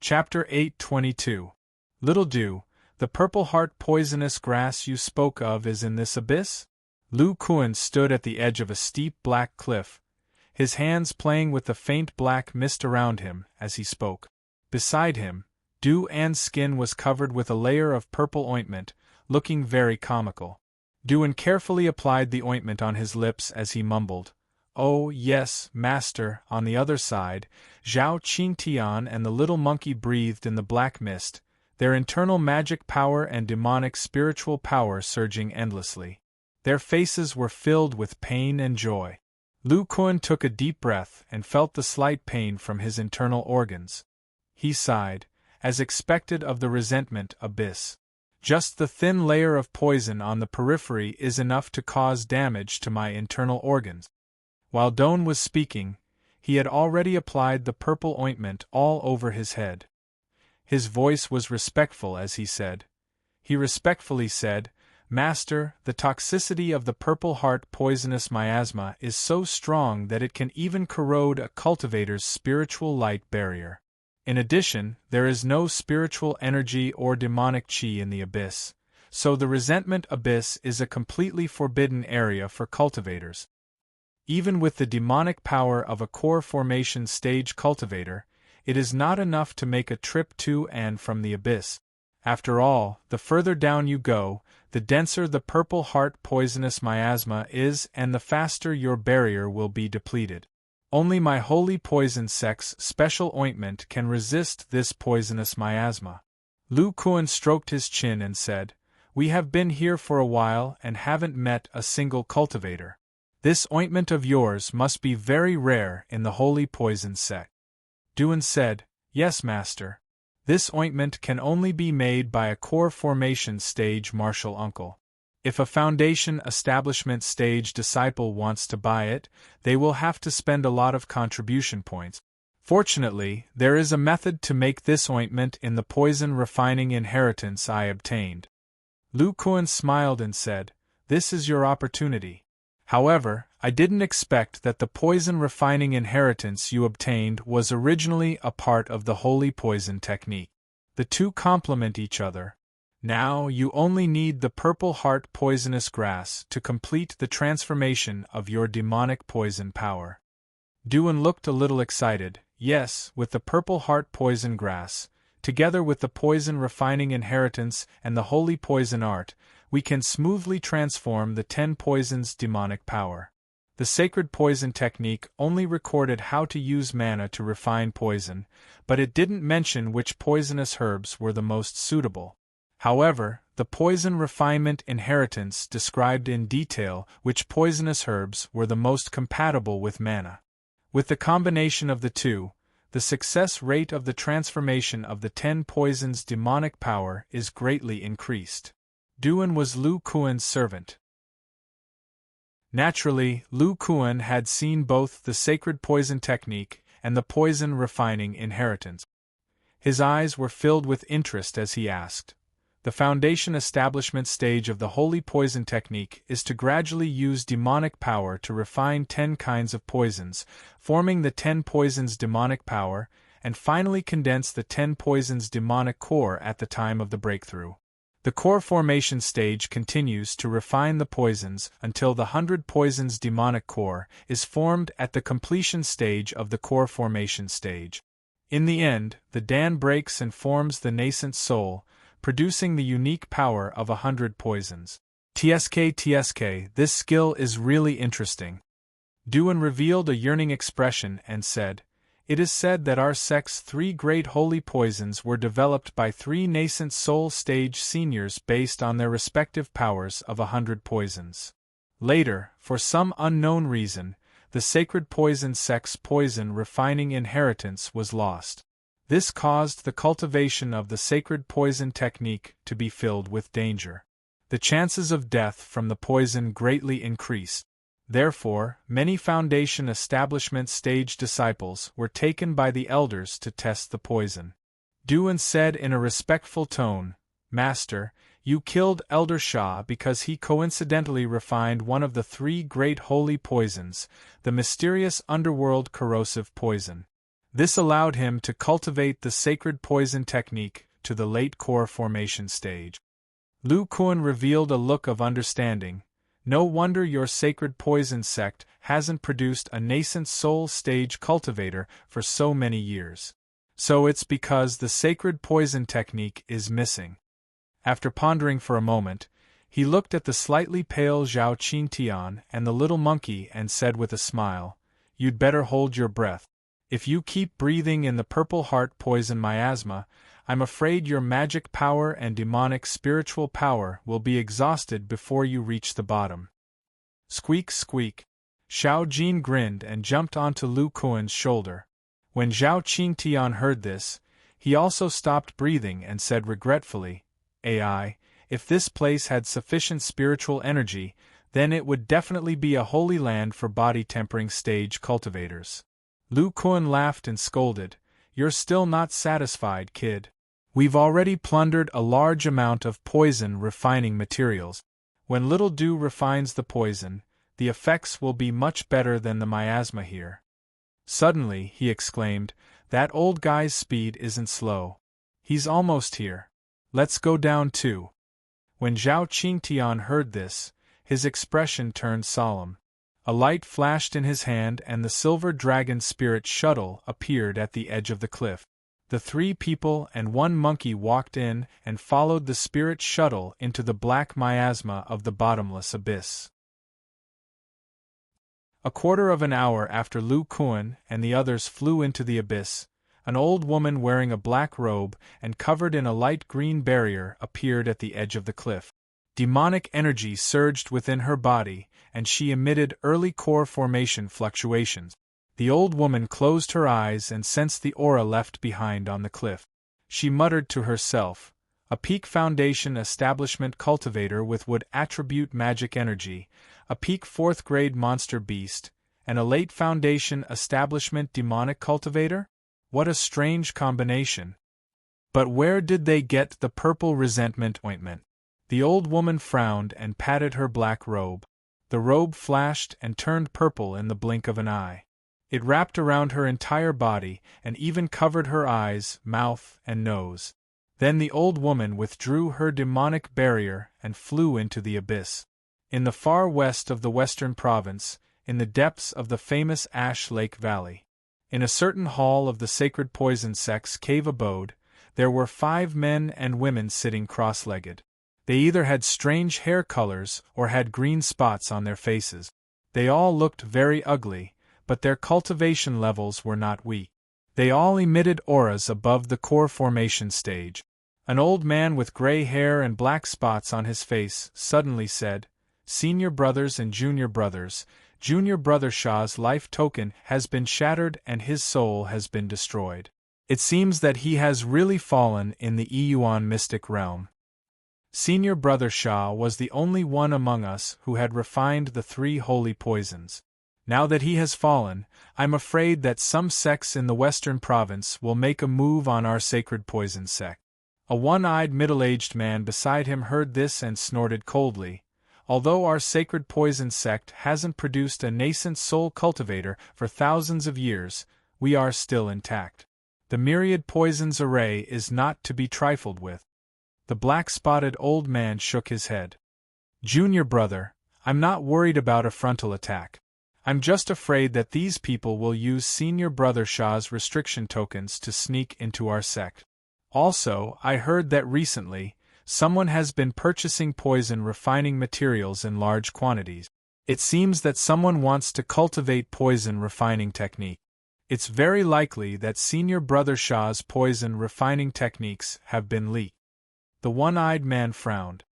Chapter 8:22. Little Dew, the purple heart poisonous grass you spoke of is in this abyss? Lu Kuan stood at the edge of a steep black cliff, his hands playing with the faint black mist around him as he spoke. Beside him, Du An's skin was covered with a layer of purple ointment, looking very comical. Du An carefully applied the ointment on his lips as he mumbled, "Oh, yes, master." On the other side, Zhao Qingtian and the little monkey breathed in the black mist, their internal magic power and demonic spiritual power surging endlessly. Their faces were filled with pain and joy. Lu Kuan took a deep breath and felt the slight pain from his internal organs. He sighed, as expected of the resentment abyss. Just the thin layer of poison on the periphery is enough to cause damage to my internal organs. While Doan was speaking, he had already applied the purple ointment all over his head. His voice was respectful as he respectfully said, "Master, the toxicity of the purple heart poisonous miasma is so strong that it can even corrode a cultivator's spiritual light barrier. In addition, there is no spiritual energy or demonic chi in the abyss, so the resentment abyss is a completely forbidden area for cultivators. Even with the demonic power of a core formation stage cultivator, it is not enough to make a trip to and from the abyss. After all, the further down you go, the denser the purple heart poisonous miasma is and the faster your barrier will be depleted. Only my holy poison sex special ointment can resist this poisonous miasma." Lu Kuan stroked his chin and said, "We have been here for a while and haven't met a single cultivator. This ointment of yours must be very rare in the holy poison sect." Duan said, "Yes, master. This ointment can only be made by a core formation stage martial uncle. If a foundation establishment stage disciple wants to buy it, they will have to spend a lot of contribution points. Fortunately, there is a method to make this ointment in the poison refining inheritance I obtained." Lu Kuan smiled and said, "This is your opportunity. However, I didn't expect that the poison refining inheritance you obtained was originally a part of the holy poison technique. The two complement each other. Now you only need the purple heart poisonous grass to complete the transformation of your demonic poison power." Duan looked a little excited. "Yes, with the purple heart poison grass, together with the poison refining inheritance and the holy poison art, we can smoothly transform the 10 poisons' demonic power." The sacred poison technique only recorded how to use mana to refine poison, but it didn't mention which poisonous herbs were the most suitable. However, the poison refinement inheritance described in detail which poisonous herbs were the most compatible with mana. With the combination of the two, the success rate of the transformation of the 10 poisons' demonic power is greatly increased. Duan was Lu Kuan's servant. Naturally, Lu Kuan had seen both the sacred poison technique and the poison refining inheritance. His eyes were filled with interest as he asked, "The foundation establishment stage of the holy poison technique is to gradually use demonic power to refine 10 kinds of poisons, forming the 10 poisons' demonic power, and finally condense the 10 poisons' demonic core at the time of the breakthrough. The core formation stage continues to refine the poisons until the 100 poisons' demonic core is formed at the completion stage of the core formation stage. In the end, the Dan breaks and forms the nascent soul, producing the unique power of 100 poisons. TSK, this skill is really interesting." Duan revealed a yearning expression and said, "It is said that our sect's 3 great holy poisons were developed by 3 nascent soul stage seniors based on their respective powers of 100 poisons. Later, for some unknown reason, the sacred poison sect's poison refining inheritance was lost. This caused the cultivation of the sacred poison technique to be filled with danger. The chances of death from the poison greatly increased. Therefore, many foundation establishment stage disciples were taken by the elders to test the poison." Duan said in a respectful tone, "Master, you killed Elder Shah because he coincidentally refined one of the 3 great holy poisons, the mysterious underworld corrosive poison. This allowed him to cultivate the sacred poison technique to the late core formation stage. Lu Kuan revealed a look of understanding. No wonder your sacred poison sect hasn't produced a nascent soul stage cultivator for so many years. So it's because the sacred poison technique is missing. After pondering for a moment, he looked at the slightly pale Zhao Qingtian and the little monkey and said with a smile, "You'd better hold your breath. If you keep breathing in the purple heart poison miasma, I'm afraid your magic power and demonic spiritual power will be exhausted before you reach the bottom." Squeak, squeak. Xiao Jin grinned and jumped onto Lu Kuan's shoulder. When Zhao Qingtian heard this, he also stopped breathing and said regretfully, "AI, if this place had sufficient spiritual energy, then it would definitely be a holy land for body-tempering stage cultivators." Lu Kuan laughed and scolded, "You're still not satisfied, kid. We've already plundered a large amount of poison refining materials. When Little Dew refines the poison, the effects will be much better than the miasma here." Suddenly, he exclaimed, "That old guy's speed isn't slow. He's almost here. Let's go down too." When Zhao Qingtian heard this, his expression turned solemn. A light flashed in his hand and the silver dragon spirit shuttle appeared at the edge of the cliff. The 3 people and 1 monkey walked in and followed the spirit shuttle into the black miasma of the bottomless abyss. A quarter of an hour after Lu Kuan and the others flew into the abyss, an old woman wearing a black robe and covered in a light green barrier appeared at the edge of the cliff. Demonic energy surged within her body, and she emitted early core formation fluctuations. The old woman closed her eyes and sensed the aura left behind on the cliff. She muttered to herself, "A peak foundation establishment cultivator with wood attribute magic energy, a peak 4th grade monster beast, and a late foundation establishment demonic cultivator? What a strange combination. But where did they get the purple resentment ointment?" The old woman frowned and patted her black robe. The robe flashed and turned purple in the blink of an eye. It wrapped around her entire body and even covered her eyes, mouth, and nose. Then the old woman withdrew her demonic barrier and flew into the abyss. In the far west of the western province, in the depths of the famous Ash Lake Valley, in a certain hall of the sacred poison sect's cave abode, there were 5 men and women sitting cross-legged. They either had strange hair colors or had green spots on their faces. They all looked very ugly, but their cultivation levels were not weak. They all emitted auras above the core formation stage. An old man with gray hair and black spots on his face suddenly said, "Senior brothers and junior brothers, Junior Brother Shah's life token has been shattered and his soul has been destroyed. It seems that he has really fallen in the Yuan mystic realm." Senior Brother Shah was the only one among us who had refined the 3 holy poisons. Now that he has fallen, I'm afraid that some sects in the western province will make a move on our sacred poison sect. A one-eyed middle-aged man beside him heard this and snorted coldly. Although our sacred poison sect hasn't produced a nascent soul cultivator for thousands of years, we are still intact. The myriad poisons array is not to be trifled with. The black-spotted old man shook his head. "Junior brother, I'm not worried about a frontal attack. I'm just afraid that these people will use Senior Brother Shah's restriction tokens to sneak into our sect. Also, I heard that recently, someone has been purchasing poison refining materials in large quantities. It seems that someone wants to cultivate poison refining technique. It's very likely that Senior Brother Shah's poison refining techniques have been leaked." The one-eyed man frowned.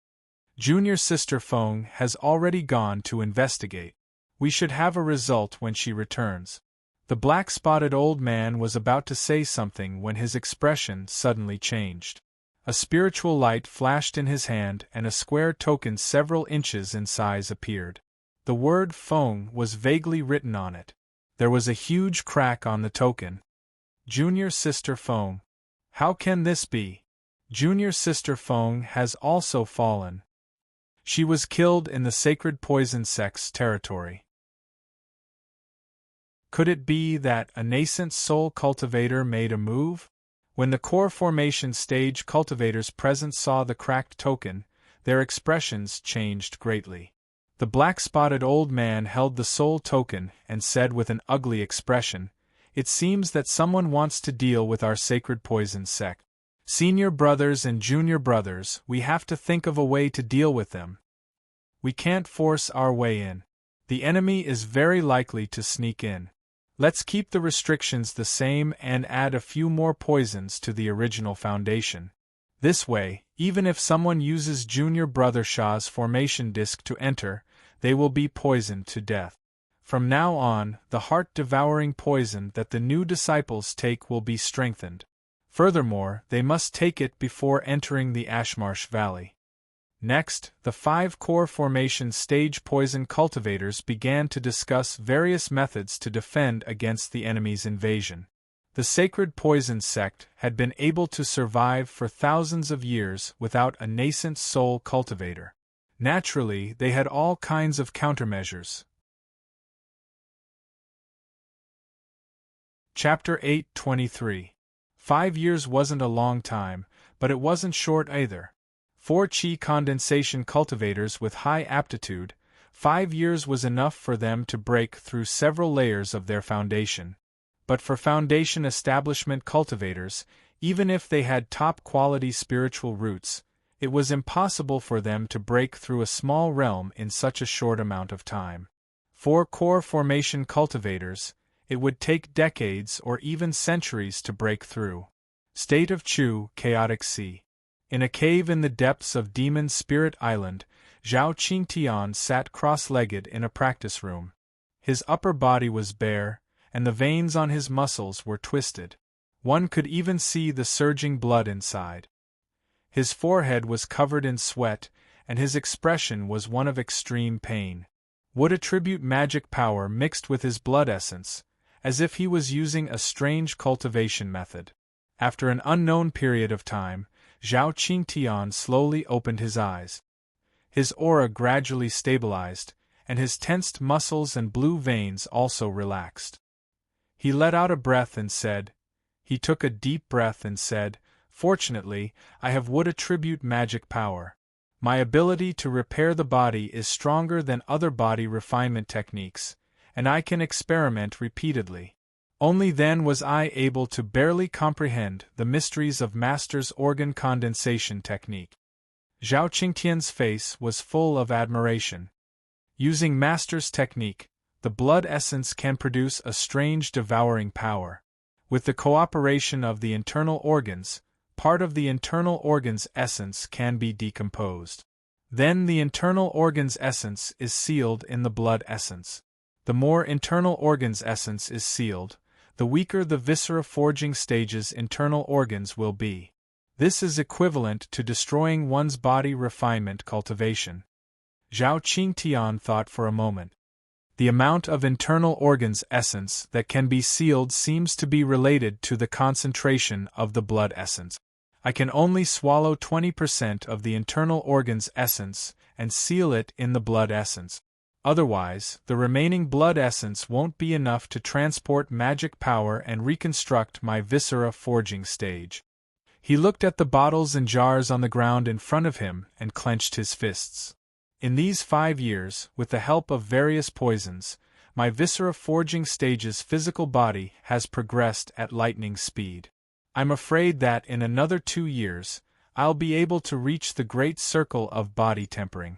"Junior Sister Feng has already gone to investigate. We should have a result when she returns." The black-spotted old man was about to say something when his expression suddenly changed. A spiritual light flashed in his hand and a square token several inches in size appeared. The word Feng was vaguely written on it. There was a huge crack on the token. "Junior Sister Feng. How can this be? Junior Sister Feng has also fallen. She was killed in the sacred poison sect's territory." Could it be that a nascent soul cultivator made a move? When the core formation stage cultivators present saw the cracked token, their expressions changed greatly. The black-spotted old man held the soul token and said with an ugly expression, "It seems that someone wants to deal with our sacred poison sect. Senior brothers and junior brothers, we have to think of a way to deal with them. We can't force our way in. The enemy is very likely to sneak in. Let's keep the restrictions the same and add a few more poisons to the original foundation. This way, even if someone uses Junior Brother Shah's formation disc to enter, they will be poisoned to death. From now on, the heart-devouring poison that the new disciples take will be strengthened. Furthermore, they must take it before entering the Ashmarsh Valley." Next, the 5 core formation stage poison cultivators began to discuss various methods to defend against the enemy's invasion. The sacred poison sect had been able to survive for thousands of years without a nascent soul cultivator. Naturally, they had all kinds of countermeasures. Chapter 8:23. 5 years wasn't a long time, but it wasn't short either. 4 chi condensation cultivators with high aptitude, 5 years was enough for them to break through several layers of their foundation. But for foundation establishment cultivators, even if they had top-quality spiritual roots, it was impossible for them to break through a small realm in such a short amount of time. For core formation cultivators, it would take decades or even centuries to break through. State of Chu, Chaotic Sea. In a cave in the depths of Demon Spirit Island, Zhao Qingtian sat cross-legged in a practice room. His upper body was bare, and the veins on his muscles were twisted. One could even see the surging blood inside. His forehead was covered in sweat, and his expression was one of extreme pain. Would attribute magic power mixed with his blood essence, as if he was using a strange cultivation method. After an unknown period of time, Zhao Qingtian slowly opened his eyes. His aura gradually stabilized, and his tensed muscles and blue veins also relaxed. He let out a breath and said, He took a deep breath and said, "Fortunately, I have wood attribute magic power. My ability to repair the body is stronger than other body refinement techniques, and I can experiment repeatedly." Only then was I able to barely comprehend the mysteries of Master's organ condensation technique. Zhao Qingtian's face was full of admiration. Using Master's technique, the blood essence can produce a strange devouring power. With the cooperation of the internal organs, part of the internal organ's essence can be decomposed. Then the internal organ's essence is sealed in the blood essence. The more internal organ's essence is sealed, the weaker the viscera forging stage's internal organs will be. This is equivalent to destroying one's body refinement cultivation. Zhao Qingtian thought for a moment. The amount of internal organs essence that can be sealed seems to be related to the concentration of the blood essence. I can only swallow 20% of the internal organ's essence and seal it in the blood essence. Otherwise, the remaining blood essence won't be enough to transport magic power and reconstruct my viscera forging stage. He looked at the bottles and jars on the ground in front of him and clenched his fists. In these 5 years, with the help of various poisons, my viscera forging stage's physical body has progressed at lightning speed. I'm afraid that in another 2 years, I'll be able to reach the great circle of body tempering.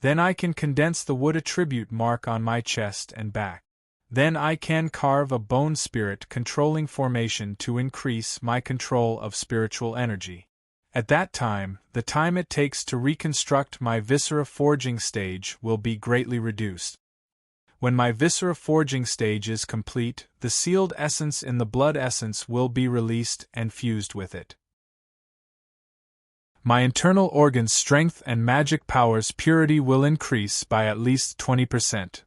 Then I can condense the wood attribute mark on my chest and back. Then I can carve a bone spirit controlling formation to increase my control of spiritual energy. At that time, the time it takes to reconstruct my viscera forging stage will be greatly reduced. When my viscera forging stage is complete, the sealed essence in the blood essence will be released and fused with it. My internal organ's strength and magic power's purity will increase by at least 20%.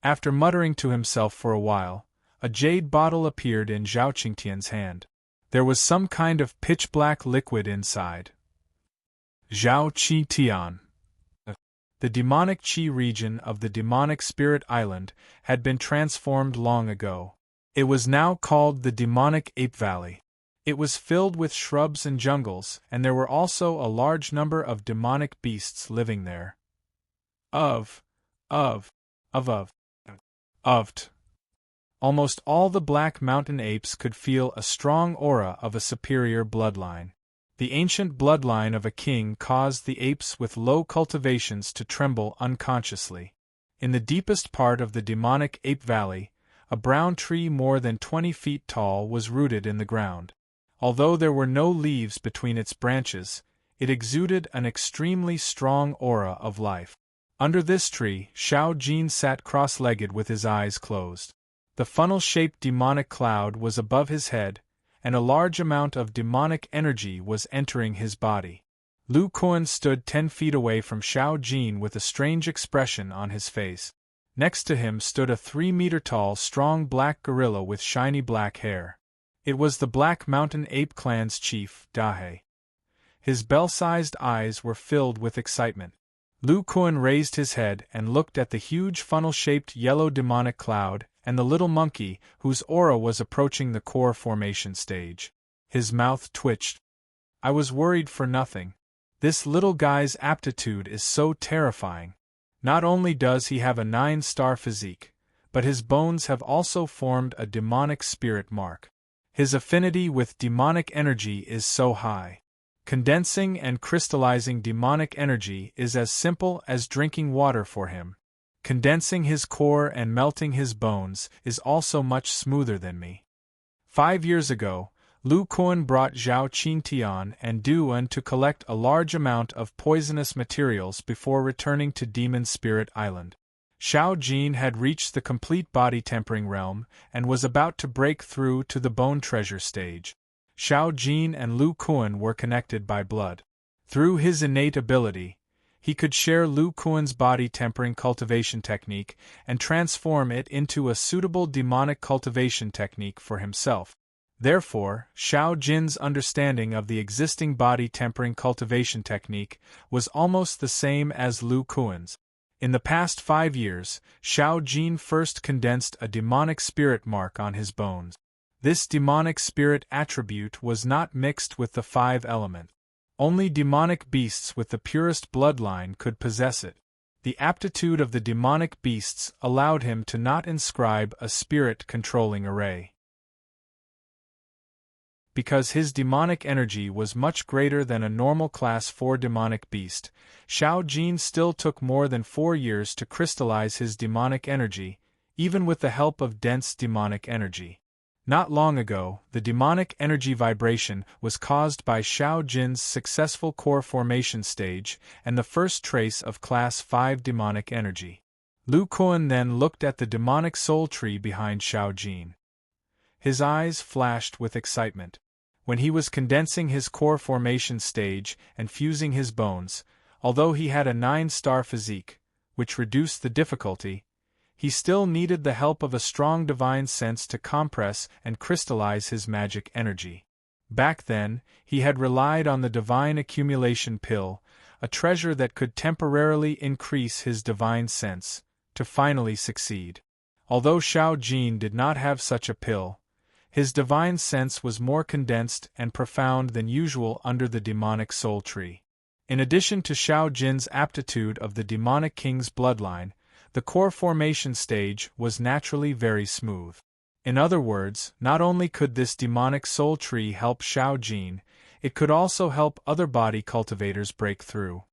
After muttering to himself for a while, a jade bottle appeared in Zhao Qingtian's hand. There was some kind of pitch-black liquid inside. Zhao Qingtian. The demonic chi region of the demonic spirit island had been transformed long ago. It was now called the demonic ape valley. It was filled with shrubs and jungles, and there were also a large number of demonic beasts living there. Almost all the Black Mountain apes could feel a strong aura of a superior bloodline. The ancient bloodline of a king caused the apes with low cultivations to tremble unconsciously. In the deepest part of the demonic ape valley, a brown tree more than 20 feet tall was rooted in the ground. Although there were no leaves between its branches, it exuded an extremely strong aura of life. Under this tree, Xiao Jin sat cross-legged with his eyes closed. The funnel-shaped demonic cloud was above his head, and a large amount of demonic energy was entering his body. Lu Kuan stood 10 feet away from Xiao Jin with a strange expression on his face. Next to him stood a 3-meter-tall strong black gorilla with shiny black hair. It was the Black Mountain Ape Clan's chief, Dahe. His bell-sized eyes were filled with excitement. Lu Kuan raised his head and looked at the huge funnel-shaped yellow demonic cloud and the little monkey whose aura was approaching the core formation stage. His mouth twitched. I was worried for nothing. This little guy's aptitude is so terrifying. Not only does he have a 9-star physique, but his bones have also formed a demonic spirit mark. His affinity with demonic energy is so high. Condensing and crystallizing demonic energy is as simple as drinking water for him. Condensing his core and melting his bones is also much smoother than me. 5 years ago, Lu Kuan brought Zhao Qintian and Duan to collect a large amount of poisonous materials before returning to Demon Spirit Island. Xiao Jin had reached the complete body tempering realm and was about to break through to the bone treasure stage. Xiao Jin and Lu Kuan were connected by blood. Through his innate ability, he could share Lu Kuan's body tempering cultivation technique and transform it into a suitable demonic cultivation technique for himself. Therefore, Xiao Jin's understanding of the existing body tempering cultivation technique was almost the same as Lu Kuan's. In the past 5 years, Xiao Jin first condensed a demonic spirit mark on his bones. This demonic spirit attribute was not mixed with the 5 elements. Only demonic beasts with the purest bloodline could possess it. The aptitude of the demonic beasts allowed him to not inscribe a spirit-controlling array. Because his demonic energy was much greater than a normal Class 4 demonic beast, Xiao Jin still took more than 4 years to crystallize his demonic energy, even with the help of dense demonic energy. Not long ago, the demonic energy vibration was caused by Xiao Jin's successful core formation stage and the first trace of Class 5 demonic energy. Lu Kuan then looked at the demonic soul tree behind Xiao Jin. His eyes flashed with excitement. When he was condensing his core formation stage and fusing his bones, although he had a 9-star physique, which reduced the difficulty, he still needed the help of a strong divine sense to compress and crystallize his magic energy. Back then, he had relied on the divine accumulation pill, a treasure that could temporarily increase his divine sense, to finally succeed. Although Xiao Jin did not have such a pill, his divine sense was more condensed and profound than usual under the demonic soul tree. In addition to Xiao Jin's aptitude of the demonic king's bloodline, the core formation stage was naturally very smooth. In other words, not only could this demonic soul tree help Xiao Jin, it could also help other body cultivators break through.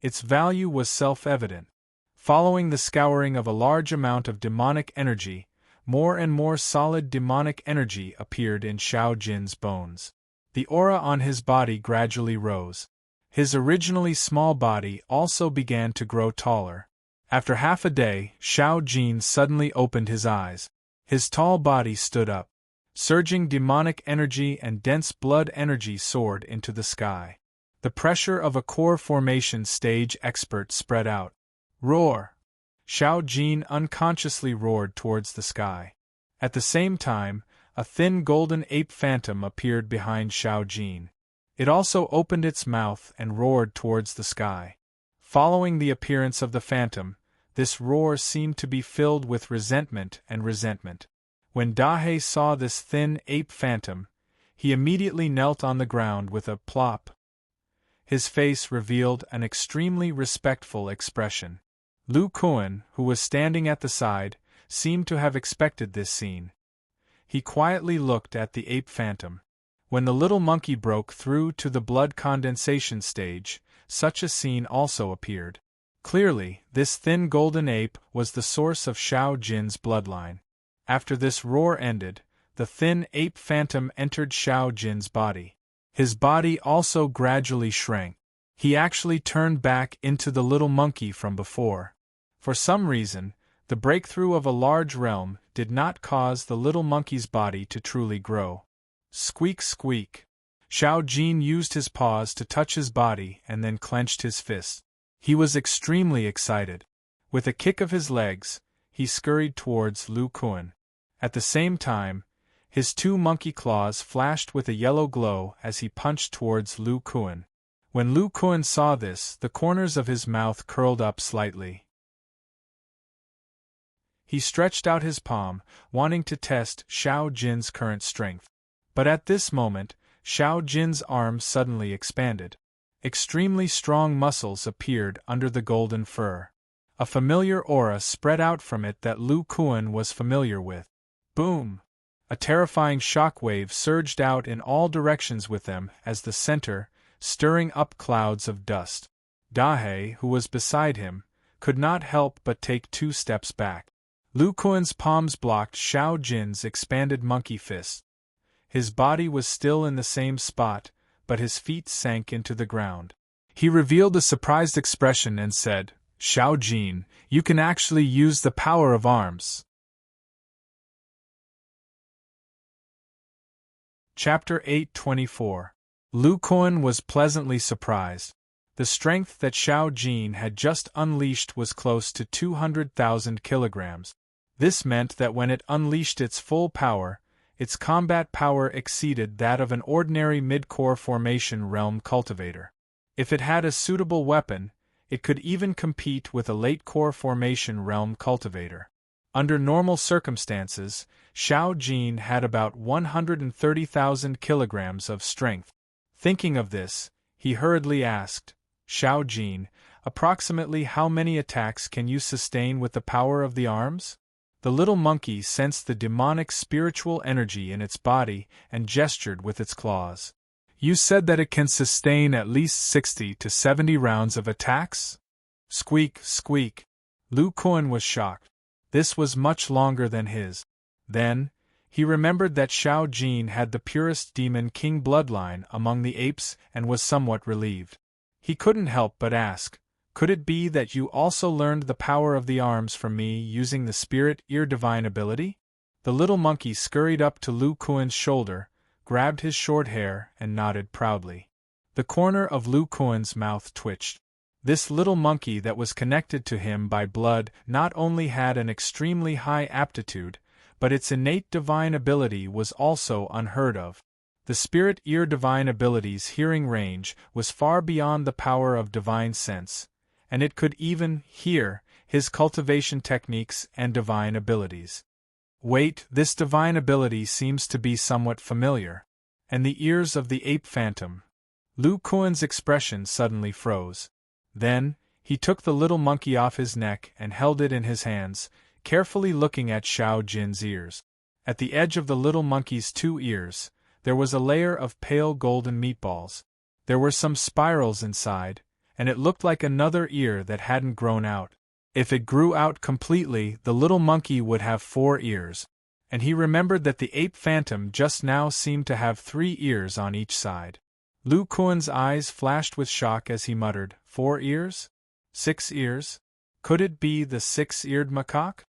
Its value was self-evident. Following the scouring of a large amount of demonic energy, more and more solid demonic energy appeared in Xiao Jin's bones. The aura on his body gradually rose. His originally small body also began to grow taller. After half a day, Xiao Jin suddenly opened his eyes. His tall body stood up. Surging demonic energy and dense blood energy soared into the sky. The pressure of a core formation stage expert spread out. Roar! Xiao Jin unconsciously roared towards the sky. At the same time, a thin golden ape phantom appeared behind Xiao Jin. It also opened its mouth and roared towards the sky. Following the appearance of the phantom, this roar seemed to be filled with resentment and resentment. When Dahe saw this thin ape phantom, he immediately knelt on the ground with a plop. His face revealed an extremely respectful expression. Lu Kuan, who was standing at the side, seemed to have expected this scene. He quietly looked at the ape phantom. When the little monkey broke through to the blood condensation stage, such a scene also appeared. Clearly, this thin golden ape was the source of Xiao Jin's bloodline. After this roar ended, the thin ape phantom entered Xiao Jin's body. His body also gradually shrank. He actually turned back into the little monkey from before. For some reason, the breakthrough of a large realm did not cause the little monkey's body to truly grow. Squeak squeak. Xiao Jin used his paws to touch his body and then clenched his fists. He was extremely excited. With a kick of his legs, he scurried towards Lu Kuan. At the same time, his two monkey claws flashed with a yellow glow as he punched towards Lu Kuan. When Lu Kuan saw this, the corners of his mouth curled up slightly. He stretched out his palm, wanting to test Xiao Jin's current strength. But at this moment, Xiao Jin's arm suddenly expanded. Extremely strong muscles appeared under the golden fur. A familiar aura spread out from it that Lu Kuan was familiar with. Boom! A terrifying shockwave surged out in all directions with them as the center, stirring up clouds of dust. Dahe, who was beside him, could not help but take 2 steps back. Lu Kuan's palms blocked Xiao Jin's expanded monkey fist. His body was still in the same spot, but his feet sank into the ground. He revealed a surprised expression and said, "Xiao Jin, you can actually use the power of arms." Chapter 8:24. Lu Kuan was pleasantly surprised. The strength that Xiao Jin had just unleashed was close to 200,000 kilograms. This meant that when it unleashed its full power, its combat power exceeded that of an ordinary mid-core formation realm cultivator. If it had a suitable weapon, it could even compete with a late-core formation realm cultivator. Under normal circumstances, Xiao Jin had about 130,000 kilograms of strength. Thinking of this, he hurriedly asked, "Xiao Jin, approximately how many attacks can you sustain with the power of the arms?" The little monkey sensed the demonic spiritual energy in its body and gestured with its claws. "You said that it can sustain at least 60 to 70 rounds of attacks?" Squeak, squeak. Lu Kuan was shocked. This was much longer than his. Then, he remembered that Xiao Jin had the purest demon king bloodline among the apes and was somewhat relieved. He couldn't help but ask, "Could it be that you also learned the power of the arms from me using the spirit ear divine ability?" The little monkey scurried up to Lu Kuan's shoulder, grabbed his short hair, and nodded proudly. The corner of Lu Kuan's mouth twitched. This little monkey that was connected to him by blood not only had an extremely high aptitude, but its innate divine ability was also unheard of. The spirit ear divine ability's hearing range was far beyond the power of divine sense, and it could even hear his cultivation techniques and divine abilities. Wait, this divine ability seems to be somewhat familiar. And the ears of the ape phantom. Lu Kuan's expression suddenly froze. Then, he took the little monkey off his neck and held it in his hands, carefully looking at Xiao Jin's ears. At the edge of the little monkey's 2 ears, there was a layer of pale golden meatballs. There were some spirals inside, and it looked like another ear that hadn't grown out. If it grew out completely, the little monkey would have 4 ears. And he remembered that the ape phantom just now seemed to have 3 ears on each side. Lu Kuan's eyes flashed with shock as he muttered, 4 ears? 6 ears? Could it be the 6-eared macaque?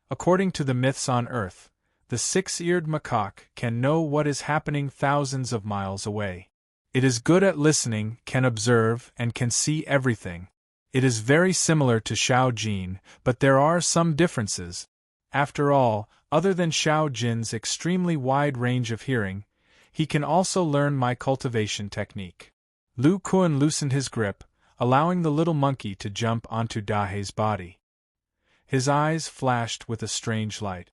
According to the myths on Earth, the 6-eared macaque can know what is happening thousands of miles away. It is good at listening, can observe, and can see everything. It is very similar to Xiao Jin, but there are some differences. After all, other than Xiao Jin's extremely wide range of hearing, he can also learn my cultivation technique. Lu Kuan loosened his grip, allowing the little monkey to jump onto Dahei's body. His eyes flashed with a strange light.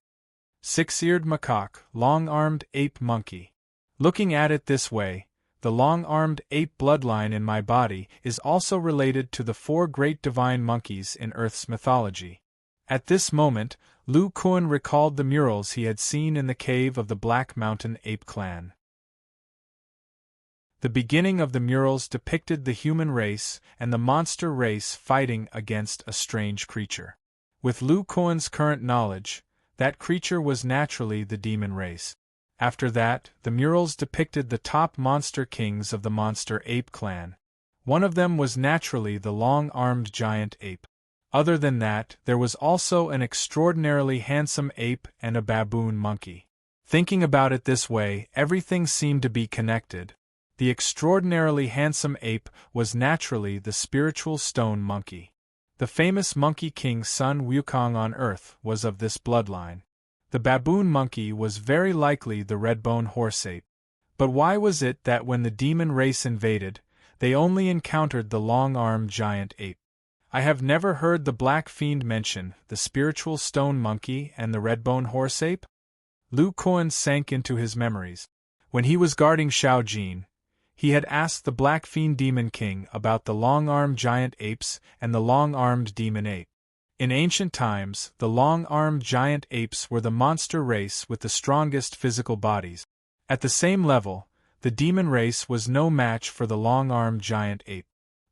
Six-eared macaque, long-armed ape monkey. Looking at it this way, the long-armed ape bloodline in my body is also related to the four great divine monkeys in Earth's mythology. At this moment, Lu Kuan recalled the murals he had seen in the cave of the Black Mountain Ape Clan. The beginning of the murals depicted the human race and the monster race fighting against a strange creature. With Lu Kuan's current knowledge, that creature was naturally the demon race. After that, the murals depicted the top monster kings of the monster ape clan. One of them was naturally the long-armed giant ape. Other than that, there was also an extraordinarily handsome ape and a baboon monkey. Thinking about it this way, everything seemed to be connected. The extraordinarily handsome ape was naturally the spiritual stone monkey. The famous Monkey King Sun Wukong on Earth was of this bloodline. The baboon monkey was very likely the red-bone horse ape. But why was it that when the demon race invaded, they only encountered the long-armed giant ape? I have never heard the Black Fiend mention the spiritual stone monkey and the red-bone horse ape. Lu Kuan sank into his memories. When he was guarding Shao Jin, he had asked the Black Fiend Demon King about the long-armed giant apes and the long-armed demon ape. In ancient times, the long-armed giant apes were the monster race with the strongest physical bodies. At the same level, the demon race was no match for the long-armed giant ape.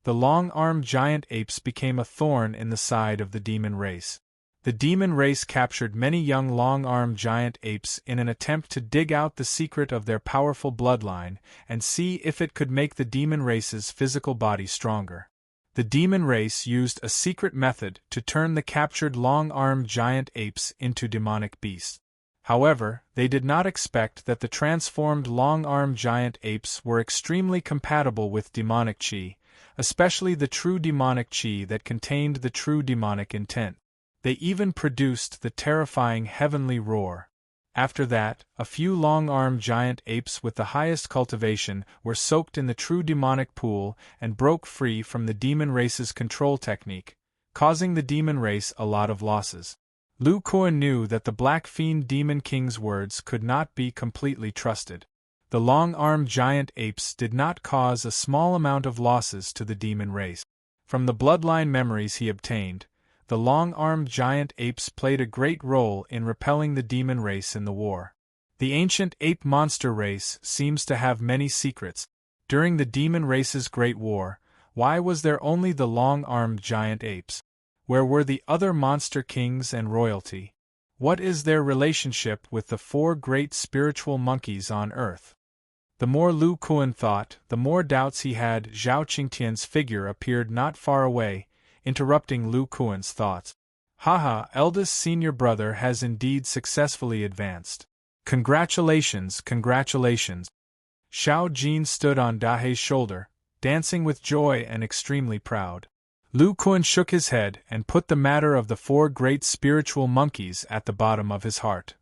The long-armed giant apes became a thorn in the side of the demon race. The demon race captured many young long-armed giant apes in an attempt to dig out the secret of their powerful bloodline and see if it could make the demon race's physical body stronger. The demon race used a secret method to turn the captured long-armed giant apes into demonic beasts. However, they did not expect that the transformed long-armed giant apes were extremely compatible with demonic chi, especially the true demonic chi that contained the true demonic intent. They even produced the terrifying heavenly roar. After that, a few long-armed giant apes with the highest cultivation were soaked in the true demonic pool and broke free from the demon race's control technique, causing the demon race a lot of losses. Lu Kuan knew that the Black Fiend Demon King's words could not be completely trusted. The long-armed giant apes did not cause a small amount of losses to the demon race. From the bloodline memories he obtained, the long-armed giant apes played a great role in repelling the demon race in the war. The ancient ape monster race seems to have many secrets. During the demon race's great war, why was there only the long-armed giant apes? Where were the other monster kings and royalty? What is their relationship with the four great spiritual monkeys on Earth? The more Lu Kuan thought, the more doubts he had. Zhao Qingtian's figure appeared not far away, interrupting Lu Kuan's thoughts. Haha, eldest senior brother has indeed successfully advanced. Congratulations, congratulations. Shao Jin stood on Dahei's shoulder, dancing with joy and extremely proud. Lu Kuan shook his head and put the matter of the four great spiritual monkeys at the bottom of his heart.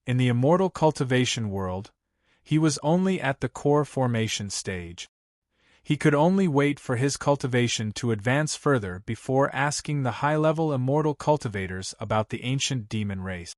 In the immortal cultivation world, he was only at the core formation stage. He could only wait for his cultivation to advance further before asking the high-level immortal cultivators about the ancient demon race.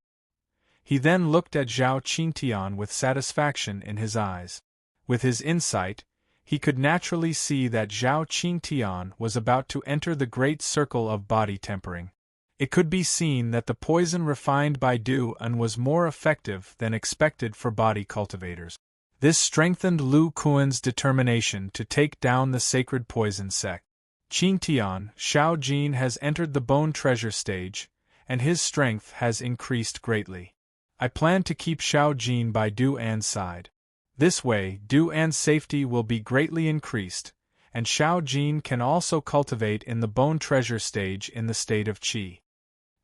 He then looked at Zhao Qingtian with satisfaction in his eyes. With his insight, he could naturally see that Zhao Qingtian was about to enter the great circle of body tempering. It could be seen that the poison refined by Du-An was more effective than expected for body cultivators. This strengthened Lu Kuan's determination to take down the sacred poison sect. Qingtian, Shao Jin has entered the bone treasure stage, and his strength has increased greatly. I plan to keep Shao Jin by Du-An's side. This way, Du-An's safety will be greatly increased, and Shao Jin can also cultivate in the bone treasure stage in the state of Qi.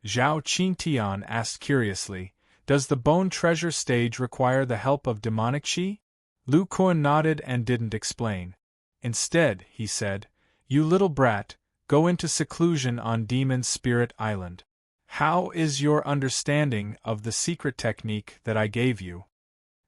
Zhao Qingtian asked curiously, does the bone treasure stage require the help of demonic Qi? Lu Kuan nodded and didn't explain. Instead, he said, you little brat, go into seclusion on Demon Spirit Island. How is your understanding of the secret technique that I gave you?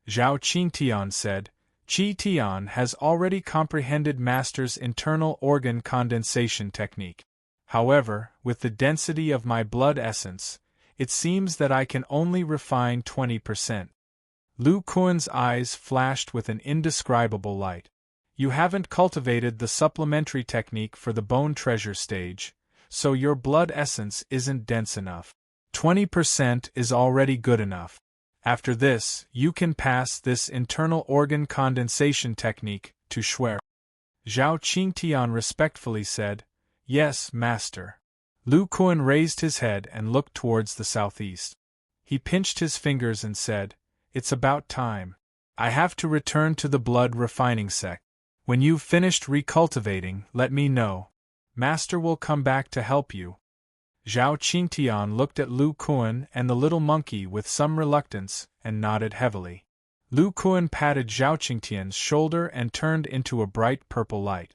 Zhao Qingtian said, Qi Tian has already comprehended Master's internal organ condensation technique. However, with the density of my blood essence, it seems that I can only refine 20%. Lu Kuan's eyes flashed with an indescribable light. You haven't cultivated the supplementary technique for the bone treasure stage, so your blood essence isn't dense enough. 20% is already good enough. After this, you can pass this internal organ condensation technique to Shuer. Zhao Qingtian respectfully said, "Yes, Master." Lu Kuan raised his head and looked towards the southeast. He pinched his fingers and said, "It's about time. I have to return to the blood refining sect. When you've finished recultivating, let me know. Master will come back to help you." Zhao Qingtian looked at Lu Kuan and the little monkey with some reluctance and nodded heavily. Lu Kuan patted Zhao Qingtian's shoulder and turned into a bright purple light.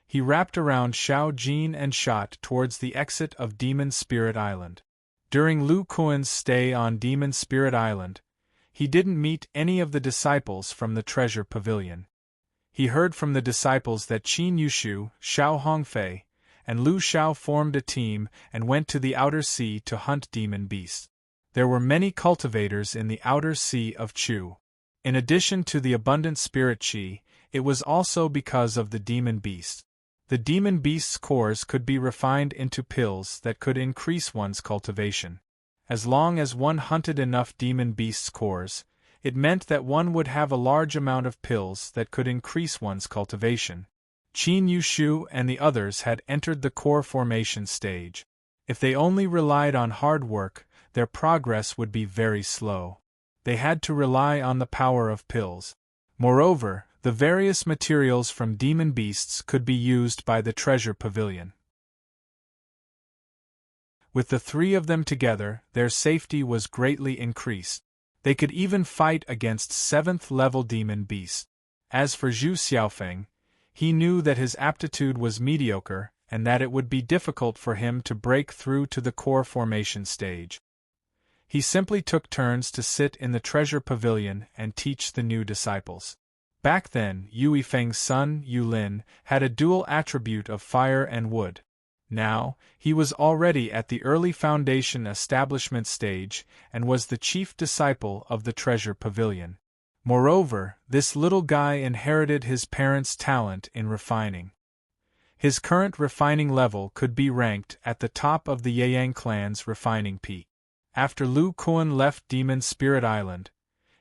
He wrapped around Xiao Jin and shot towards the exit of Demon Spirit Island. During Lu Kuan's stay on Demon Spirit Island, he didn't meet any of the disciples from the treasure pavilion. He heard from the disciples that Qin Yushu, Xiao Hongfei, and Lu Xiao formed a team and went to the outer sea to hunt demon beasts. There were many cultivators in the outer sea of Chu. In addition to the abundant spirit qi, it was also because of the demon beast. The demon beast's cores could be refined into pills that could increase one's cultivation. As long as one hunted enough demon beast's cores, it meant that one would have a large amount of pills that could increase one's cultivation. Qin Yushu and the others had entered the core formation stage. If they only relied on hard work, their progress would be very slow. They had to rely on the power of pills. Moreover, the various materials from demon beasts could be used by the treasure pavilion. With the three of them together, their safety was greatly increased. They could even fight against 7th-level demon beasts. As for Zhu Xiaofeng, he knew that his aptitude was mediocre and that it would be difficult for him to break through to the core formation stage. He simply took turns to sit in the treasure pavilion and teach the new disciples. Back then, Yue Feng's son, Yulin, had a dual attribute of fire and wood. Now, he was already at the early foundation establishment stage and was the chief disciple of the treasure pavilion. Moreover, this little guy inherited his parents' talent in refining. His current refining level could be ranked at the top of the Yeyang clan's refining peak. After Lu Kuan left Demon Spirit Island,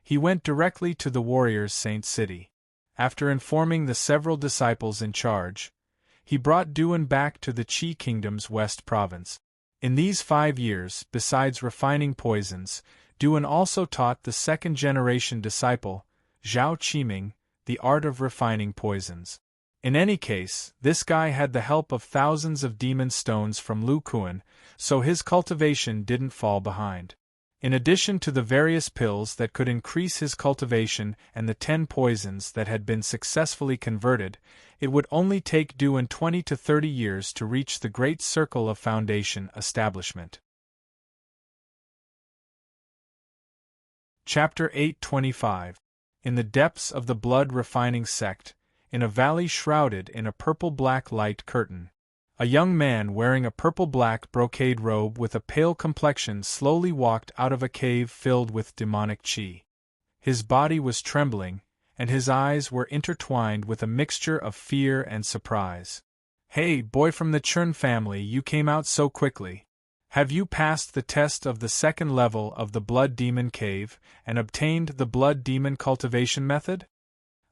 he went directly to the warriors' Saint City. After informing the several disciples in charge, he brought Duan back to the Qi Kingdom's West Province. In these 5 years, besides refining poisons, Duan also taught the second-generation disciple, Zhao Qiming, the art of refining poisons. In any case, this guy had the help of thousands of demon stones from Lu Kuan, so his cultivation didn't fall behind. In addition to the various pills that could increase his cultivation and the 10 poisons that had been successfully converted, it would only take Duan 20 to 30 years to reach the great circle of foundation establishment. Chapter 825. In the depths of the blood refining sect, in a valley shrouded in a purple-black light curtain, a young man wearing a purple-black brocade robe with a pale complexion slowly walked out of a cave filled with demonic qi. His body was trembling, and his eyes were intertwined with a mixture of fear and surprise. "Hey, boy from the Churn family, you came out so quickly. Have you passed the test of the second level of the Blood Demon Cave and obtained the Blood Demon Cultivation Method?"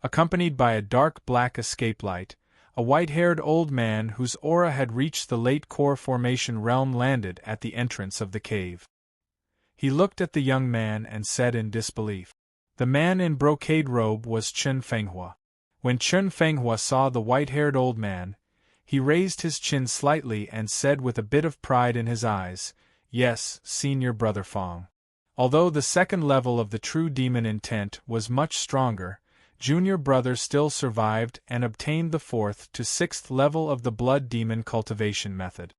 Accompanied by a dark black escape light, a white-haired old man whose aura had reached the late core formation realm landed at the entrance of the cave. He looked at the young man and said in disbelief. The man in brocade robe was Chen Fenghua. When Chen Fenghua saw the white-haired old man, he raised his chin slightly and said with a bit of pride in his eyes, "Yes, Senior Brother Fong." Although the second level of the true demon intent was much stronger, Junior Brother still survived and obtained the 4th to 6th level of the Blood Demon Cultivation Method.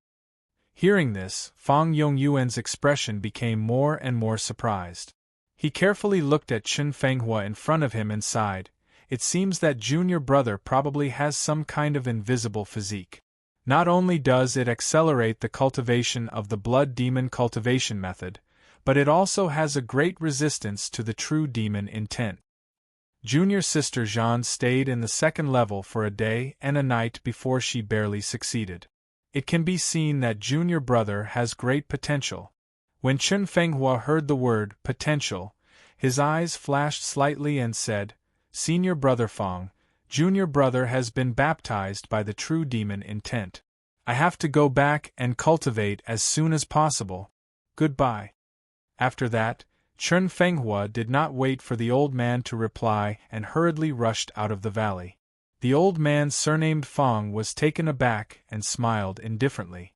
Hearing this, Fang Yongyuan's expression became more and more surprised. He carefully looked at Chen Fenghua in front of him and sighed, it seems that junior brother probably has some kind of invisible physique. Not only does it accelerate the cultivation of the blood demon cultivation method, but it also has a great resistance to the true demon intent. Junior sister Jeanne stayed in the second level for a day and a night before she barely succeeded. It can be seen that junior brother has great potential. When Chen Fenghua heard the word potential, his eyes flashed slightly and said, "Senior brother Feng, junior brother has been baptized by the true demon intent. I have to go back and cultivate as soon as possible. Goodbye." After that, Chen Fenghua did not wait for the old man to reply and hurriedly rushed out of the valley. The old man surnamed Feng was taken aback and smiled indifferently.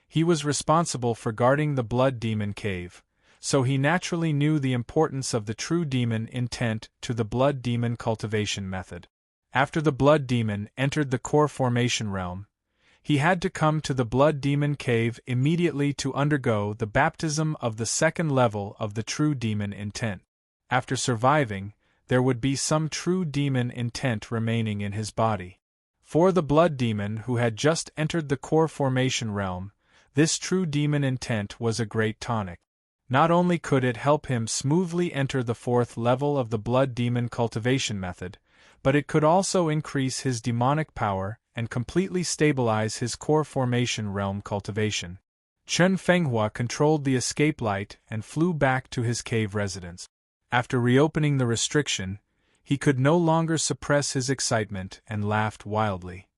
He was responsible for guarding the blood demon cave, so he naturally knew the importance of the true demon intent to the blood demon cultivation method. After the blood demon entered the core formation realm, he had to come to the blood demon cave immediately to undergo the baptism of the second level of the true demon intent. After surviving, there would be some true demon intent remaining in his body. For the blood demon who had just entered the core formation realm, this true demon intent was a great tonic. Not only could it help him smoothly enter the fourth level of the blood demon cultivation method, but it could also increase his demonic power and completely stabilize his core formation realm cultivation. Chen Fenghua controlled the escape light and flew back to his cave residence. After reopening the restriction, he could no longer suppress his excitement and laughed wildly.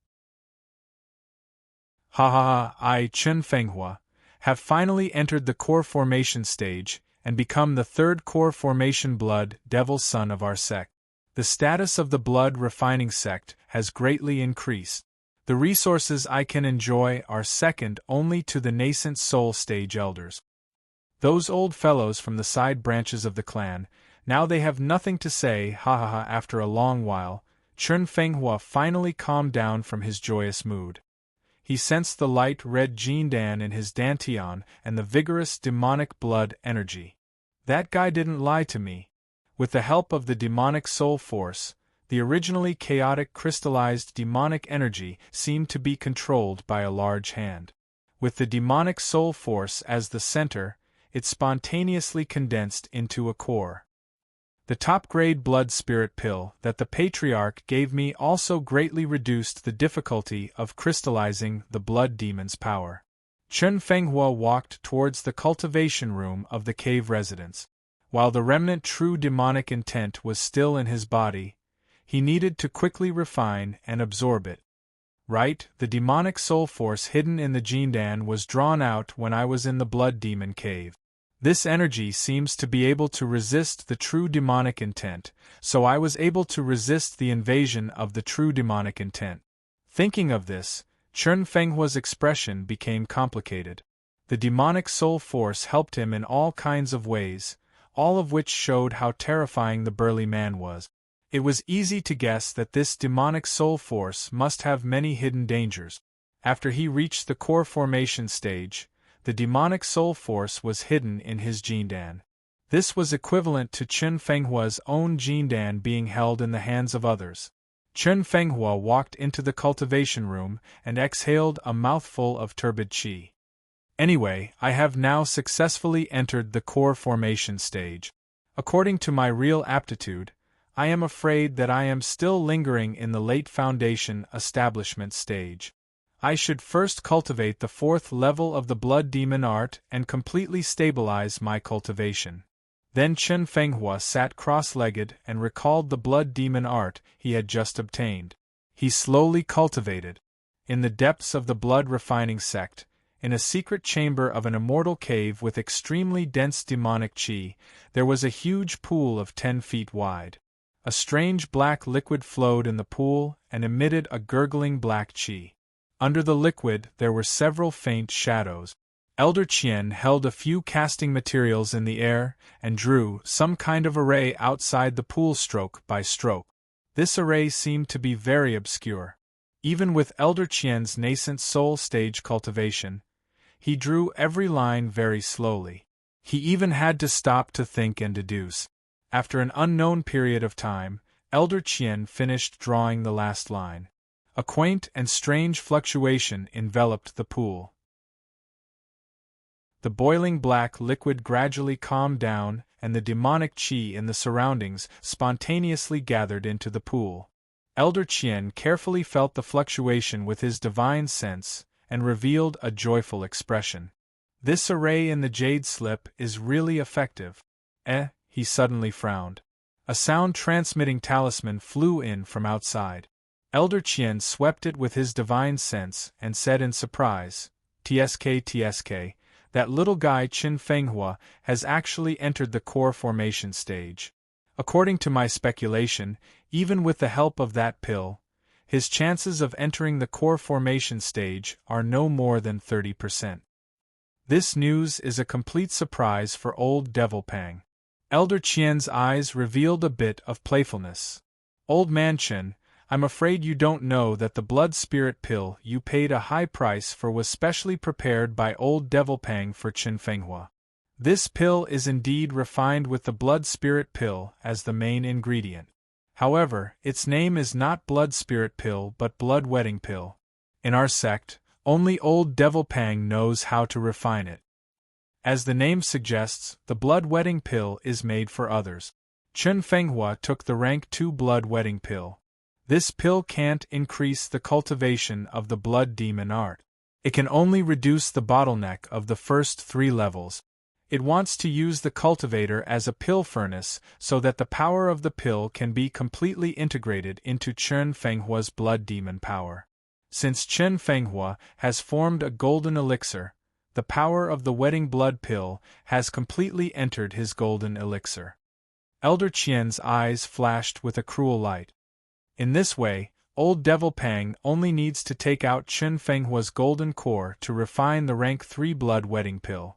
Ha ha ha, I, Chen Fenghua, have finally entered the core formation stage and become the third core formation blood devil son of our sect. The status of the blood refining sect has greatly increased. The resources I can enjoy are second only to the nascent soul stage elders. Those old fellows from the side branches of the clan, now they have nothing to say, ha ha ha. After a long while, Chen Fenghua finally calmed down from his joyous mood. He sensed the light red Jindan in his dantian and the vigorous demonic blood energy. That guy didn't lie to me. With the help of the demonic soul force, the originally chaotic crystallized demonic energy seemed to be controlled by a large hand. With the demonic soul force as the center, it spontaneously condensed into a core. The top-grade blood spirit pill that the Patriarch gave me also greatly reduced the difficulty of crystallizing the blood demon's power. Chen Fenghua walked towards the cultivation room of the cave residence. While the remnant true demonic intent was still in his body, he needed to quickly refine and absorb it. Right, the demonic soul force hidden in the Jindan was drawn out when I was in the blood demon cave. This energy seems to be able to resist the true demonic intent, so I was able to resist the invasion of the true demonic intent. Thinking of this, Chen Fenghua's expression became complicated. The demonic soul force helped him in all kinds of ways, all of which showed how terrifying the burly man was. It was easy to guess that this demonic soul force must have many hidden dangers. After he reached the core formation stage, the demonic soul force was hidden in his Jindan. This was equivalent to Chen Fenghua's own Jindan being held in the hands of others. Chen Fenghua walked into the cultivation room and exhaled a mouthful of turbid qi. Anyway, I have now successfully entered the core formation stage. According to my real aptitude, I am afraid that I am still lingering in the late foundation establishment stage. I should first cultivate the fourth level of the blood demon art and completely stabilize my cultivation. Then Chen Fenghua sat cross-legged and recalled the blood demon art he had just obtained. He slowly cultivated. In the depths of the blood refining sect, in a secret chamber of an immortal cave with extremely dense demonic qi, there was a huge pool of 10 feet wide. A strange black liquid flowed in the pool and emitted a gurgling black qi. Under the liquid there were several faint shadows. Elder Qian held a few casting materials in the air and drew some kind of array outside the pool stroke by stroke. This array seemed to be very obscure. Even with Elder Qian's nascent soul stage cultivation, he drew every line very slowly. He even had to stop to think and deduce. After an unknown period of time, Elder Qian finished drawing the last line. A quaint and strange fluctuation enveloped the pool. The boiling black liquid gradually calmed down, and the demonic qi in the surroundings spontaneously gathered into the pool. Elder Qian carefully felt the fluctuation with his divine sense, and revealed a joyful expression. This array in the jade slip is really effective. He suddenly frowned. A sound-transmitting talisman flew in from outside. Elder Qian swept it with his divine sense and said in surprise, "Tsk, that little guy Qin Fenghua has actually entered the core formation stage. According to my speculation, even with the help of that pill, his chances of entering the core formation stage are no more than 30%. This news is a complete surprise for old Devil Pang." Elder Qian's eyes revealed a bit of playfulness. "Old man Qin, I'm afraid you don't know that the blood spirit pill you paid a high price for was specially prepared by old Devil Pang for Qin Fenghua. This pill is indeed refined with the blood spirit pill as the main ingredient. However, its name is not blood spirit pill but blood wedding pill. In our sect, only old Devil Pang knows how to refine it. As the name suggests, the blood wedding pill is made for others. Qin Fenghua took the rank 2 blood wedding pill. This pill can't increase the cultivation of the blood demon art. It can only reduce the bottleneck of the first 3 levels. It wants to use the cultivator as a pill furnace so that the power of the pill can be completely integrated into Qin Fenghua's blood demon power. Since Qin Fenghua has formed a golden elixir, the power of the wedding blood pill has completely entered his golden elixir." Elder Qian's eyes flashed with a cruel light. In this way, old Devil Pang only needs to take out Qin Fenghua's golden core to refine the rank 3 blood wedding pill.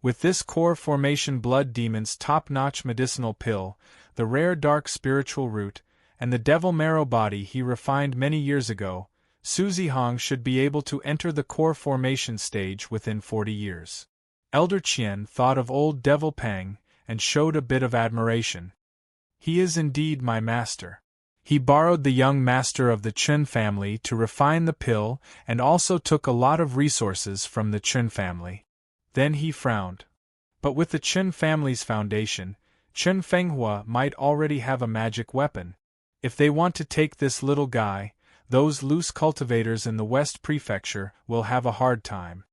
With this core formation blood demon's top-notch medicinal pill, the rare dark spiritual root, and the devil marrow body he refined many years ago, Su Zihong should be able to enter the core formation stage within 40 years. Elder Qian thought of old Devil Pang and showed a bit of admiration. "He is indeed my master. He borrowed the young master of the Qin family to refine the pill and also took a lot of resources from the Qin family." Then he frowned. But with the Qin family's foundation, Qin Fenghua might already have a magic weapon. If they want to take this little guy, those loose cultivators in the West Prefecture will have a hard time.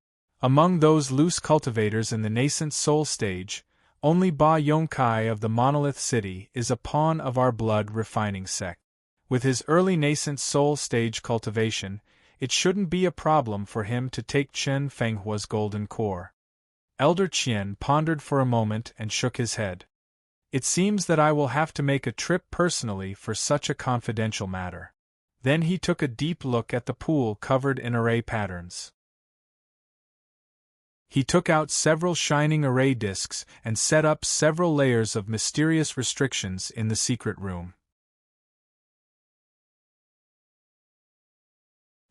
Among those loose cultivators in the nascent soul stage, only Ba Yongkai of the Monolith City is a pawn of our blood refining sect. With his early nascent soul stage cultivation, it shouldn't be a problem for him to take Qin Fenghua's golden core. Elder Qian pondered for a moment and shook his head. "It seems that I will have to make a trip personally for such a confidential matter." Then he took a deep look at the pool covered in array patterns. He took out several shining array discs and set up several layers of mysterious restrictions in the secret room.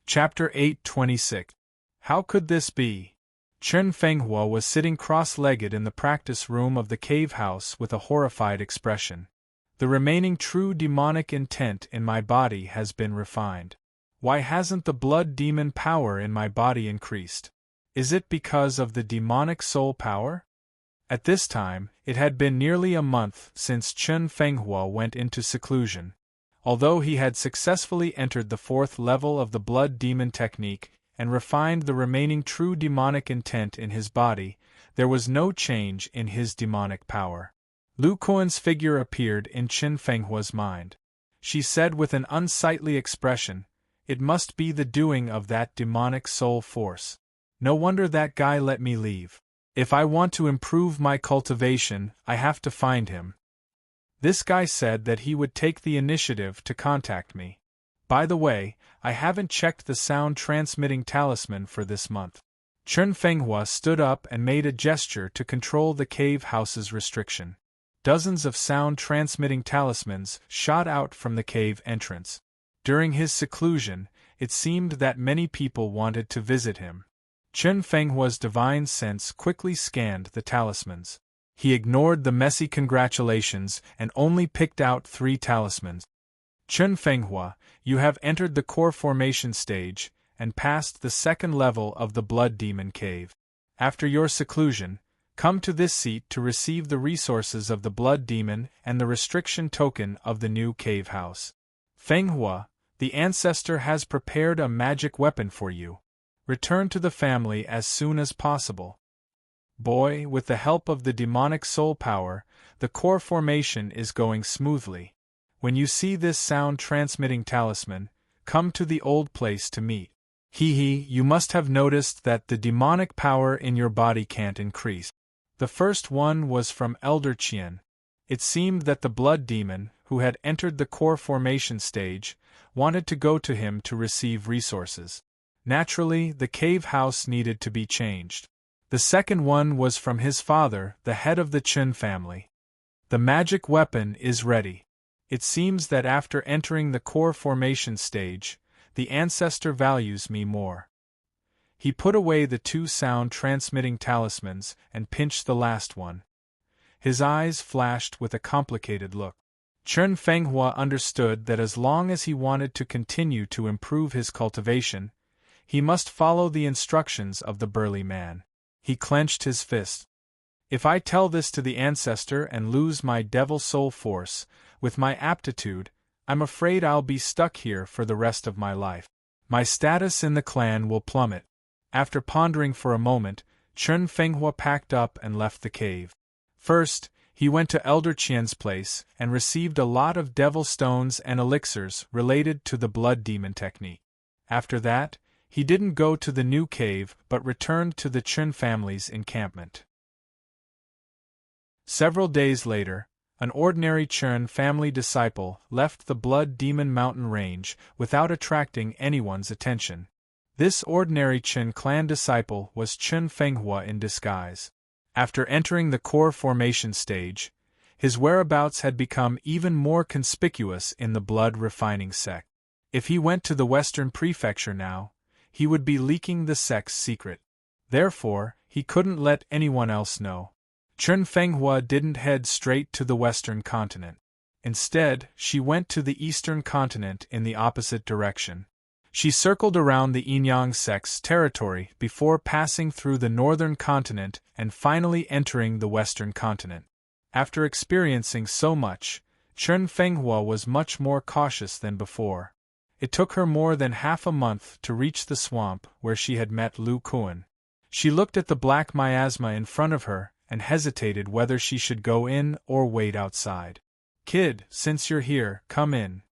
Chapter 826. How could this be? Qin Fenghua was sitting cross-legged in the practice room of the cave house with a horrified expression. "The remaining true demonic intent in my body has been refined. Why hasn't the blood demon power in my body increased? Is it because of the demonic soul power?" At this time, it had been nearly a month since Qin Fenghua went into seclusion. Although he had successfully entered the 4th level of the blood demon technique and refined the remaining true demonic intent in his body, there was no change in his demonic power. Lu Kuan's figure appeared in Qin Fenghua's mind. She said with an unsightly expression, "It must be the doing of that demonic soul force. No wonder that guy let me leave. If I want to improve my cultivation, I have to find him. This guy said that he would take the initiative to contact me. By the way, I haven't checked the sound-transmitting talisman for this month." Qin Fenghua stood up and made a gesture to control the cave house's restriction. Dozens of sound-transmitting talismans shot out from the cave entrance. During his seclusion, it seemed that many people wanted to visit him. Qin Fenghua's divine sense quickly scanned the talismans. He ignored the messy congratulations and only picked out 3 talismans. Chun Fenghua, you have entered the core formation stage, and passed the second level of the Blood Demon Cave. After your seclusion, come to this seat to receive the resources of the Blood Demon and the restriction token of the new cave house. Fenghua, the Ancestor has prepared a magic weapon for you. Return to the family as soon as possible. Boy, with the help of the demonic soul power, the core formation is going smoothly. When you see this sound-transmitting talisman, come to the old place to meet. You must have noticed that the demonic power in your body can't increase. The first one was from Elder Qian. It seemed that the blood demon, who had entered the core formation stage, wanted to go to him to receive resources. Naturally, the cave house needed to be changed. The second one was from his father, the head of the Chun family. The magic weapon is ready. It seems that after entering the core formation stage, the Ancestor values me more. He put away the two sound-transmitting talismans and pinched the last one. His eyes flashed with a complicated look. Chun Fenghua understood that as long as he wanted to continue to improve his cultivation, he must follow the instructions of the burly man. He clenched his fist. If I tell this to the Ancestor and lose my devil soul force, with my aptitude, I'm afraid I'll be stuck here for the rest of my life. My status in the clan will plummet. After pondering for a moment, Chun Fenghua packed up and left the cave. First, he went to Elder Qian's place and received a lot of devil stones and elixirs related to the blood demon technique. After that, he didn't go to the new cave but returned to the Chun family's encampment. Several days later, an ordinary Chun family disciple left the Blood Demon Mountain Range without attracting anyone's attention. This ordinary Chun clan disciple was Chun Fenghua in disguise. After entering the core formation stage, his whereabouts had become even more conspicuous in the blood refining sect. If he went to the Western Prefecture now, he would be leaking the sect's secret. Therefore, he couldn't let anyone else know. Chun Fenghua didn't head straight to the Western continent. Instead, she went to the Eastern continent in the opposite direction. She circled around the Yinyang sect's territory before passing through the Northern continent and finally entering the Western continent. After experiencing so much, Chun Fenghua was much more cautious than before. It took her more than half a month to reach the swamp where she had met Lu Kuan. She looked at the black miasma in front of her and hesitated whether she should go in or wait outside. "Kid, since you're here, come in."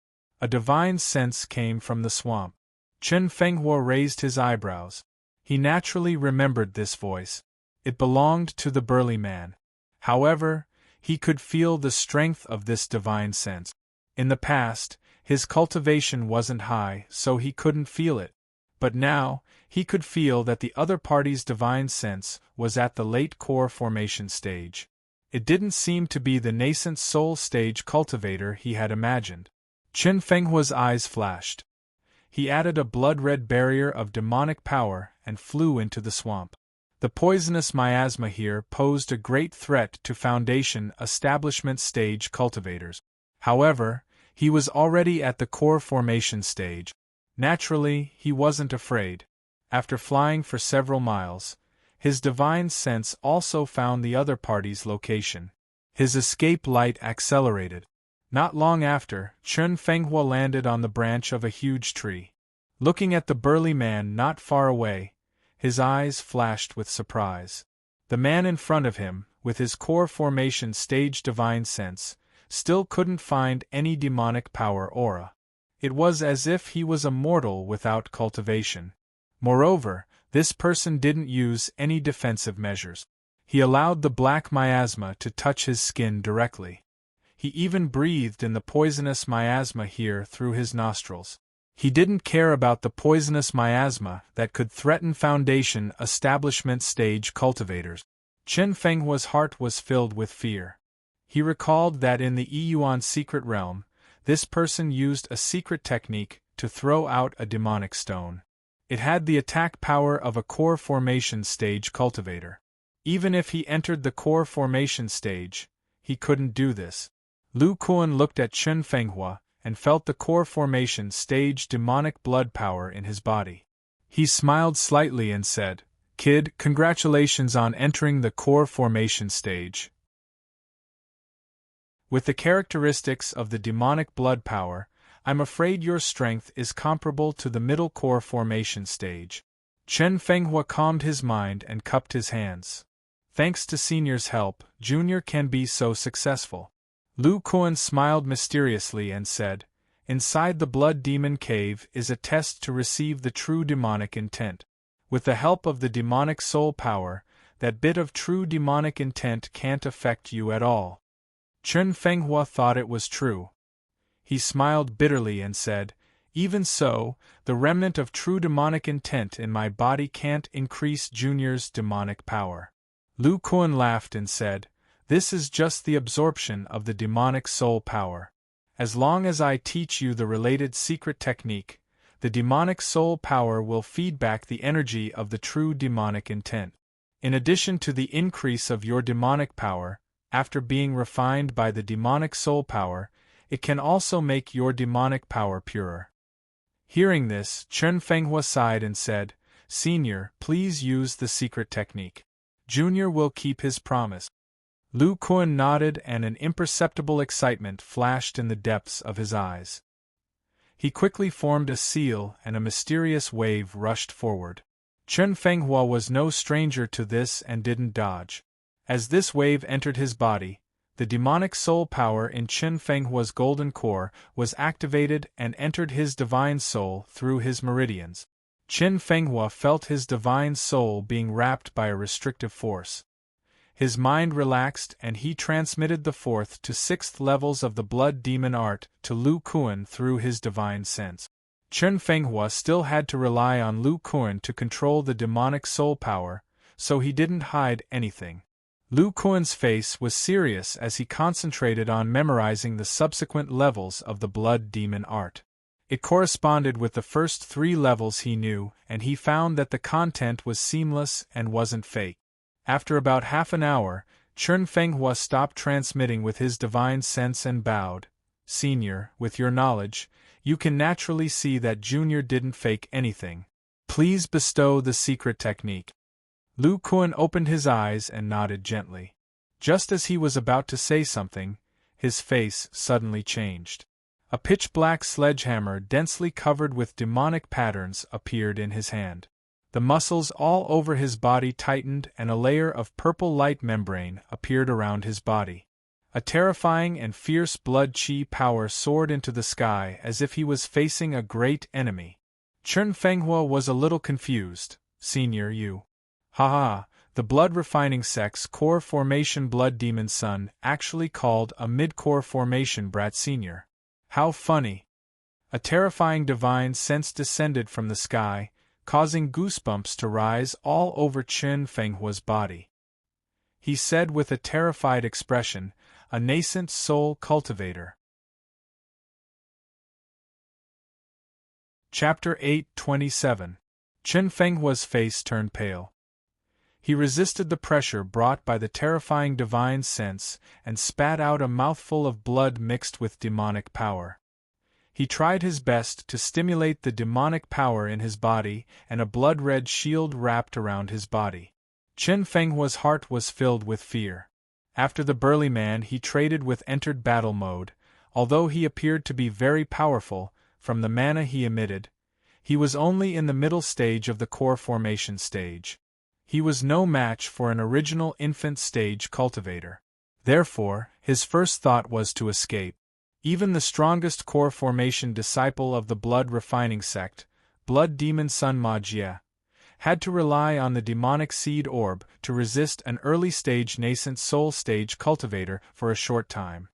A divine sense came from the swamp. Chun Fenghua raised his eyebrows. He naturally remembered this voice. It belonged to the burly man. However, he could feel the strength of this divine sense. In the past, his cultivation wasn't high, so he couldn't feel it. But now, he could feel that the other party's divine sense was at the late core formation stage. It didn't seem to be the nascent soul stage cultivator he had imagined. Chun Fenghua's eyes flashed. He added a blood-red barrier of demonic power and flew into the swamp. The poisonous miasma here posed a great threat to Foundation establishment stage cultivators. However, he was already at the core formation stage. Naturally, he wasn't afraid. After flying for several miles, his divine sense also found the other party's location. His escape light accelerated. Not long after, Chun Fenghua landed on the branch of a huge tree. Looking at the burly man not far away, his eyes flashed with surprise. The man in front of him, with his core formation stage divine sense, still couldn't find any demonic power aura. It was as if he was a mortal without cultivation. Moreover, this person didn't use any defensive measures. He allowed the black miasma to touch his skin directly. He even breathed in the poisonous miasma here through his nostrils. He didn't care about the poisonous miasma that could threaten Foundation establishment stage cultivators. Chun Fenghua's heart was filled with fear. He recalled that in the Yiyuan secret realm, this person used a secret technique to throw out a demonic stone. It had the attack power of a core formation stage cultivator. Even if he entered the core formation stage, he couldn't do this. Lu Kuan looked at Chun Fenghua and felt the core formation stage demonic blood power in his body. He smiled slightly and said, "Kid, congratulations on entering the core formation stage. With the characteristics of the demonic blood power, I'm afraid your strength is comparable to the middle core formation stage." Chen Fenghua calmed his mind and cupped his hands. Thanks to Senior's help, Junior can be so successful. Lu Kuan smiled mysteriously and said, "Inside the Blood Demon Cave is a test to receive the true demonic intent. With the help of the demonic soul power, that bit of true demonic intent can't affect you at all." Chen Fenghua thought it was true. He smiled bitterly and said, "Even so, the remnant of true demonic intent in my body can't increase Junior's demonic power." Lu Kuan laughed and said, "This is just the absorption of the demonic soul power. As long as I teach you the related secret technique, the demonic soul power will feed back the energy of the true demonic intent. In addition to the increase of your demonic power, after being refined by the demonic soul power, it can also make your demonic power purer." Hearing this, Chen Fenghua sighed and said, "Senior, please use the secret technique. Junior will keep his promise." Lu Kuan nodded and an imperceptible excitement flashed in the depths of his eyes. He quickly formed a seal and a mysterious wave rushed forward. Chen Fenghua was no stranger to this and didn't dodge. As this wave entered his body, the demonic soul power in Chen Fenghua's golden core was activated and entered his divine soul through his meridians. Chen Fenghua felt his divine soul being wrapped by a restrictive force. His mind relaxed and he transmitted the 4th to 6th levels of the blood demon art to Lu Kuan through his divine sense. Chen Fenghua still had to rely on Lu Kuan to control the demonic soul power, so he didn't hide anything. Lu Kuan's face was serious as he concentrated on memorizing the subsequent levels of the blood demon art. It corresponded with the first 3 levels he knew, and he found that the content was seamless and wasn't fake. After about half an hour, Chen Fenghua stopped transmitting with his divine sense and bowed. "Senior, with your knowledge, you can naturally see that Junior didn't fake anything. Please bestow the secret technique." Lu Kuan opened his eyes and nodded gently. Just as he was about to say something, his face suddenly changed. A pitch-black sledgehammer densely covered with demonic patterns appeared in his hand. The muscles all over his body tightened and a layer of purple light membrane appeared around his body. A terrifying and fierce blood chi power soared into the sky as if he was facing a great enemy. Chen Fenghua was a little confused. "Senior, you..." "Haha, the blood refining sex core formation blood demon son actually called a mid-core formation brat senior. How funny." A terrifying divine sense descended from the sky, causing goosebumps to rise all over Chen Fenghua's body. He said with a terrified expression, "A nascent soul cultivator." Chapter 8:27. Chen Fenghua's face turned pale. He resisted the pressure brought by the terrifying divine sense and spat out a mouthful of blood mixed with demonic power. He tried his best to stimulate the demonic power in his body, and a blood-red shield wrapped around his body. Chen Fenghua's heart was filled with fear. After the burly man he traded with entered battle mode, although he appeared to be very powerful, from the mana he emitted, he was only in the middle stage of the core formation stage. He was no match for an original infant stage cultivator. Therefore, his first thought was to escape. Even the strongest core formation disciple of the blood refining sect, Blood Demon Sun Ma Jie, had to rely on the demonic seed orb to resist an early-stage nascent soul stage cultivator for a short time.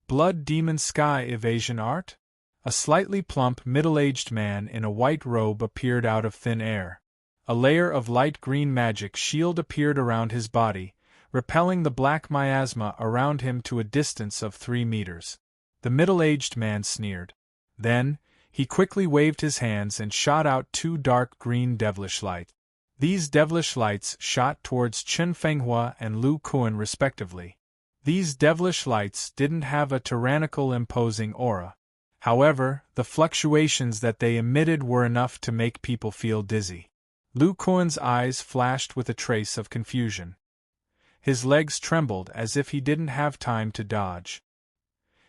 Blood Demon Sky Evasion Art? A slightly plump middle-aged man in a white robe appeared out of thin air. A layer of light green magic shield appeared around his body, repelling the black miasma around him to a distance of 3 meters. The middle-aged man sneered. Then, he quickly waved his hands and shot out 2 dark green devilish lights. These devilish lights shot towards Chen Fenghua and Lu Kuan respectively. These devilish lights didn't have a tyrannical imposing aura. However, the fluctuations that they emitted were enough to make people feel dizzy. Lu Kuan's eyes flashed with a trace of confusion. His legs trembled as if he didn't have time to dodge.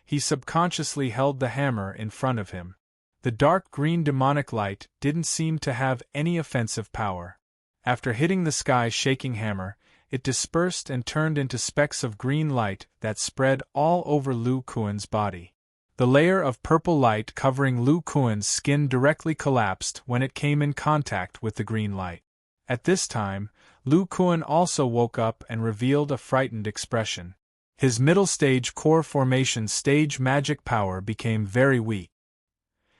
He subconsciously held the hammer in front of him. The dark green demonic light didn't seem to have any offensive power. After hitting the sky-shaking hammer, it dispersed and turned into specks of green light that spread all over Lu Kuan's body. The layer of purple light covering Lu Kuan's skin directly collapsed when it came in contact with the green light. At this time, Lu Kuan also woke up and revealed a frightened expression. His middle stage core formation stage magic power became very weak.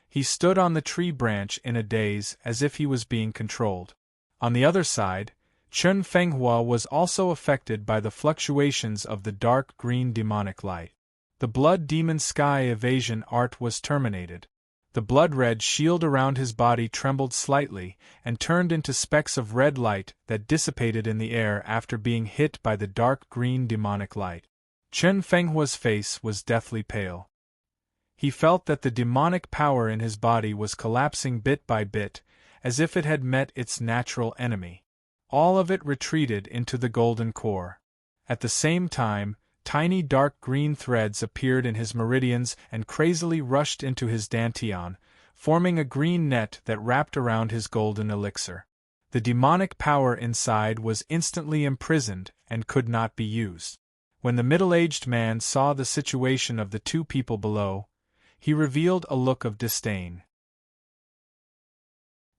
He stood on the tree branch in a daze as if he was being controlled. On the other side, Chen Fenghua was also affected by the fluctuations of the dark green demonic light. The blood demon sky evasion art was terminated. The blood-red shield around his body trembled slightly and turned into specks of red light that dissipated in the air after being hit by the dark green demonic light. Chen Fenghua's face was deathly pale. He felt that the demonic power in his body was collapsing bit by bit, as if it had met its natural enemy. All of it retreated into the golden core. At the same time, tiny dark green threads appeared in his meridians and crazily rushed into his dantian, forming a green net that wrapped around his golden elixir. The demonic power inside was instantly imprisoned and could not be used. When the middle-aged man saw the situation of the two people below, he revealed a look of disdain.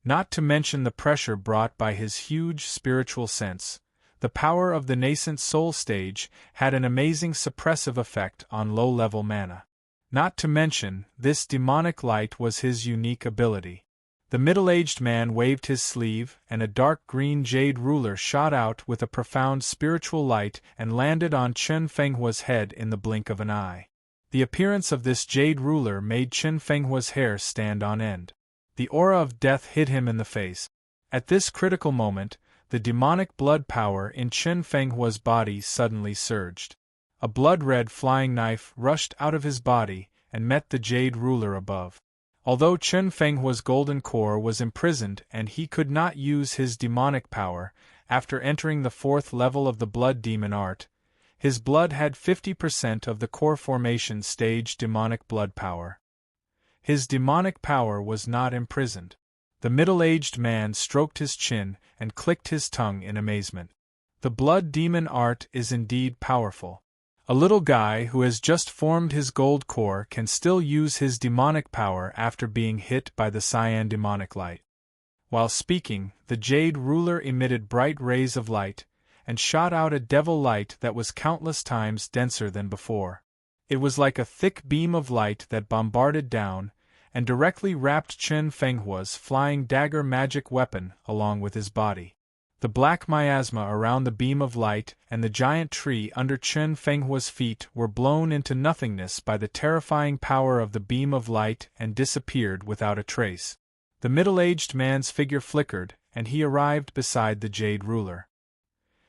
Not to mention the pressure brought by his huge spiritual sense, the power of the nascent soul stage had an amazing suppressive effect on low-level mana. Not to mention, this demonic light was his unique ability. The middle-aged man waved his sleeve, and a dark green jade ruler shot out with a profound spiritual light and landed on Chen Fenghua's head in the blink of an eye. The appearance of this jade ruler made Chen Fenghua's hair stand on end. The aura of death hit him in the face. At this critical moment, the demonic blood power in Chen Fenghua's body suddenly surged. A blood-red flying knife rushed out of his body and met the jade ruler above. Although Chen Fenghua's golden core was imprisoned and he could not use his demonic power, after entering the 4th level of the blood demon art, his blood had 50% of the core formation stage demonic blood power. His demonic power was not imprisoned. The middle-aged man stroked his chin and clicked his tongue in amazement. The blood demon art is indeed powerful. A little guy who has just formed his gold core can still use his demonic power after being hit by the cyan demonic light. While speaking, the jade ruler emitted bright rays of light, and shot out a devil light that was countless times denser than before. It was like a thick beam of light that bombarded down, and directly wrapped Chen Fenghua's flying dagger magic weapon along with his body. The black miasma around the beam of light and the giant tree under Chen Fenghua's feet were blown into nothingness by the terrifying power of the beam of light and disappeared without a trace. The middle-aged man's figure flickered, and he arrived beside the jade ruler.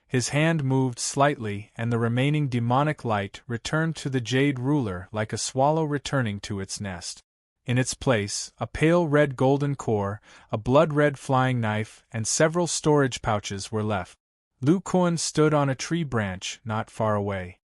His hand moved slightly and the remaining demonic light returned to the jade ruler like a swallow returning to its nest. In its place, a pale red golden core, a blood-red flying knife, and several storage pouches were left. Lu Kuan stood on a tree branch not far away.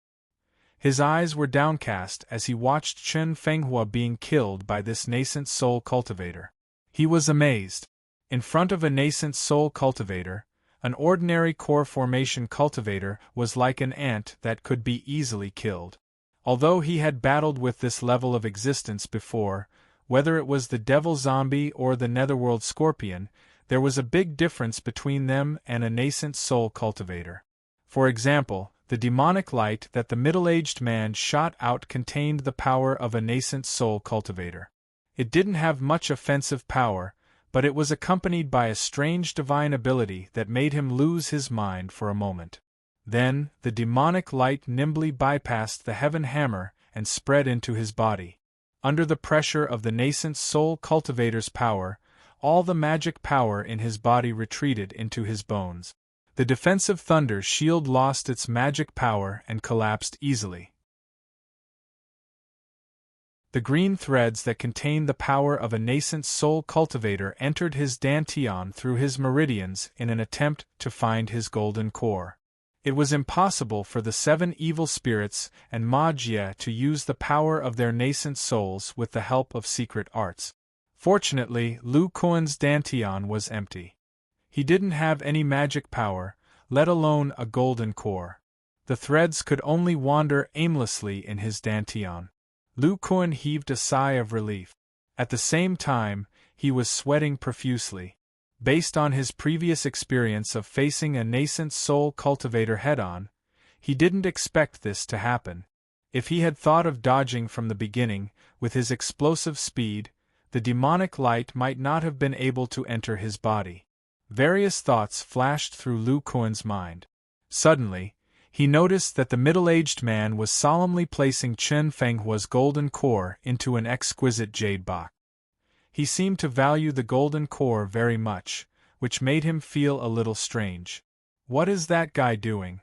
His eyes were downcast as he watched Chen Fenghua being killed by this nascent soul cultivator. He was amazed. In front of a nascent soul cultivator, an ordinary core formation cultivator was like an ant that could be easily killed. Although he had battled with this level of existence before, whether it was the devil zombie or the netherworld scorpion, there was a big difference between them and a nascent soul cultivator. For example, the demonic light that the middle-aged man shot out contained the power of a nascent soul cultivator. It didn't have much offensive power, but it was accompanied by a strange divine ability that made him lose his mind for a moment. Then, the demonic light nimbly bypassed the heaven hammer and spread into his body. Under the pressure of the nascent soul cultivator's power, all the magic power in his body retreated into his bones. The defensive thunder shield lost its magic power and collapsed easily. The green threads that contained the power of a nascent soul cultivator entered his dantian through his meridians in an attempt to find his golden core. It was impossible for the 7 evil spirits and magia to use the power of their nascent souls with the help of secret arts. Fortunately, Lu Kuan's dantian was empty. He didn't have any magic power, let alone a golden core. The threads could only wander aimlessly in his dantian. Lu Kuan heaved a sigh of relief. At the same time, he was sweating profusely. Based on his previous experience of facing a nascent soul cultivator head-on, he didn't expect this to happen. If he had thought of dodging from the beginning, with his explosive speed, the demonic light might not have been able to enter his body. Various thoughts flashed through Lu Kuan's mind. Suddenly, he noticed that the middle-aged man was solemnly placing Chen Fenghua's golden core into an exquisite jade box. He seemed to value the golden core very much, which made him feel a little strange. What is that guy doing?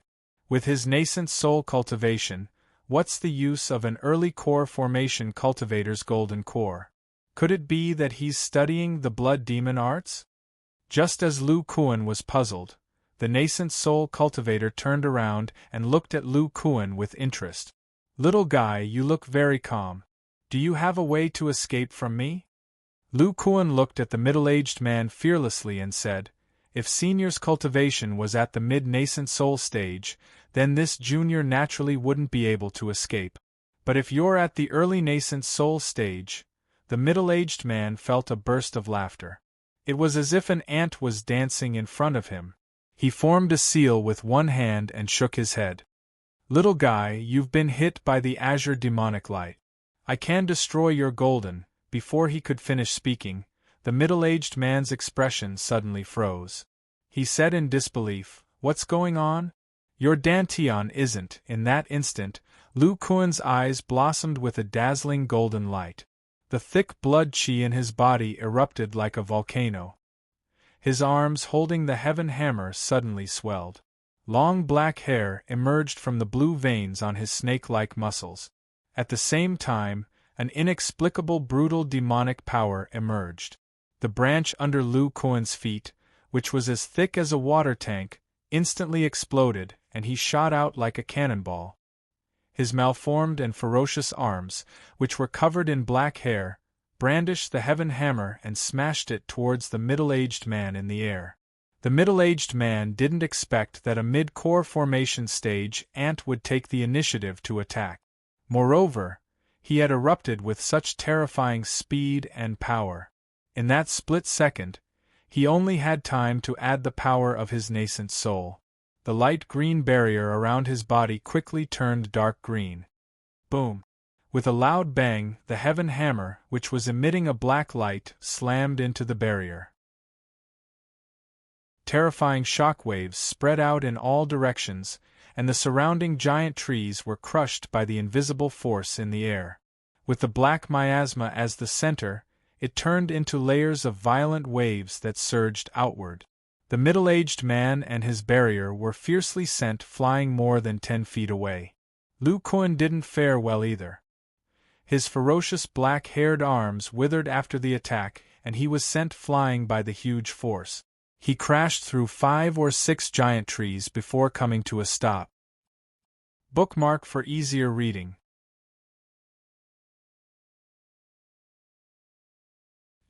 With his nascent soul cultivation, what's the use of an early core formation cultivator's golden core? Could it be that he's studying the blood demon arts? Just as Lu Kuan was puzzled, the nascent soul cultivator turned around and looked at Lu Kuan with interest. "Little guy, you look very calm. Do you have a way to escape from me?" Lu Kuan looked at the middle-aged man fearlessly and said, "If Senior's cultivation was at the mid-nascent soul stage, then this Junior naturally wouldn't be able to escape. But if you're at the early nascent soul stage..." The middle-aged man felt a burst of laughter. It was as if an ant was dancing in front of him. He formed a seal with one hand and shook his head. "Little guy, you've been hit by the azure demonic light. I can destroy your golden..." Before he could finish speaking, the middle-aged man's expression suddenly froze. He said in disbelief, "What's going on?" "Your dantian isn't." In that instant, Lu Kuan's eyes blossomed with a dazzling golden light. The thick blood qi in his body erupted like a volcano. His arms holding the heaven hammer suddenly swelled. Long black hair emerged from the blue veins on his snake-like muscles. At the same time, an inexplicable brutal demonic power emerged. The branch under Lu Kuan's feet, which was as thick as a water tank, instantly exploded, and he shot out like a cannonball. His malformed and ferocious arms, which were covered in black hair, brandished the heaven hammer and smashed it towards the middle-aged man in the air. The middle-aged man didn't expect that a mid-core formation stage ant would take the initiative to attack. Moreover, he had erupted with such terrifying speed and power. In that split second, he only had time to add the power of his nascent soul. The light green barrier around his body quickly turned dark green. Boom! With a loud bang, the heaven hammer, which was emitting a black light, slammed into the barrier. Terrifying shockwaves spread out in all directions, and the surrounding giant trees were crushed by the invisible force in the air. With the black miasma as the center, it turned into layers of violent waves that surged outward. The middle-aged man and his barrier were fiercely sent flying more than 10 feet away. Lu Kuan didn't fare well either. His ferocious black-haired arms withered after the attack, and he was sent flying by the huge force. He crashed through 5 or 6 giant trees before coming to a stop. Bookmark for easier reading.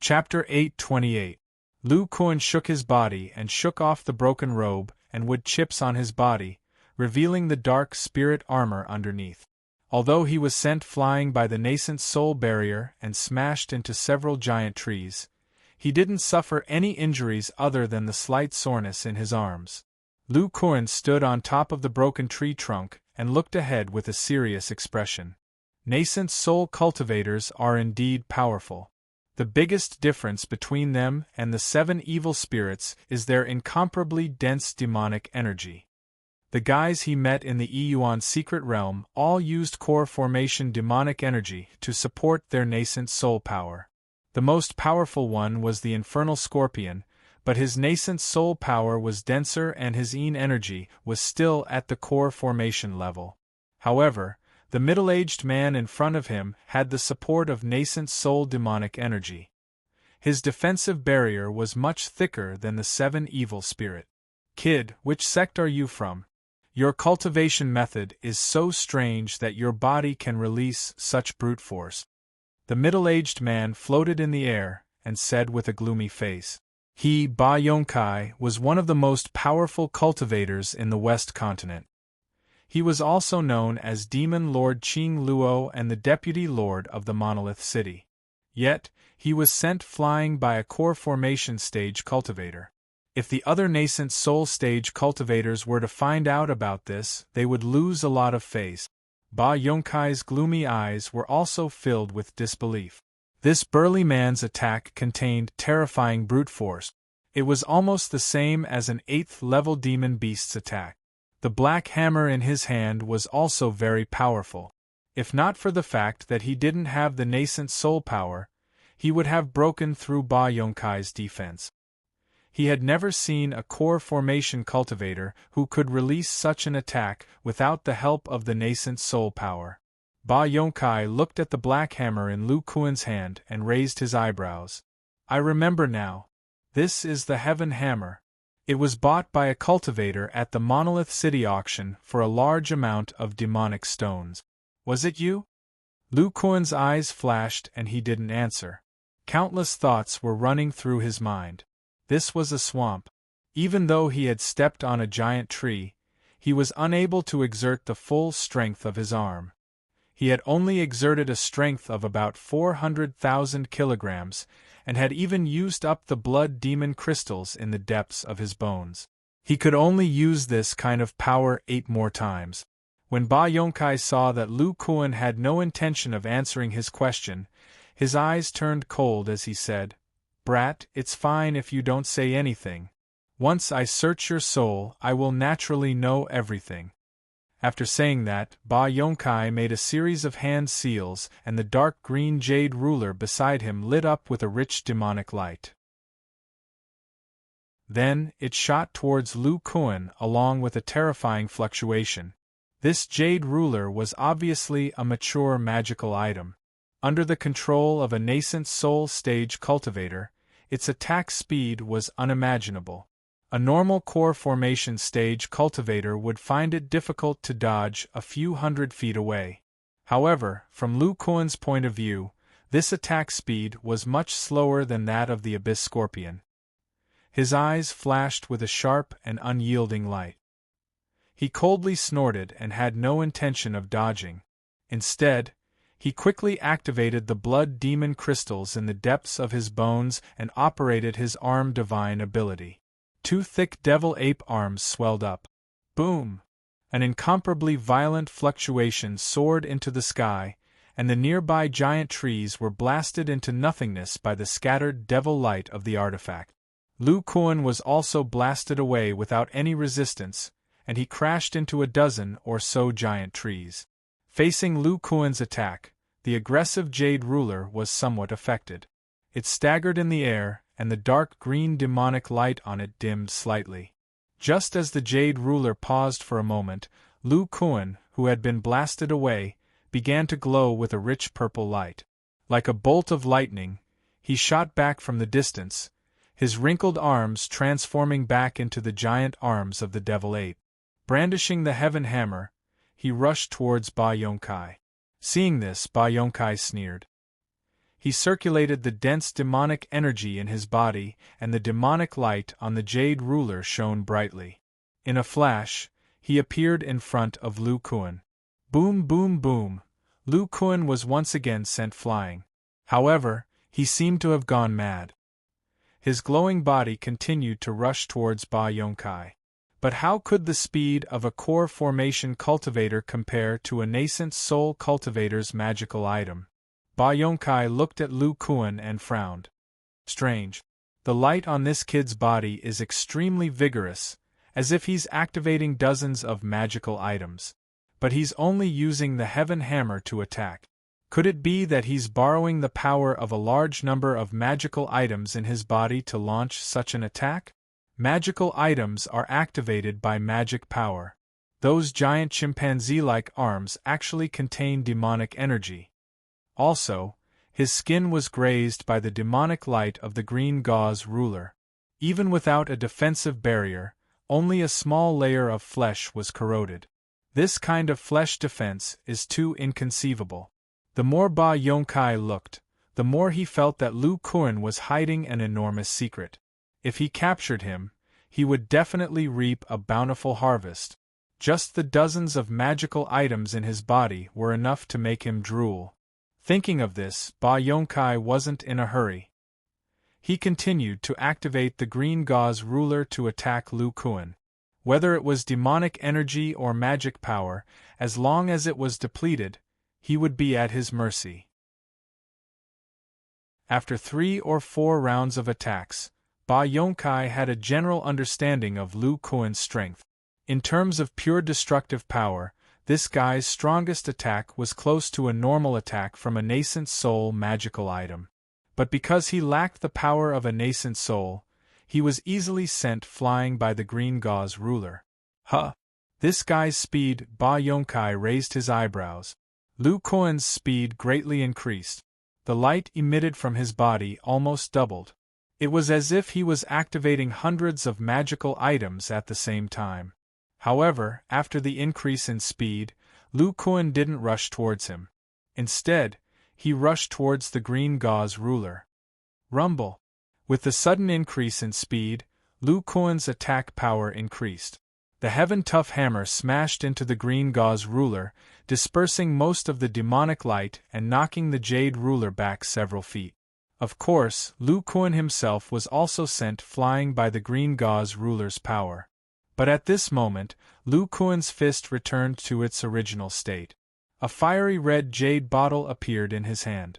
Chapter 828. Lu Kuan shook his body and shook off the broken robe and wood chips on his body, revealing the dark spirit armor underneath. Although he was sent flying by the nascent soul barrier and smashed into several giant trees, he didn't suffer any injuries other than the slight soreness in his arms. Lu Kuan stood on top of the broken tree trunk and looked ahead with a serious expression. Nascent soul cultivators are indeed powerful. The biggest difference between them and the 7 evil spirits is their incomparably dense demonic energy. The guys he met in the Yuan secret realm all used core formation demonic energy to support their nascent soul power. The most powerful one was the infernal scorpion, but his nascent soul power was denser and his energy was still at the core formation level. However, The middle-aged man in front of him had the support of nascent soul demonic energy. His defensive barrier was much thicker than the 7 evil spirit. Kid, which sect are you from? Your cultivation method is so strange that your body can release such brute force. The middle-aged man floated in the air and said with a gloomy face. He, Ba Yonkai, was one of the most powerful cultivators in the West Continent. He was also known as Demon Lord Qing Luo and the Deputy Lord of the Monolith City. Yet, he was sent flying by a core formation stage cultivator. If the other nascent soul stage cultivators were to find out about this, they would lose a lot of face. Ba Yonkai's gloomy eyes were also filled with disbelief. This burly man's attack contained terrifying brute force. It was almost the same as an 8th-level demon beast's attack. The black hammer in his hand was also very powerful. If not for the fact that he didn't have the nascent soul power, he would have broken through Ba Yonkai's defense. He had never seen a core formation cultivator who could release such an attack without the help of the nascent soul power. Ba Yonkai looked at the black hammer in Lu Kuan's hand and raised his eyebrows. I remember now. This is the Heaven Hammer. It was bought by a cultivator at the Monolith City auction for a large amount of demonic stones. Was it you? Lu Kuan's eyes flashed and he didn't answer. Countless thoughts were running through his mind. This was a swamp. Even though he had stepped on a giant tree, he was unable to exert the full strength of his arm. He had only exerted a strength of about 400,000 kilograms, and had even used up the blood demon crystals in the depths of his bones. He could only use this kind of power 8 more times. When Ba Yonkai saw that Lu Kuan had no intention of answering his question, his eyes turned cold as he said, Brat, it's fine if you don't say anything. Once I search your soul, I will naturally know everything. After saying that, Ba Yonkai made a series of hand seals and the dark green jade ruler beside him lit up with a rich demonic light. Then, it shot towards Lu Kuan along with a terrifying fluctuation. This jade ruler was obviously a mature magical item. Under the control of a nascent soul stage cultivator, its attack speed was unimaginable. A normal core formation stage cultivator would find it difficult to dodge a few 100 feet away. However, from Lu Kuan's point of view, this attack speed was much slower than that of the Abyss Scorpion. His eyes flashed with a sharp and unyielding light. He coldly snorted and had no intention of dodging. Instead, he quickly activated the blood demon crystals in the depths of his bones and operated his arm divine ability. 2 thick devil ape arms swelled up. Boom! An incomparably violent fluctuation soared into the sky, and the nearby giant trees were blasted into nothingness by the scattered devil light of the artifact. Lu Kuan was also blasted away without any resistance, and he crashed into a dozen or so giant trees. Facing Lu Kuan's attack, the aggressive jade ruler was somewhat affected. It staggered in the air, and the dark green demonic light on it dimmed slightly. Just as the jade ruler paused for a moment, Lu Kuan, who had been blasted away, began to glow with a rich purple light. Like a bolt of lightning, he shot back from the distance, his wrinkled arms transforming back into the giant arms of the devil ape. Brandishing the heaven hammer, he rushed towards Ba Yonkai. Seeing this, Ba Yonkai sneered. He circulated the dense demonic energy in his body, and the demonic light on the jade ruler shone brightly. In a flash, he appeared in front of Lu Kuan. Boom, boom, boom! Lu Kuan was once again sent flying. However, he seemed to have gone mad. His glowing body continued to rush towards Ba Yonkai. But how could the speed of a core formation cultivator compare to a nascent soul cultivator's magical item? Ba Yonkai looked at Lu Kuan and frowned. Strange. The light on this kid's body is extremely vigorous, as if he's activating dozens of magical items. But he's only using the heaven hammer to attack. Could it be that he's borrowing the power of a large number of magical items in his body to launch such an attack? Magical items are activated by magic power. Those giant chimpanzee-like arms actually contained demonic energy. Also, his skin was grazed by the demonic light of the green gauze ruler. Even without a defensive barrier, only a small layer of flesh was corroded. This kind of flesh defense is too inconceivable. The more Ba Yongkai looked, the more he felt that Lu Kuan was hiding an enormous secret. If he captured him, he would definitely reap a bountiful harvest. Just the dozens of magical items in his body were enough to make him drool. Thinking of this, Ba Yongkai wasn't in a hurry. He continued to activate the green gauze ruler to attack Lu Kuan. Whether it was demonic energy or magic power, as long as it was depleted, he would be at his mercy. After 3 or 4 rounds of attacks, Ba Yongkai had a general understanding of Lu Kuan's strength. In terms of pure destructive power, this guy's strongest attack was close to a normal attack from a nascent soul magical item. But because he lacked the power of a nascent soul, he was easily sent flying by the green gauze ruler. Huh! This guy's speed. Ba Yongkai raised his eyebrows. Lu Kuan's speed greatly increased. The light emitted from his body almost doubled. It was as if he was activating hundreds of magical items at the same time. However, after the increase in speed, Lu Kuan didn't rush towards him. Instead, he rushed towards the green gauze ruler. Rumble! With the sudden increase in speed, Lu Kuan's attack power increased. The heaven-tough hammer smashed into the green gauze ruler, dispersing most of the demonic light and knocking the jade ruler back several feet. Of course, Lu Kuan himself was also sent flying by the green gauze ruler's power. But at this moment, Lu Kuan's fist returned to its original state. A fiery red jade bottle appeared in his hand.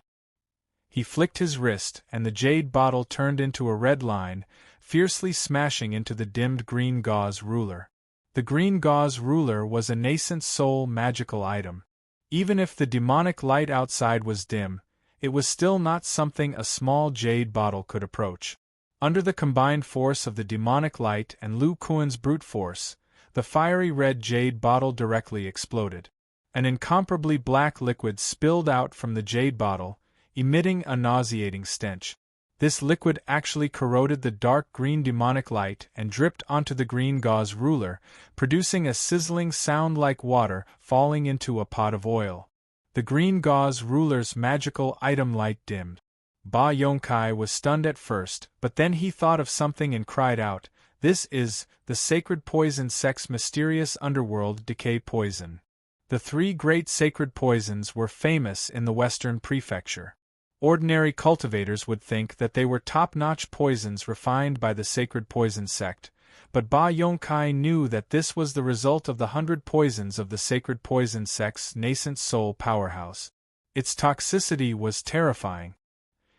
He flicked his wrist, and the jade bottle turned into a red line, fiercely smashing into the dimmed green gauze ruler. The green gauze ruler was a nascent soul magical item. Even if the demonic light outside was dim, it was still not something a small jade bottle could approach. Under the combined force of the demonic light and Lu Kuan's brute force, the fiery red jade bottle directly exploded. An incomparably black liquid spilled out from the jade bottle, emitting a nauseating stench. This liquid actually corroded the dark green demonic light and dripped onto the green gauze ruler, producing a sizzling sound like water falling into a pot of oil. The green gauze ruler's magical item light dimmed. Ba Yongkai was stunned at first, but then he thought of something and cried out, "This is the sacred poison sect's mysterious underworld decay poison." The 3 great sacred poisons were famous in the Western Prefecture. Ordinary cultivators would think that they were top-notch poisons refined by the sacred poison sect, but Ba Yongkai knew that this was the result of the 100 poisons of the sacred poison sect's nascent soul powerhouse. Its toxicity was terrifying.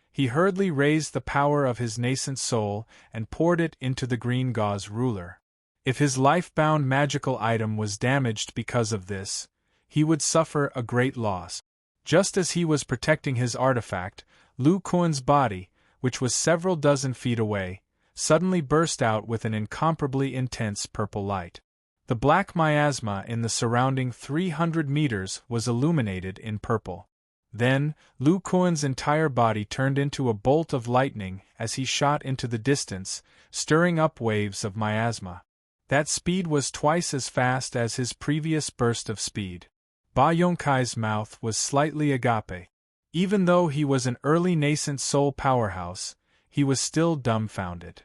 He hurriedly raised the power of his nascent soul and poured it into the green gauze ruler. If his life-bound magical item was damaged because of this, he would suffer a great loss. Just as he was protecting his artifact, Lu Kuan's body, which was several dozen feet away, suddenly burst out with an incomparably intense purple light. The black miasma in the surrounding 300 meters was illuminated in purple. Then, Lu Kuan's entire body turned into a bolt of lightning as he shot into the distance, stirring up waves of miasma. That speed was twice as fast as his previous burst of speed. Ba Yongkai's mouth was slightly agape. Even though he was an early nascent soul powerhouse, he was still dumbfounded.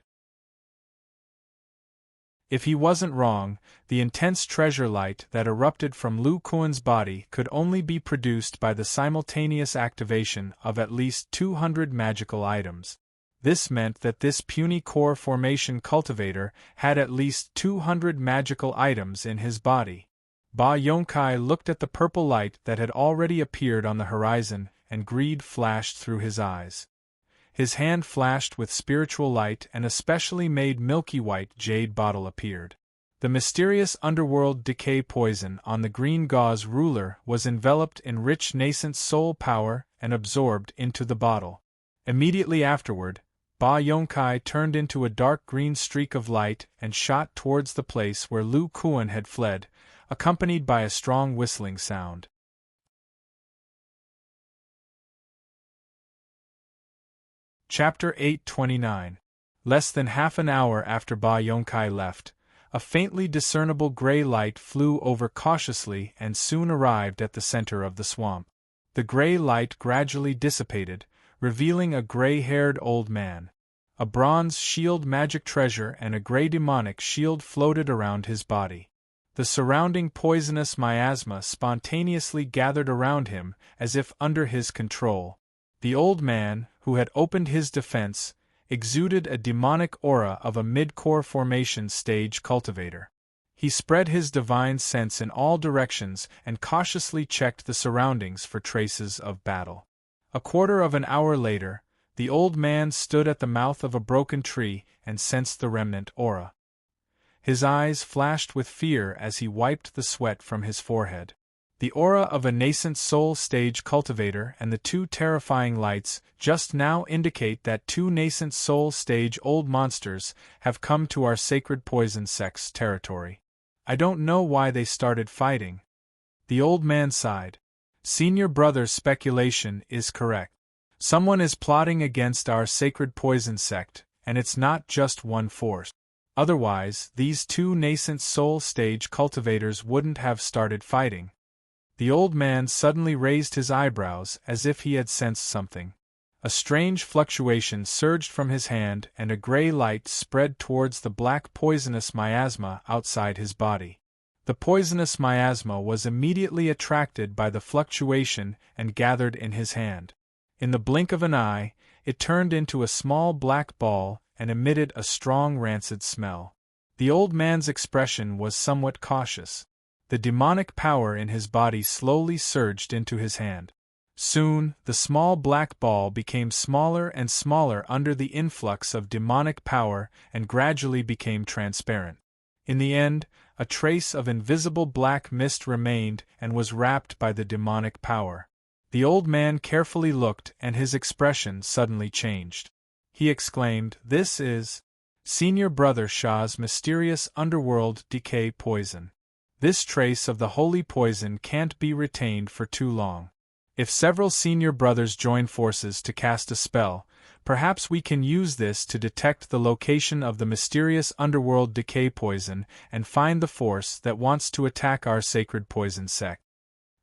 If he wasn't wrong, the intense treasure light that erupted from Lu Kuan's body could only be produced by the simultaneous activation of at least 200 magical items. This meant that this puny core formation cultivator had at least 200 magical items in his body. Ba Yongkai looked at the purple light that had already appeared on the horizon, and greed flashed through his eyes. His hand flashed with spiritual light and a specially made milky white jade bottle appeared. The mysterious underworld decay poison on the green gauze ruler was enveloped in rich nascent soul power and absorbed into the bottle. Immediately afterward, Ba Yongkai turned into a dark green streak of light and shot towards the place where Lu Kuan had fled, accompanied by a strong whistling sound. Chapter 829. Less than half an hour after Ba Yonkai left, a faintly discernible gray light flew over cautiously and soon arrived at the center of the swamp. The gray light gradually dissipated, revealing a gray-haired old man. A bronze shield magic treasure and a gray demonic shield floated around his body. The surrounding poisonous miasma spontaneously gathered around him as if under his control. The old man, who had opened his defense, exuded a demonic aura of a mid-core formation stage cultivator. He spread his divine sense in all directions and cautiously checked the surroundings for traces of battle. A quarter of an hour later, the old man stood at the mouth of a broken tree and sensed the remnant aura. His eyes flashed with fear as he wiped the sweat from his forehead. The aura of a nascent soul stage cultivator and the two terrifying lights just now indicate that two nascent soul stage old monsters have come to our sacred poison sect's territory. I don't know why they started fighting. The old man sighed. Senior brother's speculation is correct. Someone is plotting against our sacred poison sect, and it's not just one force. Otherwise, these two nascent soul stage cultivators wouldn't have started fighting. The old man suddenly raised his eyebrows as if he had sensed something. A strange fluctuation surged from his hand and a gray light spread towards the black poisonous miasma outside his body. The poisonous miasma was immediately attracted by the fluctuation and gathered in his hand. In the blink of an eye, it turned into a small black ball and emitted a strong rancid smell. The old man's expression was somewhat cautious. The demonic power in his body slowly surged into his hand. Soon, the small black ball became smaller and smaller under the influx of demonic power and gradually became transparent. In the end, a trace of invisible black mist remained and was wrapped by the demonic power. The old man carefully looked and his expression suddenly changed. He exclaimed, "This is Senior Brother Shah's mysterious underworld decay poison. This trace of the holy poison can't be retained for too long. If several senior brothers join forces to cast a spell, perhaps we can use this to detect the location of the mysterious underworld decay poison and find the force that wants to attack our sacred poison sect."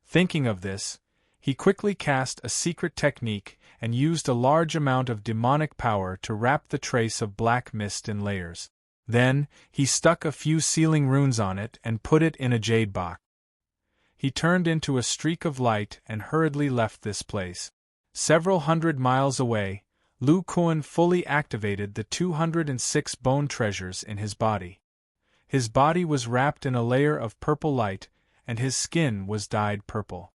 Thinking of this, he quickly cast a secret technique and used a large amount of demonic power to wrap the trace of black mist in layers. Then, he stuck a few sealing runes on it and put it in a jade box. He turned into a streak of light and hurriedly left this place. Several hundred miles away, Lu Kuan fully activated the 206 bone treasures in his body. His body was wrapped in a layer of purple light, and his skin was dyed purple.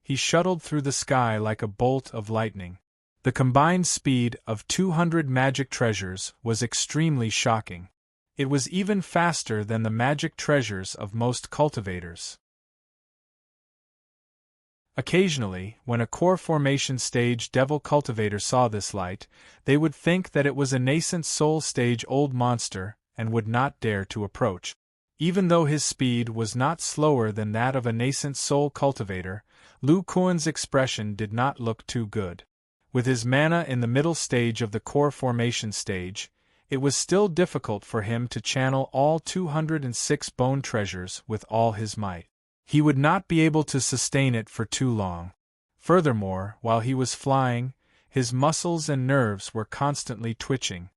He shuttled through the sky like a bolt of lightning. The combined speed of 200 magic treasures was extremely shocking. It was even faster than the magic treasures of most cultivators. Occasionally, when a core formation stage devil cultivator saw this light, they would think that it was a nascent soul stage old monster and would not dare to approach. Even though his speed was not slower than that of a nascent soul cultivator, Lu Kuan's expression did not look too good. With his mana in the middle stage of the core formation stage, it was still difficult for him to channel all 206 bone treasures with all his might. He would not be able to sustain it for too long. Furthermore, while he was flying, his muscles and nerves were constantly twitching.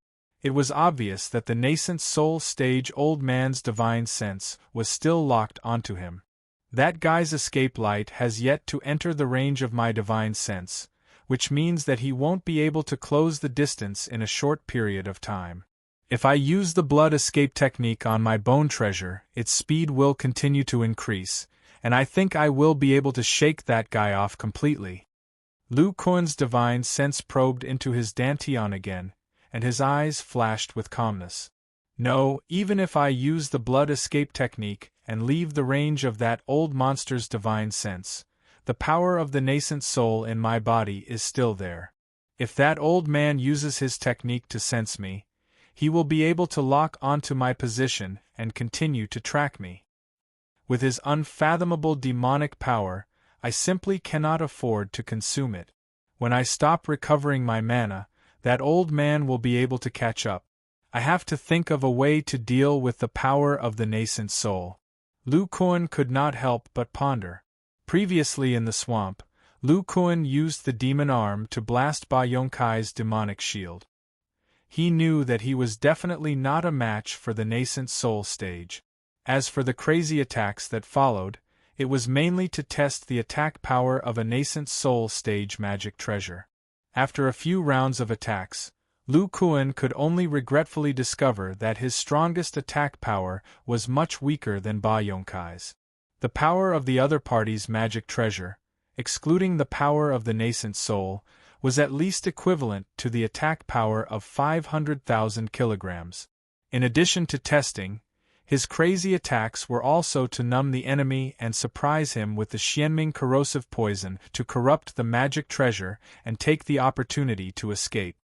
It was obvious that the nascent soul stage old man's divine sense was still locked onto him. That guy's escape light has yet to enter the range of my divine sense, which means that he won't be able to close the distance in a short period of time. If I use the blood escape technique on my bone treasure, its speed will continue to increase, and I think I will be able to shake that guy off completely. Lu Kuan's divine sense probed into his dantian again, and his eyes flashed with calmness. No, even if I use the blood escape technique and leave the range of that old monster's divine sense, the power of the nascent soul in my body is still there. If that old man uses his technique to sense me, he will be able to lock onto my position and continue to track me. With his unfathomable demonic power, I simply cannot afford to consume it. When I stop recovering my mana, that old man will be able to catch up. I have to think of a way to deal with the power of the nascent soul. Lu Kuan could not help but ponder. Previously in the swamp, Lu Kuan used the demon arm to blast Ba Yonkai's demonic shield. He knew that he was definitely not a match for the nascent soul stage. As for the crazy attacks that followed, it was mainly to test the attack power of a nascent soul stage magic treasure. After a few rounds of attacks, Lu Kuan could only regretfully discover that his strongest attack power was much weaker than Ba Yonkai's. The power of the other party's magic treasure, excluding the power of the nascent soul, was at least equivalent to the attack power of 500,000 kilograms. In addition to testing, his crazy attacks were also to numb the enemy and surprise him with the Xianming corrosive poison to corrupt the magic treasure and take the opportunity to escape.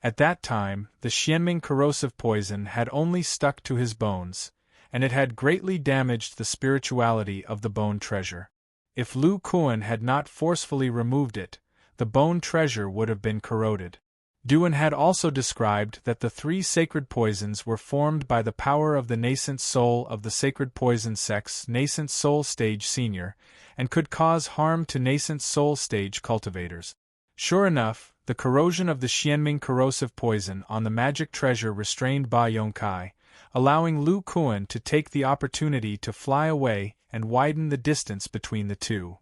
At that time, the Xianming corrosive poison had only stuck to his bones, and it had greatly damaged the spirituality of the bone treasure. If Lu Kuan had not forcefully removed it, the bone treasure would have been corroded. Duan had also described that the 3 sacred poisons were formed by the power of the nascent soul of the sacred poison sect's nascent soul stage senior, and could cause harm to nascent soul stage cultivators. Sure enough, the corrosion of the Xianming corrosive poison on the magic treasure restrained Ba Yongkai, allowing Lu Kuan to take the opportunity to fly away and widen the distance between the two.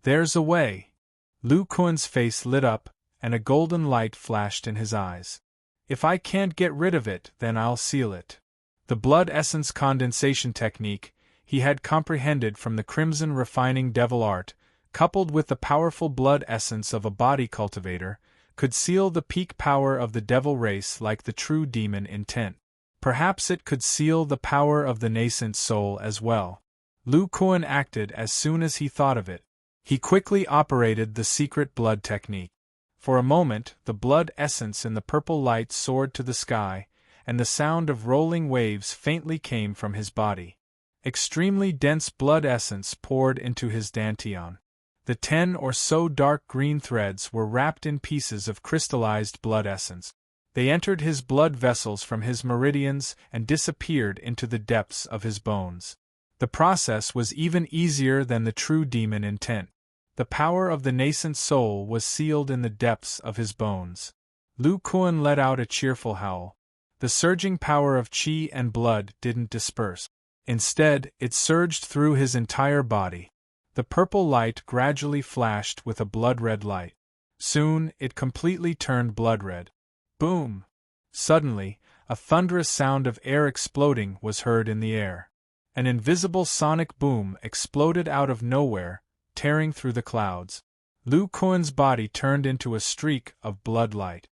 There's a way. Lu Kuan's face lit up, and a golden light flashed in his eyes. If I can't get rid of it, then I'll seal it. The blood essence condensation technique he had comprehended from the crimson refining devil art, coupled with the powerful blood essence of a body cultivator, could seal the peak power of the devil race like the true demon intent. Perhaps it could seal the power of the nascent soul as well. Lu Kuan acted as soon as he thought of it. He quickly operated the secret blood technique. For a moment, the blood essence in the purple light soared to the sky, and the sound of rolling waves faintly came from his body. Extremely dense blood essence poured into his dantian. The 10 or so dark green threads were wrapped in pieces of crystallized blood essence. They entered his blood vessels from his meridians and disappeared into the depths of his bones. The process was even easier than the true demon intent. The power of the nascent soul was sealed in the depths of his bones. Lu Kuan let out a cheerful howl. The surging power of qi and blood didn't disperse. Instead, it surged through his entire body. The purple light gradually flashed with a blood-red light. Soon, it completely turned blood-red. Boom! Suddenly, a thunderous sound of air exploding was heard in the air. An invisible sonic boom exploded out of nowhere, tearing through the clouds. Lu Kuan's body turned into a streak of blood light.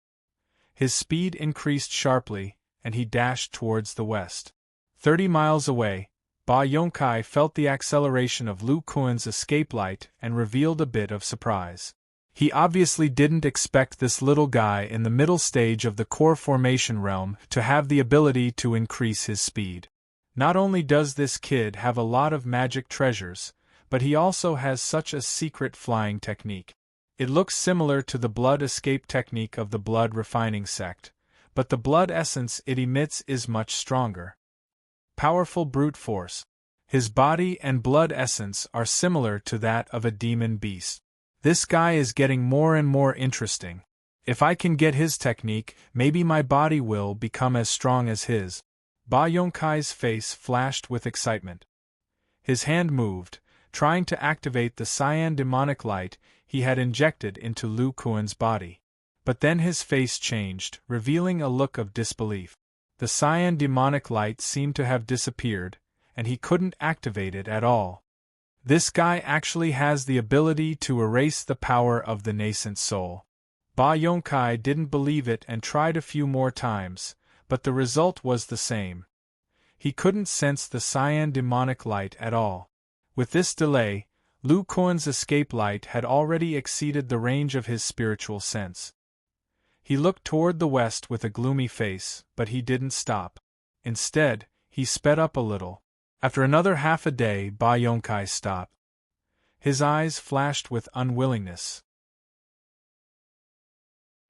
His speed increased sharply, and he dashed towards the west. 30 miles away, Ba Yongkai felt the acceleration of Lu Kuan's escape light and revealed a bit of surprise. He obviously didn't expect this little guy in the middle stage of the core formation realm to have the ability to increase his speed. Not only does this kid have a lot of magic treasures, but he also has such a secret flying technique. It looks similar to the blood escape technique of the blood refining sect, but the blood essence it emits is much stronger. Powerful brute force. His body and blood essence are similar to that of a demon beast. This guy is getting more and more interesting. If I can get his technique, maybe my body will become as strong as his. Ba Yongkai's face flashed with excitement. His hand moved, trying to activate the cyan demonic light he had injected into Lu Kuan's body. But then his face changed, revealing a look of disbelief. The cyan demonic light seemed to have disappeared, and he couldn't activate it at all. This guy actually has the ability to erase the power of the nascent soul. Ba Yongkai didn't believe it and tried a few more times, but the result was the same. He couldn't sense the cyan demonic light at all. With this delay, Lu Kuan's escape light had already exceeded the range of his spiritual sense. He looked toward the west with a gloomy face, but he didn't stop. Instead, he sped up a little. After another half a day, Ba Yonkai stopped. His eyes flashed with unwillingness.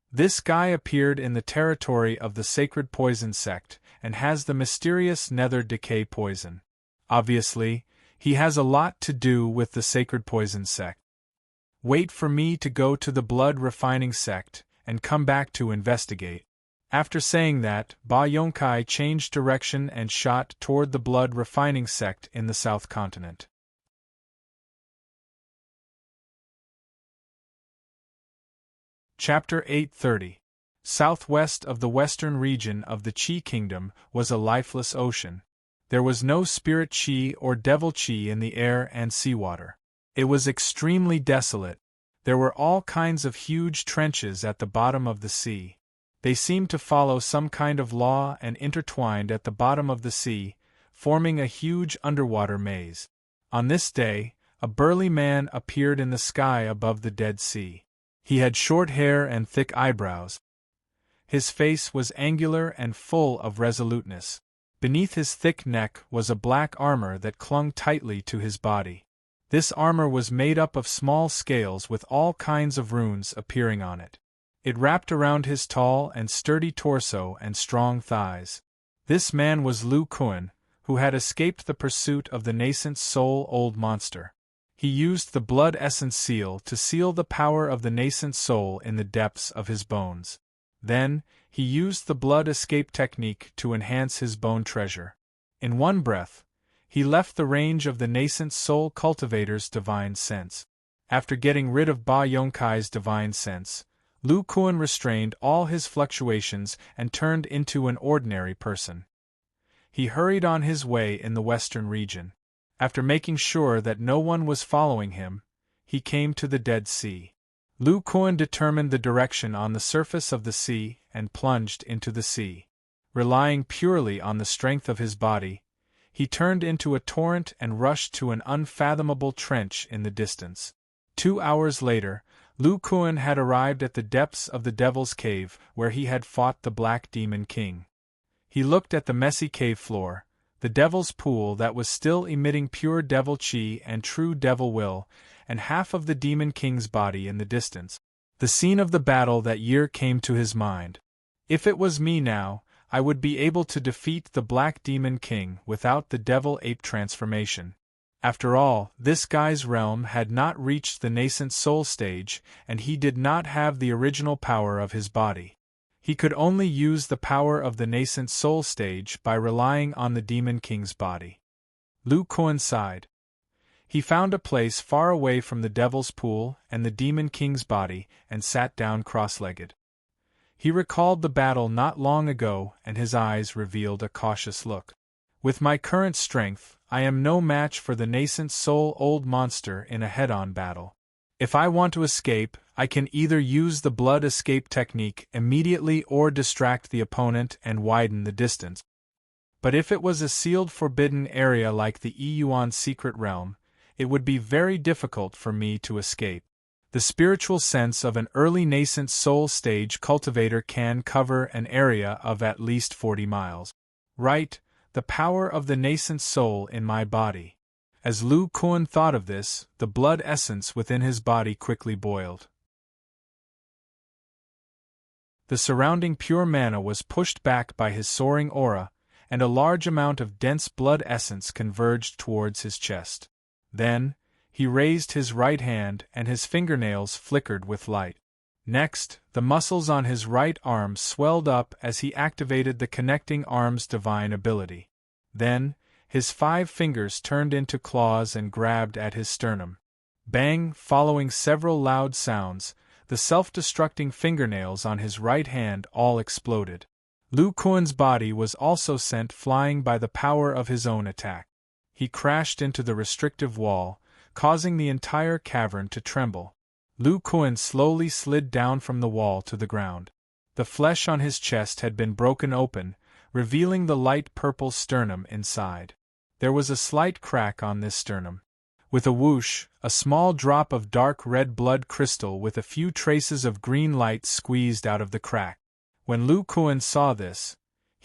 This guy appeared in the territory of the sacred poison sect, and has the mysterious nether decay poison. Obviously, he has a lot to do with the sacred poison sect. Wait for me to go to the blood refining sect, and come back to investigate. After saying that, Ba Yonkai changed direction and shot toward the blood refining sect in the south continent. Chapter 830. Southwest of the western region of the Qi Kingdom was a lifeless ocean. There was no spirit Qi or devil Qi in the air and seawater. It was extremely desolate. There were all kinds of huge trenches at the bottom of the sea. They seemed to follow some kind of law and intertwined at the bottom of the sea, forming a huge underwater maze. On this day, a burly man appeared in the sky above the Dead Sea. He had short hair and thick eyebrows. His face was angular and full of resoluteness. Beneath his thick neck was a black armor that clung tightly to his body. This armor was made up of small scales with all kinds of runes appearing on it. It wrapped around his tall and sturdy torso and strong thighs. This man was Lu Kuan, who had escaped the pursuit of the nascent soul-old monster. He used the blood essence seal to seal the power of the nascent soul in the depths of his bones. Then, he used the blood escape technique to enhance his bone treasure. In one breath, he left the range of the nascent soul cultivator's divine sense. After getting rid of Ba Yonkai's divine sense, Lu Kuan restrained all his fluctuations and turned into an ordinary person. He hurried on his way in the western region. After making sure that no one was following him, he came to the Dead Sea. Lu Kuan determined the direction on the surface of the sea and plunged into the sea. Relying purely on the strength of his body, he turned into a torrent and rushed to an unfathomable trench in the distance. 2 hours later, Lu Kuan had arrived at the depths of the Devil's Cave where he had fought the Black Demon King. He looked at the messy cave floor, the Devil's Pool that was still emitting pure Devil Qi and true Devil Will, and half of the Demon King's body in the distance. The scene of the battle that year came to his mind. If it was me now, I would be able to defeat the Black Demon King without the Devil Ape transformation. After all, this guy's realm had not reached the nascent soul stage, and he did not have the original power of his body. He could only use the power of the nascent soul stage by relying on the Demon King's body. Lu Kuan sighed. He found a place far away from the Devil's Pool and the Demon King's body and sat down cross-legged. He recalled the battle not long ago and his eyes revealed a cautious look. With my current strength, I am no match for the nascent soul-old monster in a head-on battle. If I want to escape, I can either use the blood escape technique immediately or distract the opponent and widen the distance. But if it was a sealed forbidden area like the Yuan secret realm, it would be very difficult for me to escape. The spiritual sense of an early nascent soul stage cultivator can cover an area of at least 40 miles. Right, the power of the nascent soul in my body. As Lu Kuan thought of this, the blood essence within his body quickly boiled. The surrounding pure mana was pushed back by his soaring aura, and a large amount of dense blood essence converged towards his chest. Then, he raised his right hand and his fingernails flickered with light. Next, the muscles on his right arm swelled up as he activated the connecting arm's divine ability. Then, his 5 fingers turned into claws and grabbed at his sternum. Bang! Following several loud sounds, the self-destructing fingernails on his right hand all exploded. Lu Kuan's body was also sent flying by the power of his own attack. He crashed into the restrictive wall, causing the entire cavern to tremble. Lu Kuan slowly slid down from the wall to the ground. The flesh on his chest had been broken open, revealing the light purple sternum inside. There was a slight crack on this sternum. With a whoosh, a small drop of dark red blood crystal with a few traces of green light squeezed out of the crack. When Lu Kuan saw this,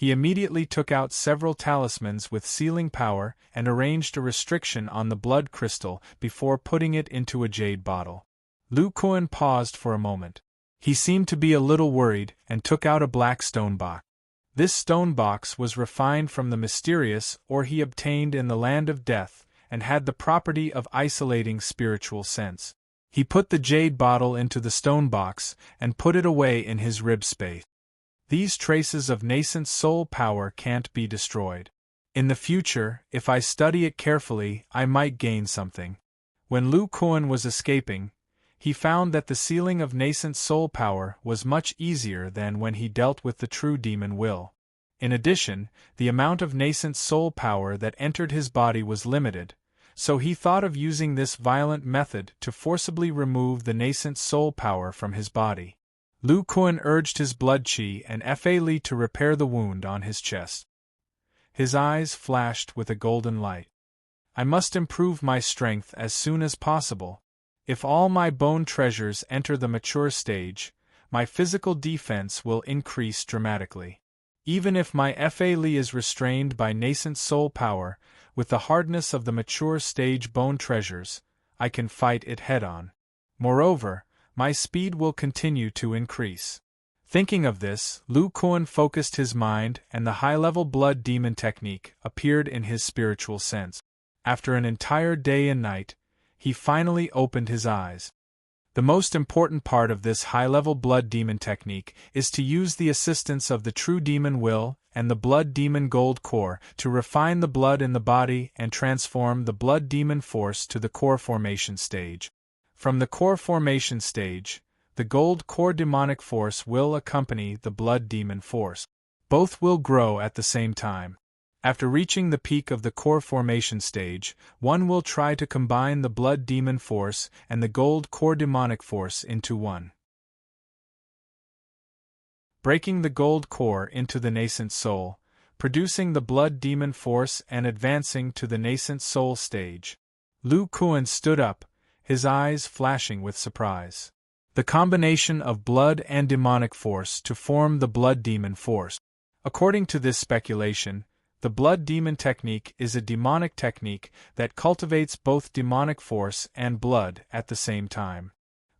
He immediately took out several talismans with sealing power and arranged a restriction on the blood crystal before putting it into a jade bottle. Lu Kuan paused for a moment. He seemed to be a little worried and took out a black stone box. This stone box was refined from the mysterious ore he obtained in the land of death and had the property of isolating spiritual sense. He put the jade bottle into the stone box and put it away in his rib space. These traces of nascent soul power can't be destroyed. In the future, if I study it carefully, I might gain something. When Lu Kuan was escaping, he found that the sealing of nascent soul power was much easier than when he dealt with the true demon will. In addition, the amount of nascent soul power that entered his body was limited, so he thought of using this violent method to forcibly remove the nascent soul power from his body. Lu Kuan urged his blood chi and Fa Li to repair the wound on his chest. His eyes flashed with a golden light. I must improve my strength as soon as possible. If all my bone treasures enter the mature stage, my physical defense will increase dramatically. Even if my Fa Li is restrained by nascent soul power, with the hardness of the mature stage bone treasures, I can fight it head-on. Moreover, my speed will continue to increase. Thinking of this, Lu Kuan focused his mind and the high-level blood demon technique appeared in his spiritual sense. After an entire day and night, he finally opened his eyes. The most important part of this high-level blood demon technique is to use the assistance of the true demon will and the blood demon gold core to refine the blood in the body and transform the blood demon force to the core formation stage. From the core formation stage, the gold core demonic force will accompany the blood demon force. Both will grow at the same time. After reaching the peak of the core formation stage, one will try to combine the blood demon force and the gold core demonic force into one. Breaking the gold core into the nascent soul, producing the blood demon force and advancing to the nascent soul stage. Lu Kuan stood up, his eyes flashing with surprise. The combination of blood and demonic force to form the blood demon force. According to this speculation, the blood demon technique is a demonic technique that cultivates both demonic force and blood at the same time.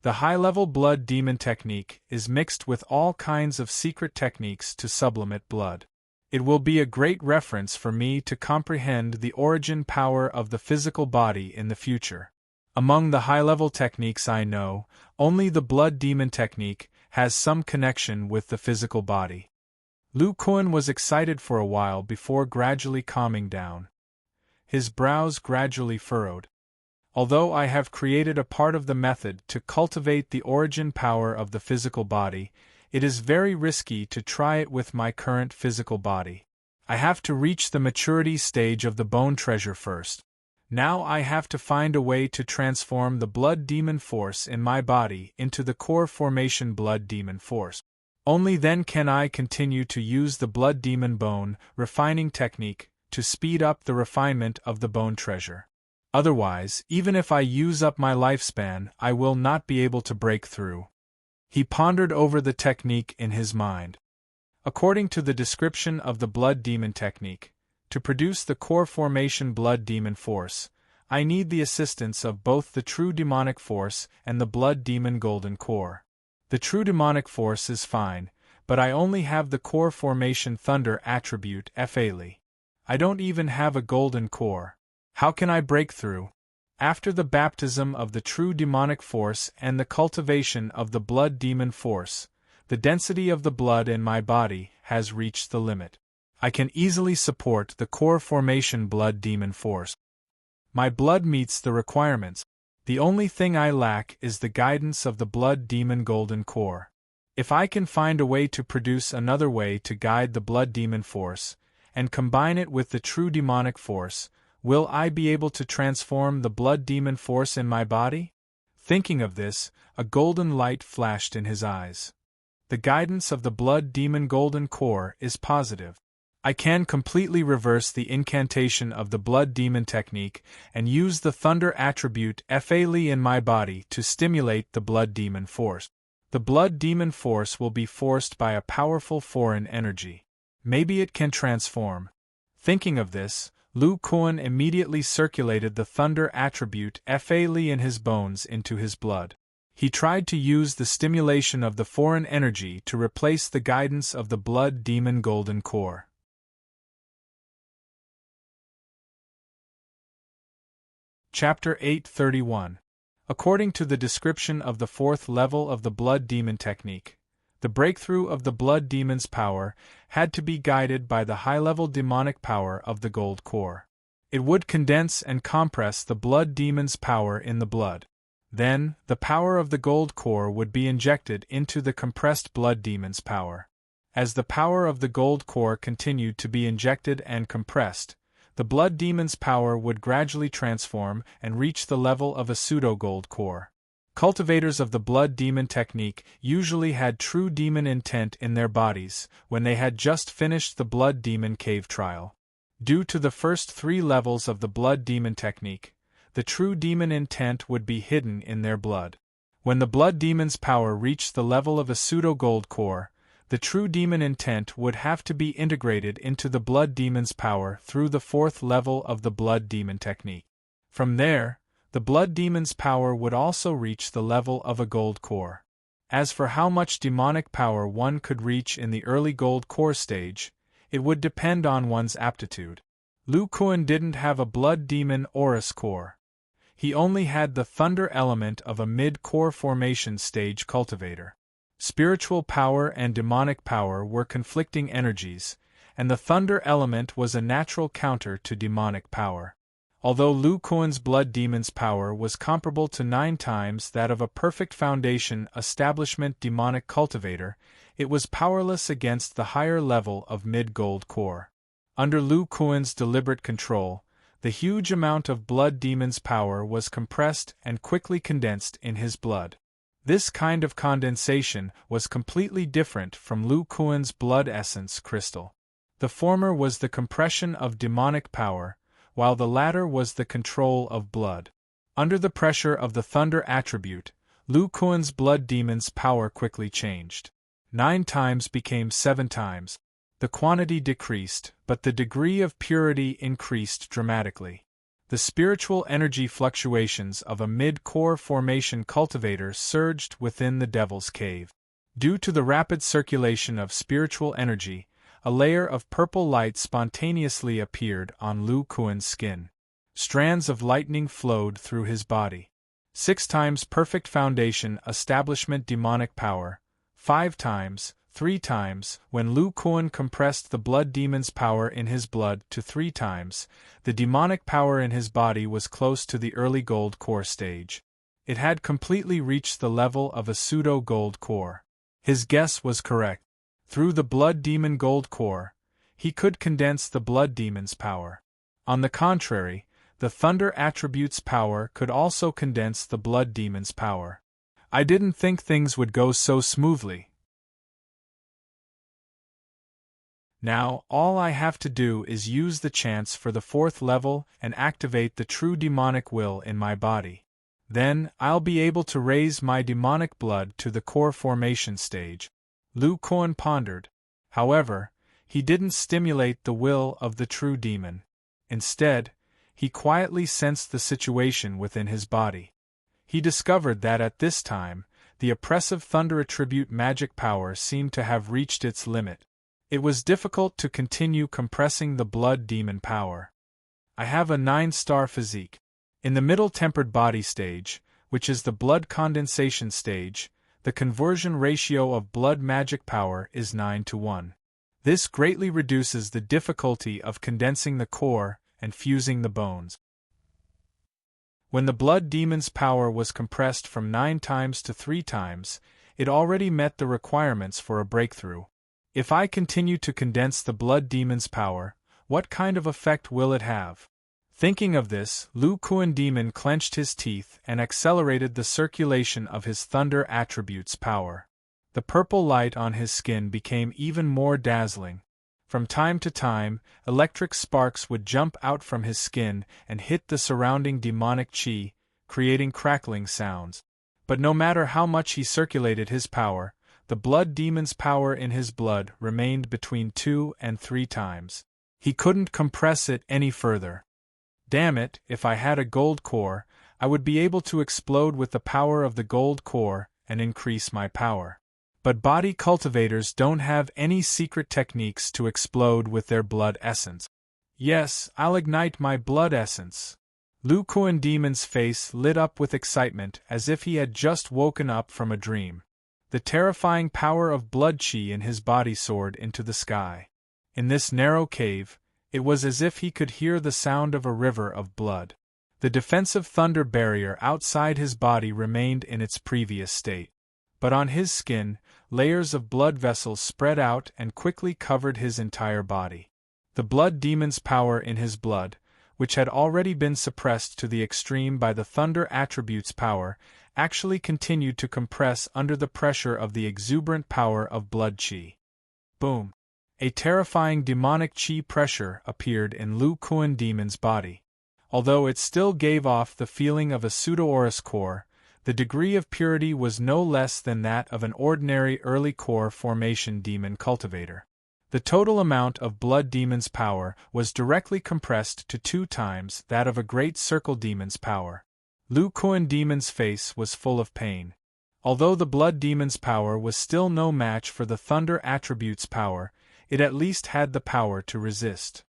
The high-level blood demon technique is mixed with all kinds of secret techniques to sublimate blood. It will be a great reference for me to comprehend the origin power of the physical body in the future. Among the high-level techniques I know, only the blood demon technique has some connection with the physical body. Lu Kuan was excited for a while before gradually calming down. His brows gradually furrowed. Although I have created a part of the method to cultivate the origin power of the physical body, it is very risky to try it with my current physical body. I have to reach the maturity stage of the bone treasure first. Now I have to find a way to transform the blood demon force in my body into the core formation blood demon force. Only then can I continue to use the blood demon bone refining technique to speed up the refinement of the bone treasure. Otherwise, even if I use up my lifespan, I will not be able to break through. He pondered over the technique in his mind. According to the description of the blood demon technique, to produce the core formation blood demon force, I need the assistance of both the true demonic force and the blood demon golden core. The true demonic force is fine, but I only have the core formation thunder attribute Fa Li. I don't even have a golden core. How can I break through? After the baptism of the true demonic force and the cultivation of the blood demon force, the density of the blood in my body has reached the limit. I can easily support the core formation blood demon force. My blood meets the requirements. The only thing I lack is the guidance of the blood demon golden core. If I can find a way to produce another way to guide the blood demon force, and combine it with the true demonic force, will I be able to transform the blood demon force in my body? Thinking of this, a golden light flashed in his eyes. The guidance of the blood demon golden core is positive. I can completely reverse the incantation of the blood demon technique and use the thunder attribute Fa Li in my body to stimulate the blood demon force. The blood demon force will be forced by a powerful foreign energy. Maybe it can transform. Thinking of this, Lu Kuan immediately circulated the thunder attribute Fa Li in his bones into his blood. He tried to use the stimulation of the foreign energy to replace the guidance of the blood demon golden core. Chapter 831. According to the description of the fourth level of the blood demon technique, the breakthrough of the blood demon's power had to be guided by the high-level demonic power of the gold core. It would condense and compress the blood demon's power in the blood. Then, the power of the gold core would be injected into the compressed blood demon's power. As the power of the gold core continued to be injected and compressed, the blood demon's power would gradually transform and reach the level of a pseudo-gold core. Cultivators of the blood demon technique usually had true demon intent in their bodies when they had just finished the blood demon cave trial. Due to the first 3 levels of the blood demon technique, the true demon intent would be hidden in their blood. When the blood demon's power reached the level of a pseudo-gold core, the true demon intent would have to be integrated into the blood demon's power through the 4th level of the blood demon technique. From there, the blood demon's power would also reach the level of a gold core. As for how much demonic power one could reach in the early gold core stage, it would depend on one's aptitude. Lu Kuan didn't have a blood demon Aurus core. He only had the thunder element of a mid-core formation stage cultivator. Spiritual power and demonic power were conflicting energies, and the thunder element was a natural counter to demonic power. Although Lu Kuan's blood demon's power was comparable to 9 times that of a perfect foundation establishment demonic cultivator, it was powerless against the higher level of mid-gold core. Under Lu Kuan's deliberate control, the huge amount of blood demon's power was compressed and quickly condensed in his blood. This kind of condensation was completely different from Lu Kuan's blood essence crystal. The former was the compression of demonic power, while the latter was the control of blood. Under the pressure of the thunder attribute, Lu Kuan's blood demon's power quickly changed. 9 times became 7 times. The quantity decreased, but the degree of purity increased dramatically. The spiritual energy fluctuations of a mid-core formation cultivator surged within the Devil's Cave. Due to the rapid circulation of spiritual energy, a layer of purple light spontaneously appeared on Lu Kuan's skin. Strands of lightning flowed through his body. 6 times perfect foundation establishment demonic power, 5 times, 3 times, when Lu Kuan compressed the blood demon's power in his blood to 3 times, the demonic power in his body was close to the early gold core stage. It had completely reached the level of a pseudo-gold core. His guess was correct. Through the blood demon gold core, he could condense the blood demon's power. On the contrary, the thunder attribute's power could also condense the blood demon's power. I didn't think things would go so smoothly. Now, all I have to do is use the chance for the 4th level and activate the true demonic will in my body. Then, I'll be able to raise my demonic blood to the core formation stage. Lu Kuan pondered. However, he didn't stimulate the will of the true demon. Instead, he quietly sensed the situation within his body. He discovered that at this time, the oppressive thunder attribute magic power seemed to have reached its limit. It was difficult to continue compressing the blood demon power. I have a 9-star physique. In the middle tempered body stage, which is the blood condensation stage, the conversion ratio of blood magic power is 9:1. This greatly reduces the difficulty of condensing the core and fusing the bones. When the blood demon's power was compressed from 9 times to 3 times, it already met the requirements for a breakthrough. If I continue to condense the blood demon's power, what kind of effect will it have? Thinking of this, Lu Kuan demon clenched his teeth and accelerated the circulation of his thunder attribute's power. The purple light on his skin became even more dazzling. From time to time, electric sparks would jump out from his skin and hit the surrounding demonic chi, creating crackling sounds. But no matter how much he circulated his power, the blood demon's power in his blood remained between 2 and 3 times. He couldn't compress it any further. Damn it, if I had a gold core, I would be able to explode with the power of the gold core and increase my power. But body cultivators don't have any secret techniques to explode with their blood essence. Yes, I'll ignite my blood essence. Lu Kuan Demon's face lit up with excitement as if he had just woken up from a dream. The terrifying power of blood chi in his body soared into the sky. In this narrow cave, it was as if he could hear the sound of a river of blood. The defensive thunder barrier outside his body remained in its previous state. But on his skin, layers of blood vessels spread out and quickly covered his entire body. The blood demon's power in his blood, which had already been suppressed to the extreme by the thunder attribute's power, actually continued to compress under the pressure of the exuberant power of blood chi. Boom! A terrifying demonic chi pressure appeared in Lu Kuan Demon's body. Although it still gave off the feeling of a pseudo-Aurus core, the degree of purity was no less than that of an ordinary early core formation demon cultivator. The total amount of blood demon's power was directly compressed to 2 times that of a great circle demon's power. Lu Kuan Demon's face was full of pain. Although the blood demon's power was still no match for the thunder attribute's power, it at least had the power to resist.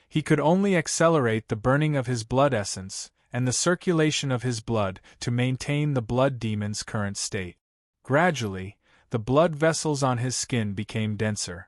He could only accelerate the burning of his blood essence and the circulation of his blood to maintain the blood demon's current state. Gradually, the blood vessels on his skin became denser.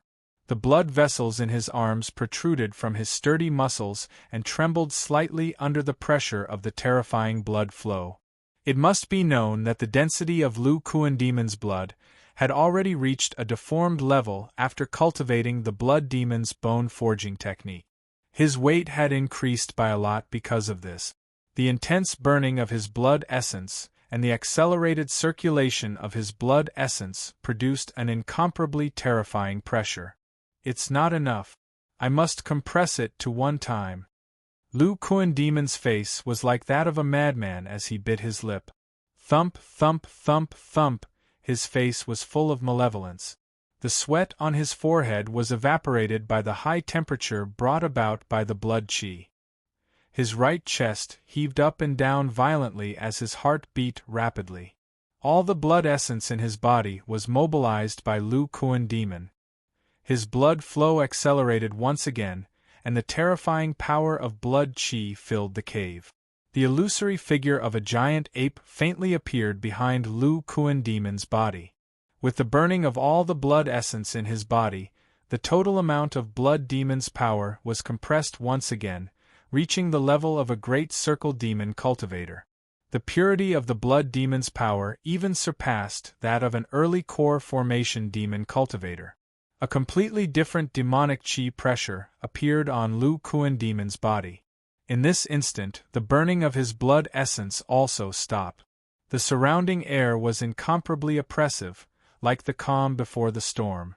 The blood vessels in his arms protruded from his sturdy muscles and trembled slightly under the pressure of the terrifying blood flow. It must be known that the density of Lu Kuan Demon's blood had already reached a deformed level after cultivating the blood demon's bone-forging technique. His weight had increased by a lot because of this. The intense burning of his blood essence and the accelerated circulation of his blood essence produced an incomparably terrifying pressure. It's not enough. I must compress it to 1 time. Lu Kuan Demon's face was like that of a madman as he bit his lip. Thump, thump, thump, thump, his face was full of malevolence. The sweat on his forehead was evaporated by the high temperature brought about by the blood chi. His right chest heaved up and down violently as his heart beat rapidly. All the blood essence in his body was mobilized by Lu Kuan Demon. His blood flow accelerated once again, and the terrifying power of blood chi filled the cave. The illusory figure of a giant ape faintly appeared behind Lu Kuan Demon's body. With the burning of all the blood essence in his body, the total amount of blood demon's power was compressed once again, reaching the level of a great circle demon cultivator. The purity of the blood demon's power even surpassed that of an early core formation demon cultivator. A completely different demonic chi pressure appeared on Lu Kuan Demon's body. In this instant, the burning of his blood essence also stopped. The surrounding air was incomparably oppressive, like the calm before the storm.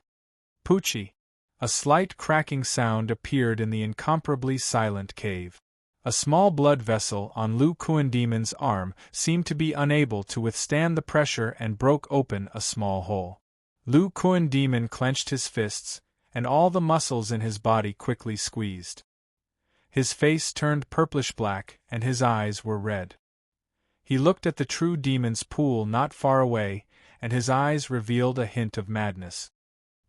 Poochie! A slight cracking sound appeared in the incomparably silent cave. A small blood vessel on Lu Kuan Demon's arm seemed to be unable to withstand the pressure and broke open a small hole. Lu Kuan Demon clenched his fists, and all the muscles in his body quickly squeezed. His face turned purplish-black, and his eyes were red. He looked at the true demon's pool not far away, and his eyes revealed a hint of madness.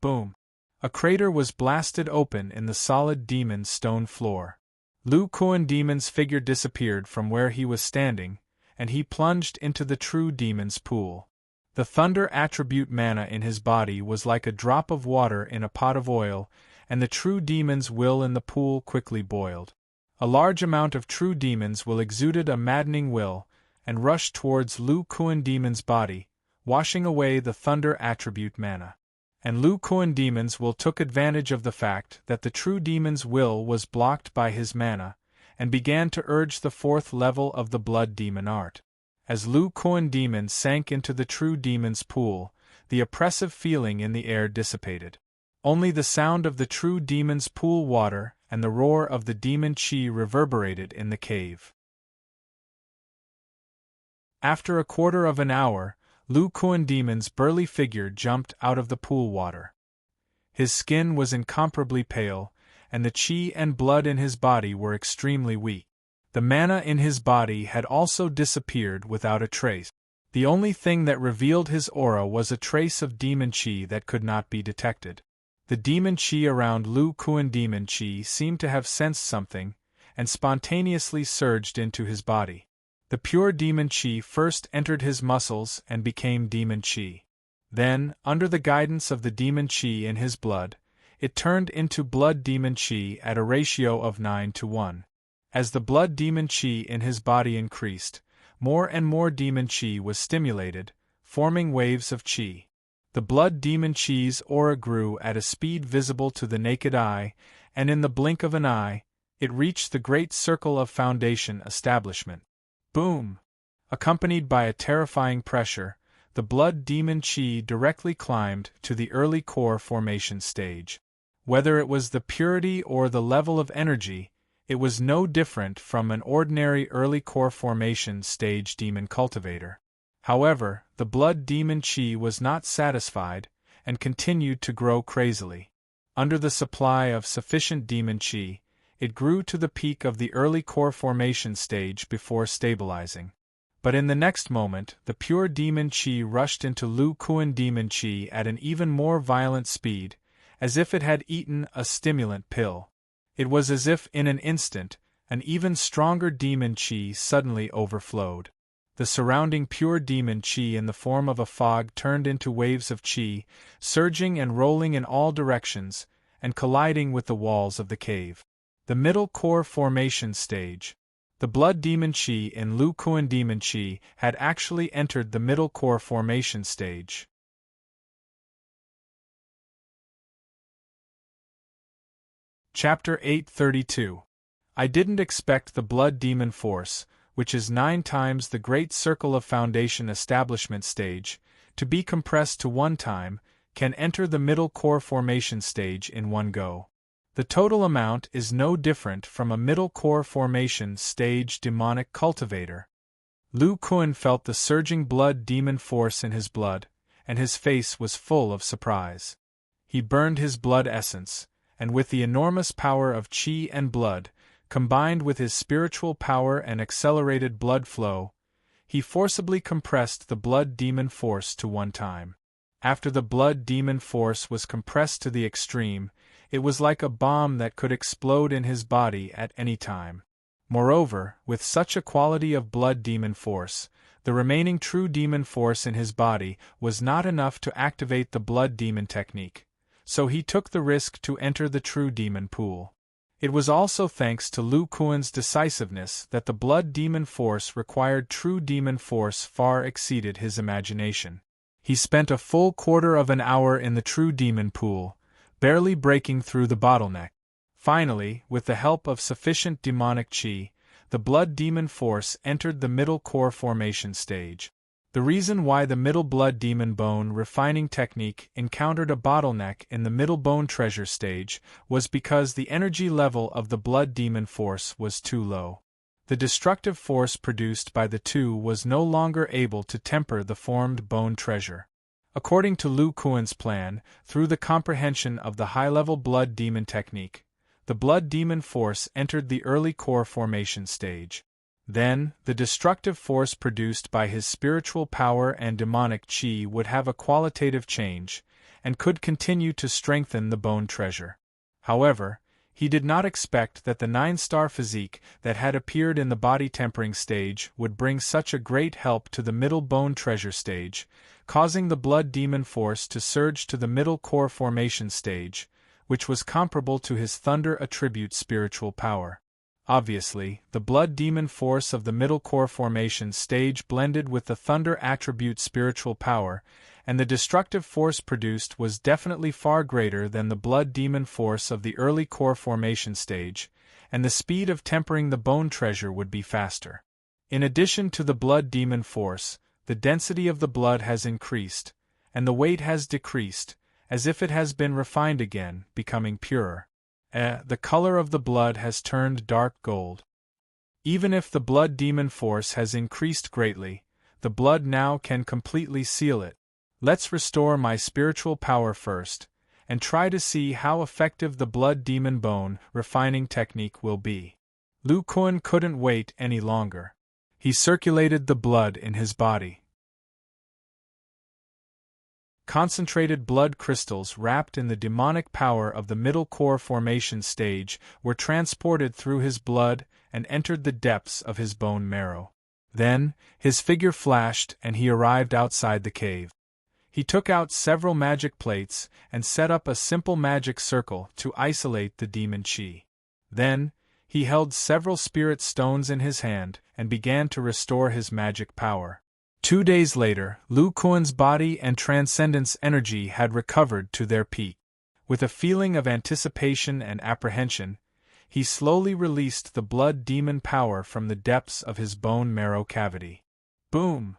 Boom! A crater was blasted open in the solid demon's stone floor. Lu Kuan Demon's figure disappeared from where he was standing, and he plunged into the true demon's pool. The thunder attribute mana in his body was like a drop of water in a pot of oil, and the true demon's will in the pool quickly boiled. A large amount of true demon's will exuded a maddening will, and rushed towards Lu Kuan Demon's body, washing away the thunder attribute mana. And Lu Kuan Demon's will took advantage of the fact that the true demon's will was blocked by his mana, and began to urge the 4th level of the blood demon art. As Lu Kuan Demon sank into the true demon's pool, the oppressive feeling in the air dissipated. Only the sound of the true demon's pool water and the roar of the demon chi reverberated in the cave. After a quarter of an hour, Lu Kuan Demon's burly figure jumped out of the pool water. His skin was incomparably pale, and the qi and blood in his body were extremely weak. The mana in his body had also disappeared without a trace. The only thing that revealed his aura was a trace of demon qi that could not be detected. The demon qi around Lu Kuan Demon Qi seemed to have sensed something, and spontaneously surged into his body. The pure demon qi first entered his muscles and became demon qi. Then, under the guidance of the demon qi in his blood, it turned into blood demon qi at a ratio of 9:1. As the blood demon qi in his body increased, more and more demon qi was stimulated, forming waves of qi. The blood demon qi's aura grew at a speed visible to the naked eye, and in the blink of an eye, it reached the great circle of foundation establishment. Boom! Accompanied by a terrifying pressure, the blood demon qi directly climbed to the early core formation stage. Whether it was the purity or the level of energy, it was no different from an ordinary early core formation stage demon cultivator. However, the blood demon qi was not satisfied, and continued to grow crazily. Under the supply of sufficient demon qi, it grew to the peak of the early core formation stage before stabilizing. But in the next moment, the pure demon qi rushed into Lu Kuan Demon Qi at an even more violent speed, as if it had eaten a stimulant pill. It was as if in an instant, an even stronger demon qi suddenly overflowed. The surrounding pure demon qi in the form of a fog turned into waves of qi, surging and rolling in all directions, and colliding with the walls of the cave. The middle core formation stage. The blood demon qi in Lu Kuan Demon Qi had actually entered the middle core formation stage. Chapter 832. I didn't expect the blood demon force, which is 9 times the great circle of foundation establishment stage, to be compressed to 1 time, can enter the middle core formation stage in one go. The total amount is no different from a middle core formation stage demonic cultivator. Lu Kuan felt the surging blood demon force in his blood, and his face was full of surprise. He burned his blood essence, and with the enormous power of qi and blood, combined with his spiritual power and accelerated blood flow, he forcibly compressed the blood demon force to 1 time. After the blood demon force was compressed to the extreme, it was like a bomb that could explode in his body at any time. Moreover, with such a quality of blood demon force, the remaining true demon force in his body was not enough to activate the blood demon technique, so he took the risk to enter the true demon pool. It was also thanks to Lu Kuan's decisiveness that the blood demon force required true demon force far exceeded his imagination. He spent a full quarter of an hour in the true demon pool, barely breaking through the bottleneck. Finally, with the help of sufficient demonic qi, the blood demon force entered the middle core formation stage. The reason why the middle blood demon bone refining technique encountered a bottleneck in the middle bone treasure stage was because the energy level of the blood demon force was too low. The destructive force produced by the two was no longer able to temper the formed bone treasure. According to Lu Kuan's plan, through the comprehension of the high-level blood demon technique, the blood demon force entered the early core formation stage. Then, the destructive force produced by his spiritual power and demonic qi would have a qualitative change, and could continue to strengthen the bone treasure. However, he did not expect that the 9-star physique that had appeared in the body tempering stage would bring such a great help to the middle bone treasure stage, causing the blood demon force to surge to the middle core formation stage, which was comparable to his thunder attribute spiritual power. Obviously, the blood demon force of the middle core formation stage blended with the thunder attribute spiritual power, and the destructive force produced was definitely far greater than the blood demon force of the early core formation stage, and the speed of tempering the bone treasure would be faster. In addition to the blood demon force, the density of the blood has increased, and the weight has decreased, as if it has been refined again, becoming purer. The color of the blood has turned dark gold. Even if the blood demon force has increased greatly, the blood now can completely seal it. Let's restore my spiritual power first, and try to see how effective the blood demon bone refining technique will be. Lu Kuan couldn't wait any longer. He circulated the blood in his body. Concentrated blood crystals wrapped in the demonic power of the middle core formation stage were transported through his blood and entered the depths of his bone marrow. Then, his figure flashed and he arrived outside the cave. He took out several magic plates and set up a simple magic circle to isolate the demon chi. Then, he held several spirit stones in his hand and began to restore his magic power. 2 days later, Lu Kuan's body and transcendence energy had recovered to their peak. With a feeling of anticipation and apprehension, he slowly released the blood demon power from the depths of his bone marrow cavity. Boom!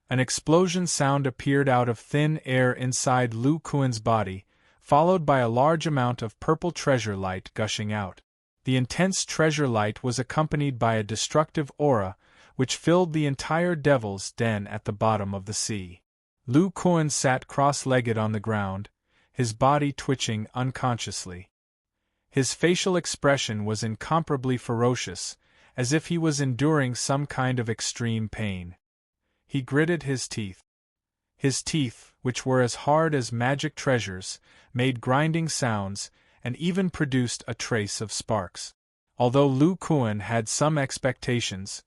An explosion sound appeared out of thin air inside Lu Kuan's body, followed by a large amount of purple treasure light gushing out. The intense treasure light was accompanied by a destructive aura, which filled the entire devil's den at the bottom of the sea. Lu Kuan sat cross-legged on the ground, his body twitching unconsciously. His facial expression was incomparably ferocious, as if he was enduring some kind of extreme pain. He gritted his teeth. His teeth, which were as hard as magic treasures, made grinding sounds, and even produced a trace of sparks. Although Lu Kuan had some expectations,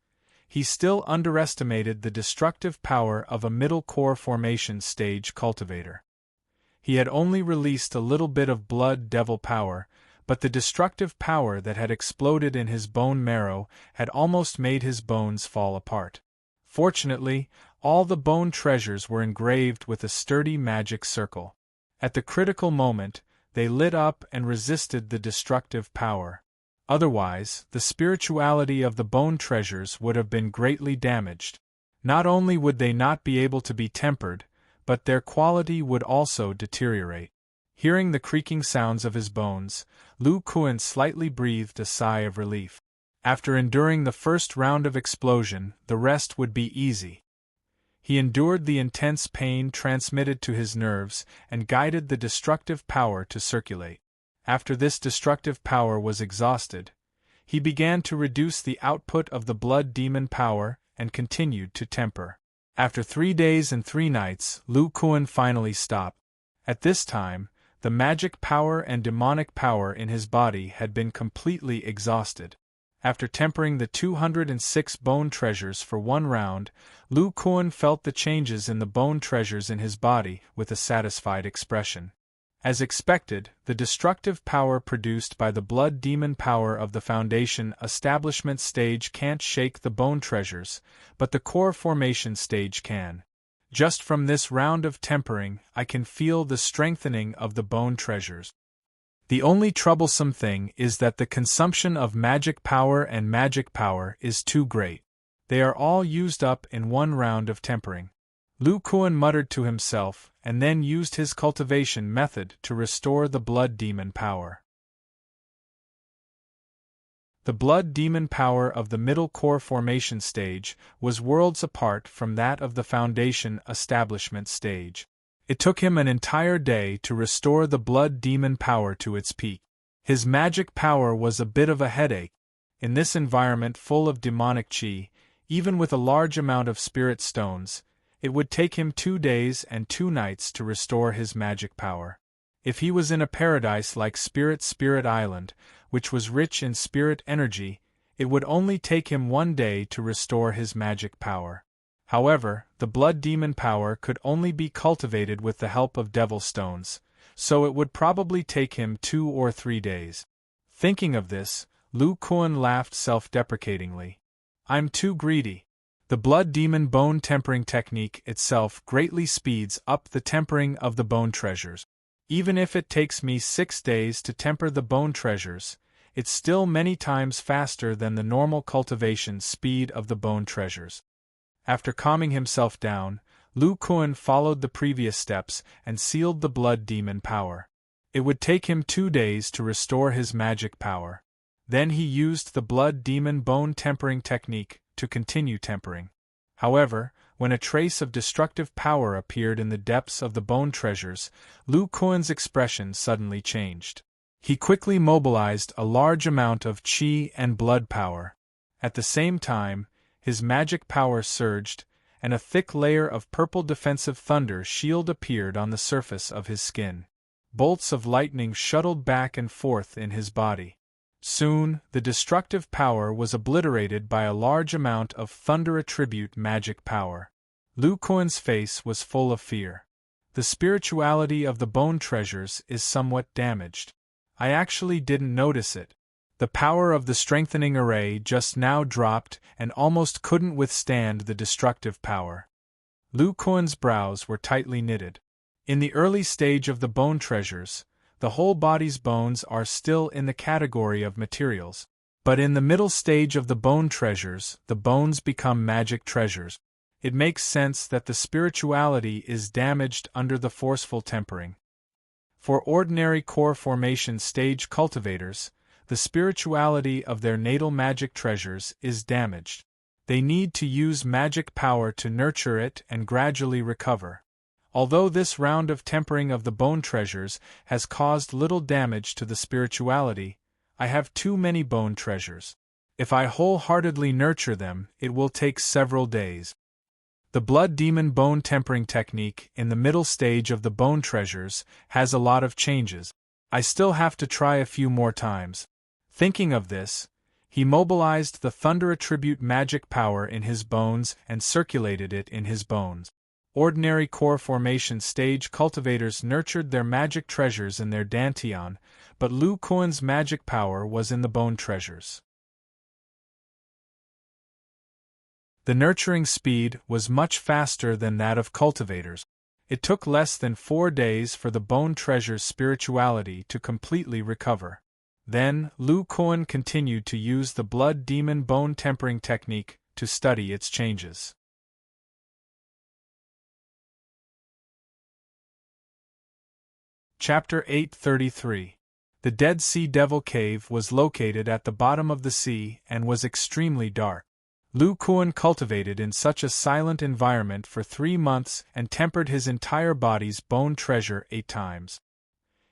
he still underestimated the destructive power of a middle core formation stage cultivator. He had only released a little bit of blood devil power, but the destructive power that had exploded in his bone marrow had almost made his bones fall apart. Fortunately, all the bone treasures were engraved with a sturdy magic circle. At the critical moment, they lit up and resisted the destructive power. Otherwise, the spirituality of the bone treasures would have been greatly damaged. Not only would they not be able to be tempered, but their quality would also deteriorate. Hearing the creaking sounds of his bones, Lu Kuan slightly breathed a sigh of relief. After enduring the first round of explosion, the rest would be easy. He endured the intense pain transmitted to his nerves and guided the destructive power to circulate. After this destructive power was exhausted, he began to reduce the output of the blood demon power and continued to temper. After 3 days and 3 nights, Lu Kuan finally stopped. At this time, the magic power and demonic power in his body had been completely exhausted. After tempering the 206 bone treasures for 1 round, Lu Kuan felt the changes in the bone treasures in his body with a satisfied expression. As expected, the destructive power produced by the blood demon power of the Foundation establishment stage can't shake the bone treasures, but the core formation stage can. Just from this round of tempering, I can feel the strengthening of the bone treasures. The only troublesome thing is that the consumption of magic power and magic power is too great. They are all used up in 1 round of tempering. Lu Kuan muttered to himself, and then used his cultivation method to restore the blood demon power. The blood demon power of the middle core formation stage was worlds apart from that of the Foundation establishment stage. It took him an entire day to restore the blood demon power to its peak. His magic power was a bit of a headache. In this environment full of demonic chi, even with a large amount of spirit stones, it would take him 2 days and 2 nights to restore his magic power. If he was in a paradise like Spirit Island, which was rich in spirit energy, it would only take him 1 day to restore his magic power. However, the blood demon power could only be cultivated with the help of devil stones, so it would probably take him 2 or 3 days. Thinking of this, Lu Kuan laughed self-deprecatingly. I'm too greedy. The blood demon bone tempering technique itself greatly speeds up the tempering of the bone treasures. Even if it takes me 6 days to temper the bone treasures, it's still many times faster than the normal cultivation speed of the bone treasures. After calming himself down, Lu Kuan followed the previous steps and sealed the blood demon power. It would take him 2 days to restore his magic power. Then he used the blood demon bone tempering technique to continue tempering. However, when a trace of destructive power appeared in the depths of the bone treasures, Lu Kuan's expression suddenly changed. He quickly mobilized a large amount of qi and blood power. At the same time, his magic power surged, and a thick layer of purple defensive thunder shield appeared on the surface of his skin. Bolts of lightning shuttled back and forth in his body. Soon, the destructive power was obliterated by a large amount of thunder-attribute magic power. Lu Kuan's face was full of fear. The spirituality of the bone treasures is somewhat damaged. I actually didn't notice it. The power of the strengthening array just now dropped and almost couldn't withstand the destructive power. Lu Kuan's brows were tightly knitted. In the early stage of the bone treasures, the whole body's bones are still in the category of materials. But in the middle stage of the bone treasures, the bones become magic treasures. It makes sense that the spirituality is damaged under the forceful tempering. For ordinary core formation stage cultivators, the spirituality of their natal magic treasures is damaged. They need to use magic power to nurture it and gradually recover. Although this round of tempering of the bone treasures has caused little damage to the spirituality, I have too many bone treasures. If I wholeheartedly nurture them, it will take several days. The blood demon bone tempering technique in the middle stage of the bone treasures has a lot of changes. I still have to try a few more times. Thinking of this, he mobilized the thunder attribute magic power in his bones and circulated it in his bones. Ordinary core formation stage cultivators nurtured their magic treasures in their dantian, but Lu Kuan's magic power was in the bone treasures. The nurturing speed was much faster than that of cultivators. It took less than 4 days for the bone treasure's spirituality to completely recover. Then, Lu Kuan continued to use the blood demon bone tempering technique to study its changes. Chapter 833. The Dead Sea Devil Cave was located at the bottom of the sea and was extremely dark. Lu Kuan cultivated in such a silent environment for 3 months and tempered his entire body's bone treasure 8 times.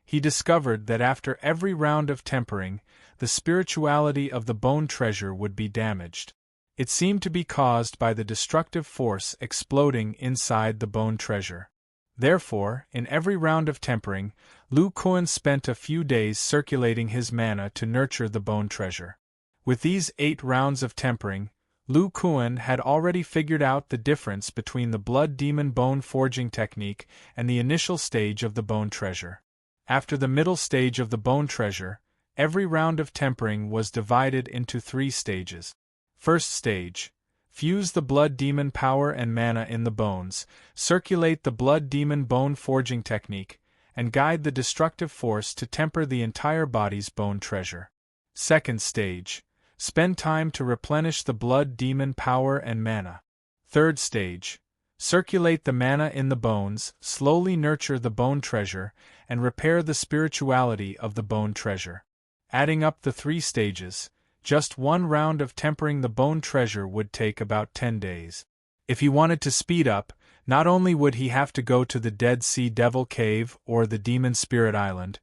He discovered that after every round of tempering, the spirituality of the bone treasure would be damaged. It seemed to be caused by the destructive force exploding inside the bone treasure. Therefore, in every round of tempering, Lu Kuan spent a few days circulating his mana to nurture the bone treasure. With these 8 rounds of tempering, Lu Kuan had already figured out the difference between the blood demon bone forging technique and the initial stage of the bone treasure. After the middle stage of the bone treasure, every round of tempering was divided into 3 stages. First stage: fuse the blood demon power and mana in the bones, circulate the blood demon bone forging technique, and guide the destructive force to temper the entire body's bone treasure. Second stage: spend time to replenish the blood demon power and mana. Third stage: circulate the mana in the bones, slowly nurture the bone treasure, and repair the spirituality of the bone treasure. Adding up the 3 stages, just 1 round of tempering the bone treasure would take about 10 days. If he wanted to speed up, not only would he have to go to the Dead Sea Devil Cave or the Demon Spirit Island,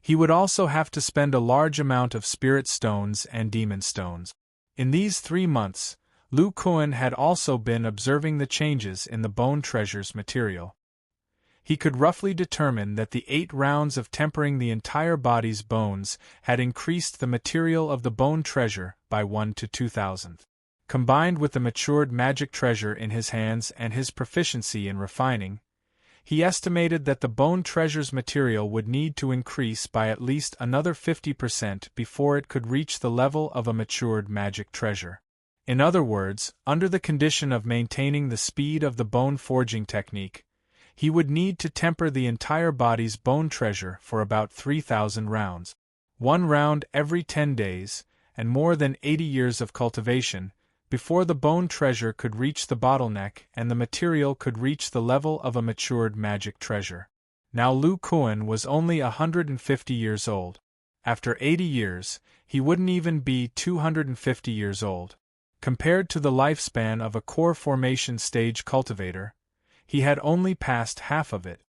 he would also have to spend a large amount of spirit stones and demon stones. In these 3 months, Lu Kuan had also been observing the changes in the bone treasure's material. He could roughly determine that the 8 rounds of tempering the entire body's bones had increased the material of the bone treasure by 1 to 2,000. Combined with the matured magic treasure in his hands and his proficiency in refining, he estimated that the bone treasure's material would need to increase by at least another 50% before it could reach the level of a matured magic treasure. In other words, under the condition of maintaining the speed of the bone forging technique, he would need to temper the entire body's bone treasure for about 3,000 rounds. 1 round every 10 days, and more than 80 years of cultivation, before the bone treasure could reach the bottleneck and the material could reach the level of a matured magic treasure. Now Lu Kuan was only 150 years old. After 80 years, he wouldn't even be 250 years old. Compared to the lifespan of a core formation stage cultivator, he had only passed half of it.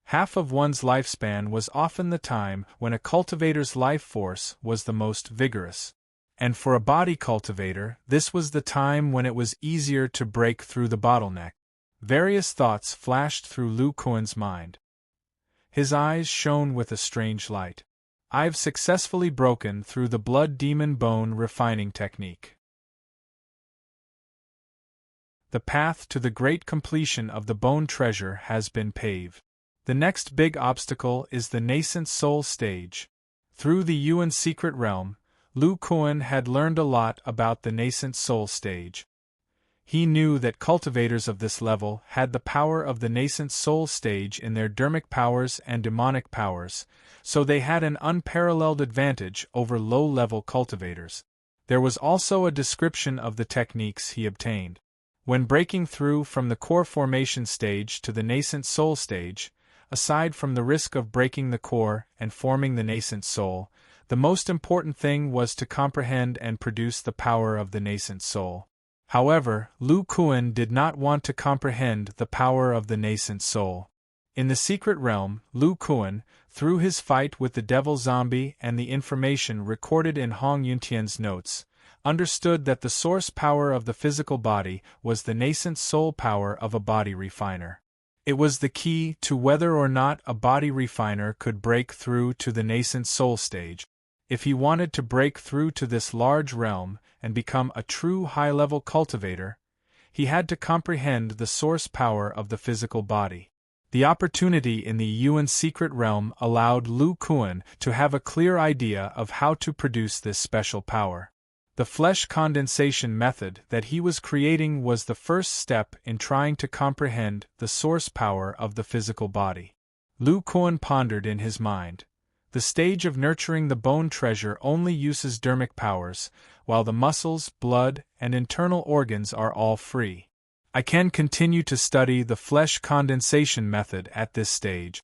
Half of one's lifespan was often the time when a cultivator's life force was the most vigorous. And for a body cultivator, this was the time when it was easier to break through the bottleneck. Various thoughts flashed through Lu Kuan's mind. His eyes shone with a strange light. I've successfully broken through the blood demon bone refining technique. The path to the great completion of the bone treasure has been paved. The next big obstacle is the nascent soul stage. Through the Yuan secret realm, Lu Kuan had learned a lot about the nascent soul stage. He knew that cultivators of this level had the power of the nascent soul stage in their dermic powers and demonic powers, so they had an unparalleled advantage over low-level cultivators. There was also a description of the techniques he obtained. When breaking through from the core formation stage to the nascent soul stage, aside from the risk of breaking the core and forming the nascent soul, the most important thing was to comprehend and produce the power of the nascent soul. However, Lu Kuan did not want to comprehend the power of the nascent soul. In the secret realm, Lu Kuan, through his fight with the devil zombie and the information recorded in Hong Yuntian's notes, understood that the source power of the physical body was the nascent soul power of a body refiner. It was the key to whether or not a body refiner could break through to the nascent soul stage. If he wanted to break through to this large realm and become a true high-level cultivator, he had to comprehend the source power of the physical body. The opportunity in the Yuan secret realm allowed Lu Kuan to have a clear idea of how to produce this special power. The flesh condensation method that he was creating was the first step in trying to comprehend the source power of the physical body. Lu Kuan pondered in his mind. The stage of nurturing the bone treasure only uses dermic powers, while the muscles, blood, and internal organs are all free. I can continue to study the flesh condensation method at this stage.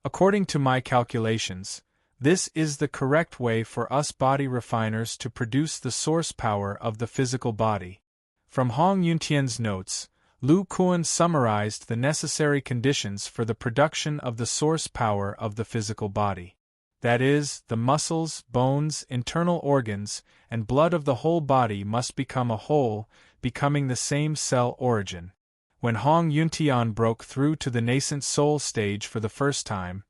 According to my calculations, this is the correct way for us body refiners to produce the source power of the physical body. From Hong Yuntian's notes, Lu Kuan summarized the necessary conditions for the production of the source power of the physical body. That is, the muscles, bones, internal organs, and blood of the whole body must become a whole, becoming the same cell origin. When Hong Yuntian broke through to the nascent soul stage for the first time,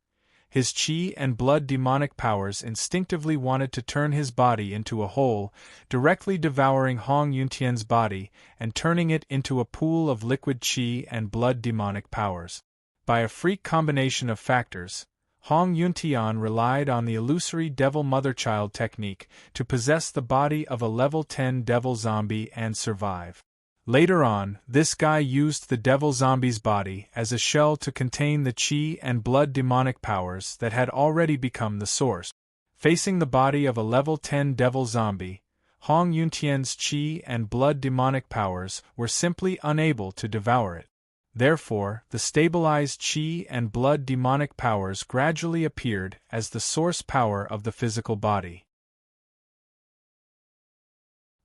his qi and blood demonic powers instinctively wanted to turn his body into a whole, directly devouring Hong Yuntian's body and turning it into a pool of liquid qi and blood demonic powers. By a freak combination of factors, Hong Yuntian relied on the illusory devil mother-child technique to possess the body of a level 10 devil zombie and survive. Later on, this guy used the devil zombie's body as a shell to contain the qi and blood demonic powers that had already become the source. Facing the body of a level 10 devil zombie, Hong Yuntian's qi and blood demonic powers were simply unable to devour it. Therefore, the stabilized qi and blood demonic powers gradually appeared as the source power of the physical body.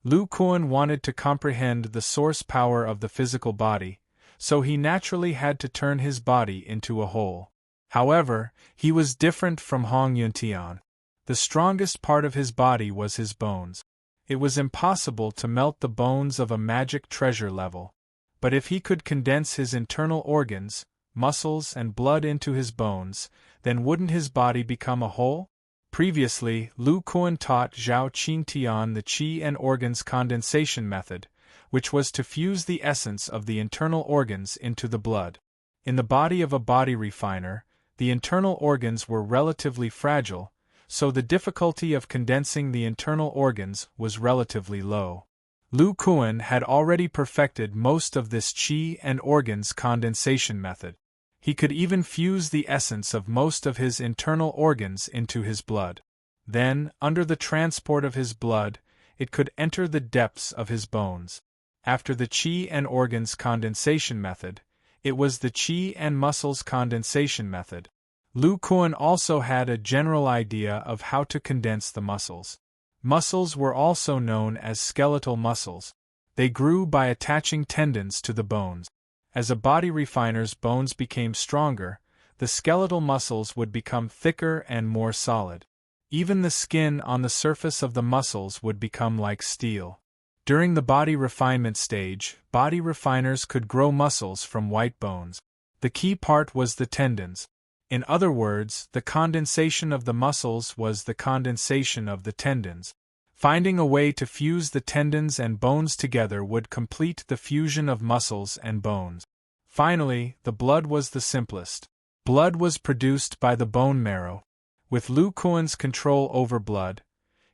Lu Kuan wanted to comprehend the source power of the physical body, so he naturally had to turn his body into a whole. However, he was different from Hong Yuntian. The strongest part of his body was his bones. It was impossible to melt the bones of a magic treasure level. But if he could condense his internal organs, muscles, and blood into his bones, then wouldn't his body become a whole? Previously, Lu Kuan taught Zhao Qintian the qi and organs condensation method, which was to fuse the essence of the internal organs into the blood. In the body of a body refiner, the internal organs were relatively fragile, so the difficulty of condensing the internal organs was relatively low. Lu Kuan had already perfected most of this qi and organs condensation method. He could even fuse the essence of most of his internal organs into his blood. Then, under the transport of his blood, it could enter the depths of his bones. After the qi and organs condensation method, it was the qi and muscles condensation method. Lu Kuan also had a general idea of how to condense the muscles. Muscles were also known as skeletal muscles. They grew by attaching tendons to the bones. As a body refiner's bones became stronger, the skeletal muscles would become thicker and more solid. Even the skin on the surface of the muscles would become like steel. During the body refinement stage, body refiners could grow muscles from white bones. The key part was the tendons. In other words, the condensation of the muscles was the condensation of the tendons. Finding a way to fuse the tendons and bones together would complete the fusion of muscles and bones. Finally, the blood was the simplest. Blood was produced by the bone marrow. With Lu Kuan's control over blood,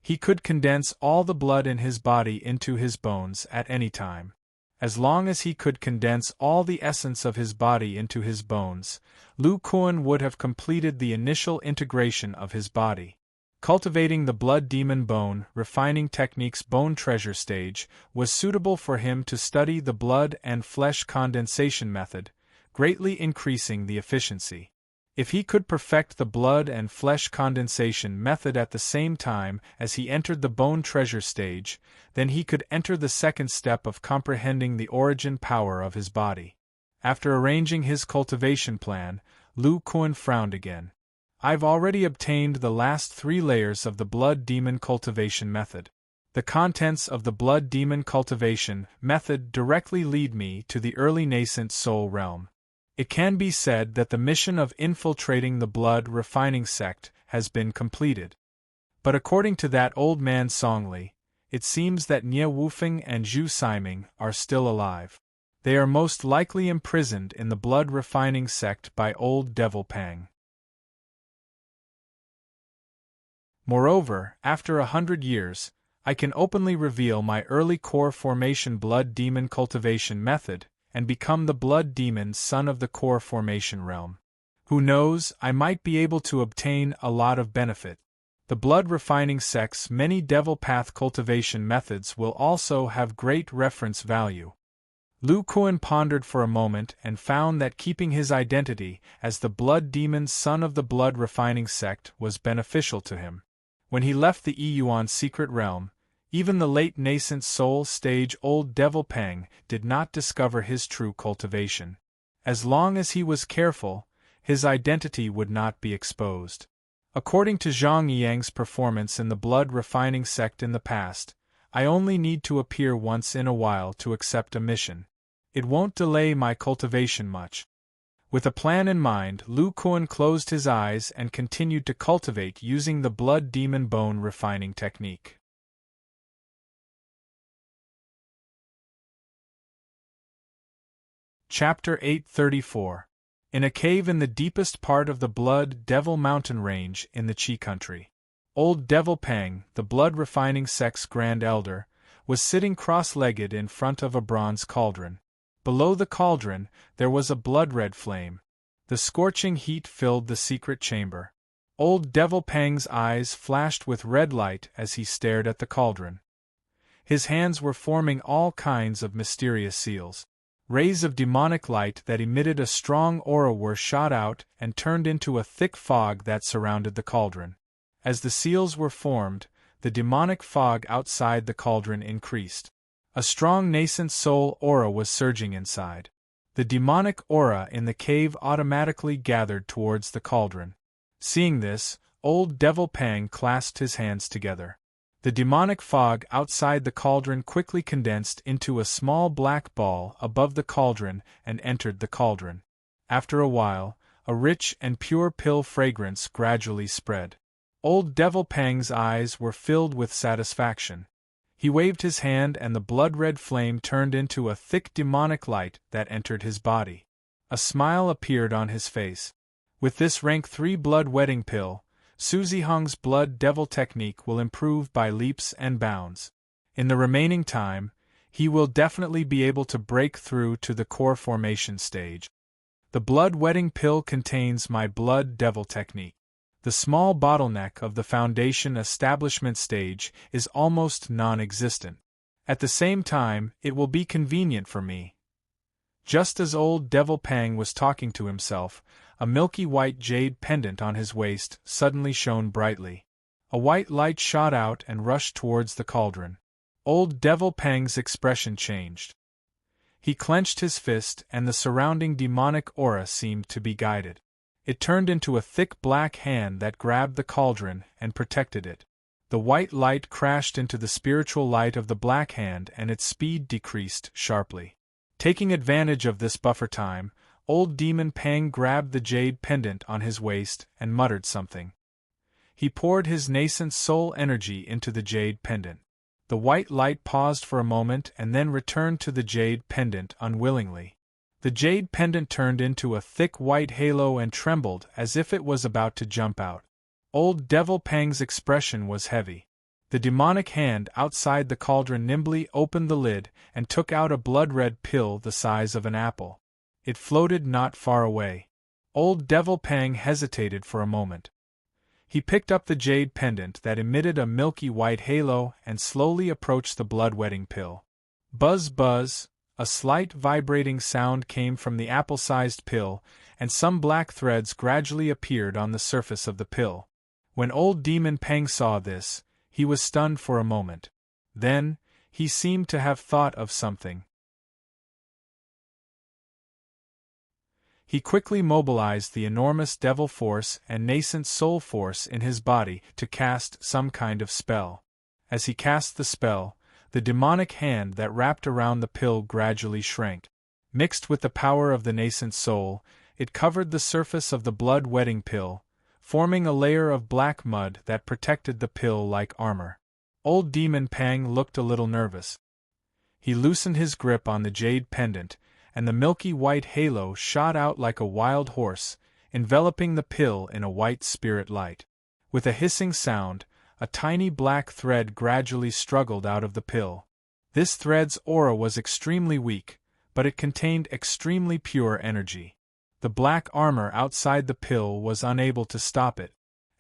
he could condense all the blood in his body into his bones at any time. As long as he could condense all the essence of his body into his bones, Lu Kuan would have completed the initial integration of his body. Cultivating the blood demon bone refining technique's bone treasure stage was suitable for him to study the blood and flesh condensation method, greatly increasing the efficiency. If he could perfect the blood and flesh condensation method at the same time as he entered the bone treasure stage, then he could enter the second step of comprehending the origin power of his body. After arranging his cultivation plan, Lu Kuan frowned again. I've already obtained the last 3 layers of the blood demon cultivation method. The contents of the blood demon cultivation method directly lead me to the early nascent soul realm. It can be said that the mission of infiltrating the blood refining sect has been completed. But according to that old man Songli, it seems that Nie Wufeng and Zhu Siming are still alive. They are most likely imprisoned in the blood refining sect by old Devil Pang. Moreover, after 100 years, I can openly reveal my early core formation blood demon cultivation method, and become the blood demon son of the core formation realm. Who knows, I might be able to obtain a lot of benefit. The blood refining sect's many devil path cultivation methods will also have great reference value. Lu Kuan pondered for a moment and found that keeping his identity as the blood demon son of the blood refining sect was beneficial to him. When he left the Yuan secret realm, even the late nascent soul stage old Devil Pang did not discover his true cultivation. As long as he was careful, his identity would not be exposed. According to Zhang Yang's performance in the blood refining sect in the past, I only need to appear once in a while to accept a mission. It won't delay my cultivation much. With a plan in mind, Lu Kuan closed his eyes and continued to cultivate using the blood demon bone refining technique. Chapter 834. In a cave in the deepest part of the Blood Devil Mountain Range in the Qi country, old Devil Pang, the blood refining sect's grand elder, was sitting cross-legged in front of a bronze cauldron. Below the cauldron, there was a blood-red flame. The scorching heat filled the secret chamber. Old Devil Pang's eyes flashed with red light as he stared at the cauldron. His hands were forming all kinds of mysterious seals. Rays of demonic light that emitted a strong aura were shot out and turned into a thick fog that surrounded the cauldron. As the seals were formed, the demonic fog outside the cauldron increased. A strong nascent soul aura was surging inside. The demonic aura in the cave automatically gathered towards the cauldron. Seeing this, old Devil Pang clasped his hands together. The demonic fog outside the cauldron quickly condensed into a small black ball above the cauldron and entered the cauldron. After a while, a rich and pure pill fragrance gradually spread. Old Devil Pang's eyes were filled with satisfaction. He waved his hand and the blood-red flame turned into a thick demonic light that entered his body. A smile appeared on his face. With this rank 3 blood wedding pill, Suzy Hung's blood devil technique will improve by leaps and bounds. In the remaining time, he will definitely be able to break through to the core formation stage. The blood wedding pill contains my blood devil technique. The small bottleneck of the foundation establishment stage is almost non-existent. At the same time, it will be convenient for me. Just as old Devil Pang was talking to himself, a milky white jade pendant on his waist suddenly shone brightly. A white light shot out and rushed towards the cauldron. Old Devil Pang's expression changed. He clenched his fist and the surrounding demonic aura seemed to be guided. It turned into a thick black hand that grabbed the cauldron and protected it. The white light crashed into the spiritual light of the black hand and its speed decreased sharply. Taking advantage of this buffer time, Old Demon Pang grabbed the jade pendant on his waist and muttered something. He poured his nascent soul energy into the jade pendant. The white light paused for a moment and then returned to the jade pendant unwillingly. The jade pendant turned into a thick white halo and trembled as if it was about to jump out. Old Devil Pang's expression was heavy. The demonic hand outside the cauldron nimbly opened the lid and took out a blood-red pill the size of an apple. It floated not far away. Old Devil Pang hesitated for a moment. He picked up the jade pendant that emitted a milky white halo and slowly approached the blood-wetting pill. Buzz buzz, a slight vibrating sound came from the apple-sized pill, and some black threads gradually appeared on the surface of the pill. When Old Demon Pang saw this, he was stunned for a moment. Then, he seemed to have thought of something. He quickly mobilized the enormous devil force and nascent soul force in his body to cast some kind of spell. As he cast the spell, the demonic hand that wrapped around the pill gradually shrank. Mixed with the power of the nascent soul, it covered the surface of the blood-wetting pill, forming a layer of black mud that protected the pill like armor. Old Demon Pang looked a little nervous. He loosened his grip on the jade pendant, and the milky white halo shot out like a wild horse, enveloping the pill in a white spirit light. With a hissing sound, a tiny black thread gradually struggled out of the pill. This thread's aura was extremely weak, but it contained extremely pure energy. The black armor outside the pill was unable to stop it.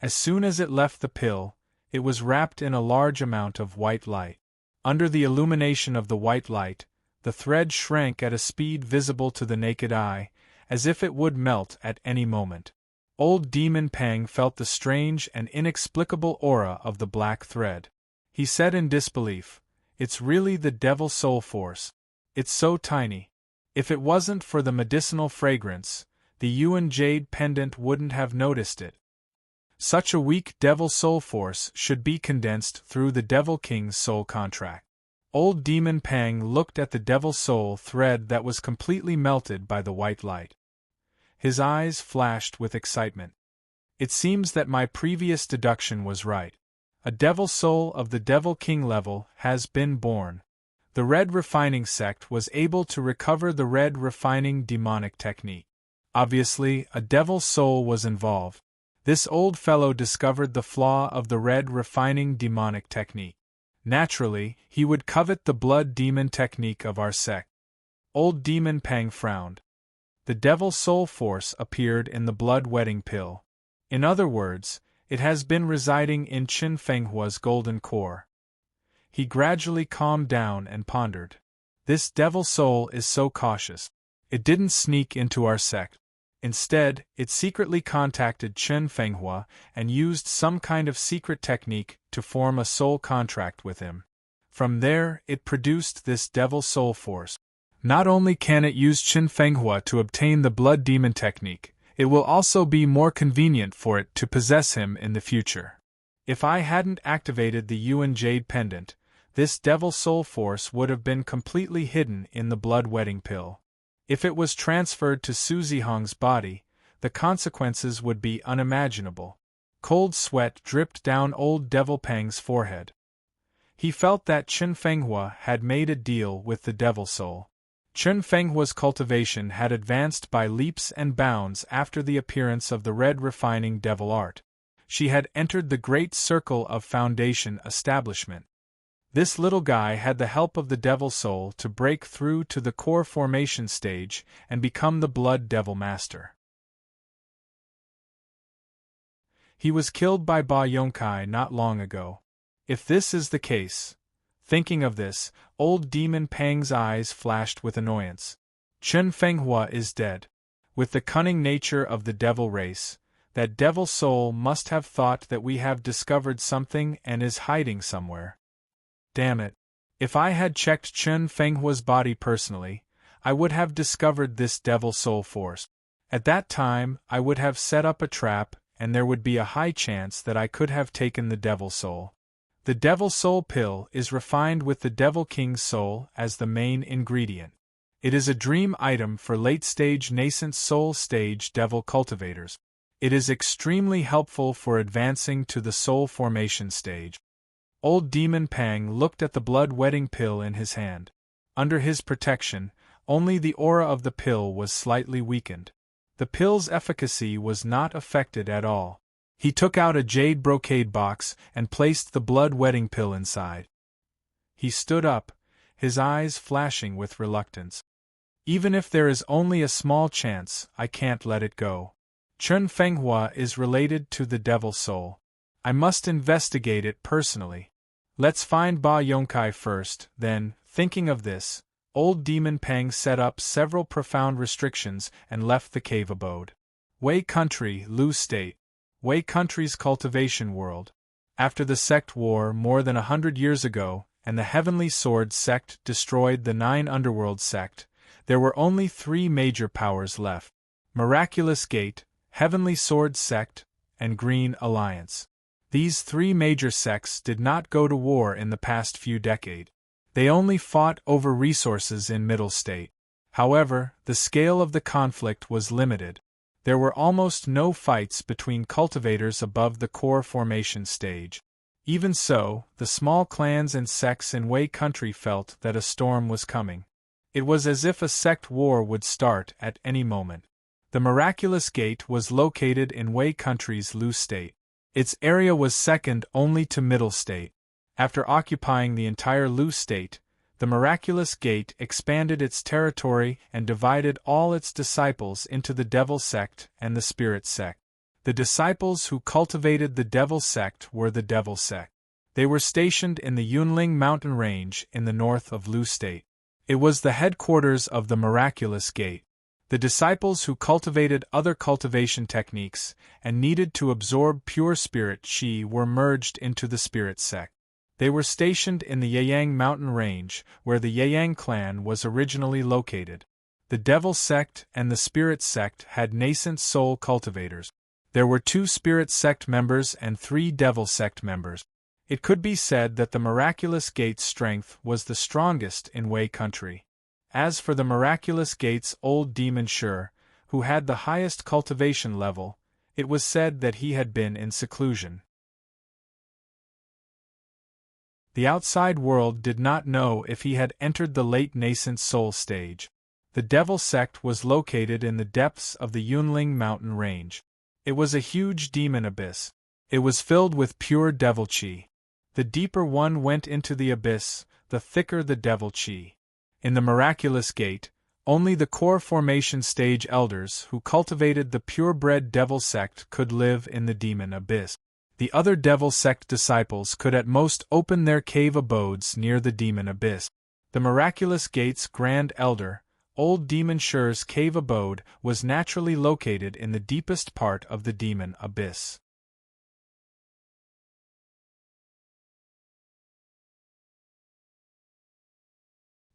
As soon as it left the pill, it was wrapped in a large amount of white light. Under the illumination of the white light, the thread shrank at a speed visible to the naked eye, as if it would melt at any moment. Old Demon Pang felt the strange and inexplicable aura of the black thread. He said in disbelief, "It's really the devil soul force. It's so tiny. If it wasn't for the medicinal fragrance, the Yuan jade pendant wouldn't have noticed it. Such a weak devil soul force should be condensed through the Devil King's soul contract." Old Demon Pang looked at the devil soul thread that was completely melted by the white light. His eyes flashed with excitement. It seems that my previous deduction was right. A devil soul of the Devil King level has been born. The Red Refining sect was able to recover the Red Refining demonic technique. Obviously, a devil soul was involved. This old fellow discovered the flaw of the Red Refining demonic technique. Naturally, he would covet the blood demon technique of our sect. Old Demon Pang frowned. The devil soul force appeared in the blood-wetting pill. In other words, it has been residing in Qin Fenghua's golden core. He gradually calmed down and pondered. This devil soul is so cautious. It didn't sneak into our sect. Instead, it secretly contacted Qin Fenghua and used some kind of secret technique to form a soul contract with him. From there, it produced this devil soul force. Not only can it use Qin Fenghua to obtain the blood demon technique, it will also be more convenient for it to possess him in the future. If I hadn't activated the Yuan Jade Pendant, this devil soul force would have been completely hidden in the blood-wetting pill. If it was transferred to Su Zihong's body, the consequences would be unimaginable. Cold sweat dripped down old Devil Pang's forehead. He felt that Qin Fenghua had made a deal with the devil soul. Qin Fenghua's cultivation had advanced by leaps and bounds after the appearance of the red refining devil art. She had entered the great circle of foundation establishment. This little guy had the help of the devil soul to break through to the core formation stage and become the blood devil master. He was killed by Ba Yongkai not long ago. If this is the case, thinking of this, old Demon Pang's eyes flashed with annoyance. Qin Fenghua is dead. With the cunning nature of the devil race, that devil soul must have thought that we have discovered something and is hiding somewhere. Damn it. If I had checked Chen Fenghua's body personally, I would have discovered this devil soul force. At that time, I would have set up a trap, and there would be a high chance that I could have taken the devil soul. The devil soul pill is refined with the devil king's soul as the main ingredient. It is a dream item for late-stage nascent soul stage devil cultivators. It is extremely helpful for advancing to the soul formation stage. Old Demon Pang looked at the blood-wetting pill in his hand. Under his protection, only the aura of the pill was slightly weakened. The pill's efficacy was not affected at all. He took out a jade brocade box and placed the blood-wetting pill inside. He stood up, his eyes flashing with reluctance. Even if there is only a small chance, I can't let it go. Chen Fenghua is related to the devil soul. I must investigate it personally. Let's find Ba Yongkai first, then, thinking of this, Old Demon Pang set up several profound restrictions and left the cave abode. Wei Country, Lu State. Wei Country's cultivation world. After the sect war more than 100 years ago, and the Heavenly Sword sect destroyed the 9 Underworld sect, there were only 3 major powers left: Miraculous Gate, Heavenly Sword sect, and Green Alliance. These 3 major sects did not go to war in the past few decades. They only fought over resources in Middle State. However, the scale of the conflict was limited. There were almost no fights between cultivators above the core formation stage. Even so, the small clans and sects in Wei Country felt that a storm was coming. It was as if a sect war would start at any moment. The Miraculous Gate was located in Wei Country's Lu State. Its area was second only to Middle State. After occupying the entire Lu State, the Miraculous Gate expanded its territory and divided all its disciples into the Devil Sect and the Spirit Sect. The disciples who cultivated the Devil Sect were the Devil Sect. They were stationed in the Yunling mountain range in the north of Lu State. It was the headquarters of the Miraculous Gate. The disciples who cultivated other cultivation techniques and needed to absorb pure spirit qi were merged into the Spirit Sect. They were stationed in the Yayang mountain range, where the Yayang clan was originally located. The Devil Sect and the Spirit Sect had nascent soul cultivators. There were 2 Spirit Sect members and 3 Devil Sect members. It could be said that the Miraculous Gate's strength was the strongest in Wei Country. As for the Miraculous Gate's old demon Shur, who had the highest cultivation level, it was said that he had been in seclusion. The outside world did not know if he had entered the late nascent soul stage. The Devil Sect was located in the depths of the Yunling mountain range. It was a huge demon abyss. It was filled with pure devil qi. The deeper one went into the abyss, the thicker the devil qi. In the Miraculous Gate, only the core formation stage elders who cultivated the purebred Devil Sect could live in the demon abyss. The other Devil Sect disciples could at most open their cave abodes near the demon abyss. The Miraculous Gate's Grand Elder, Old Demon Shur's cave abode, was naturally located in the deepest part of the demon abyss.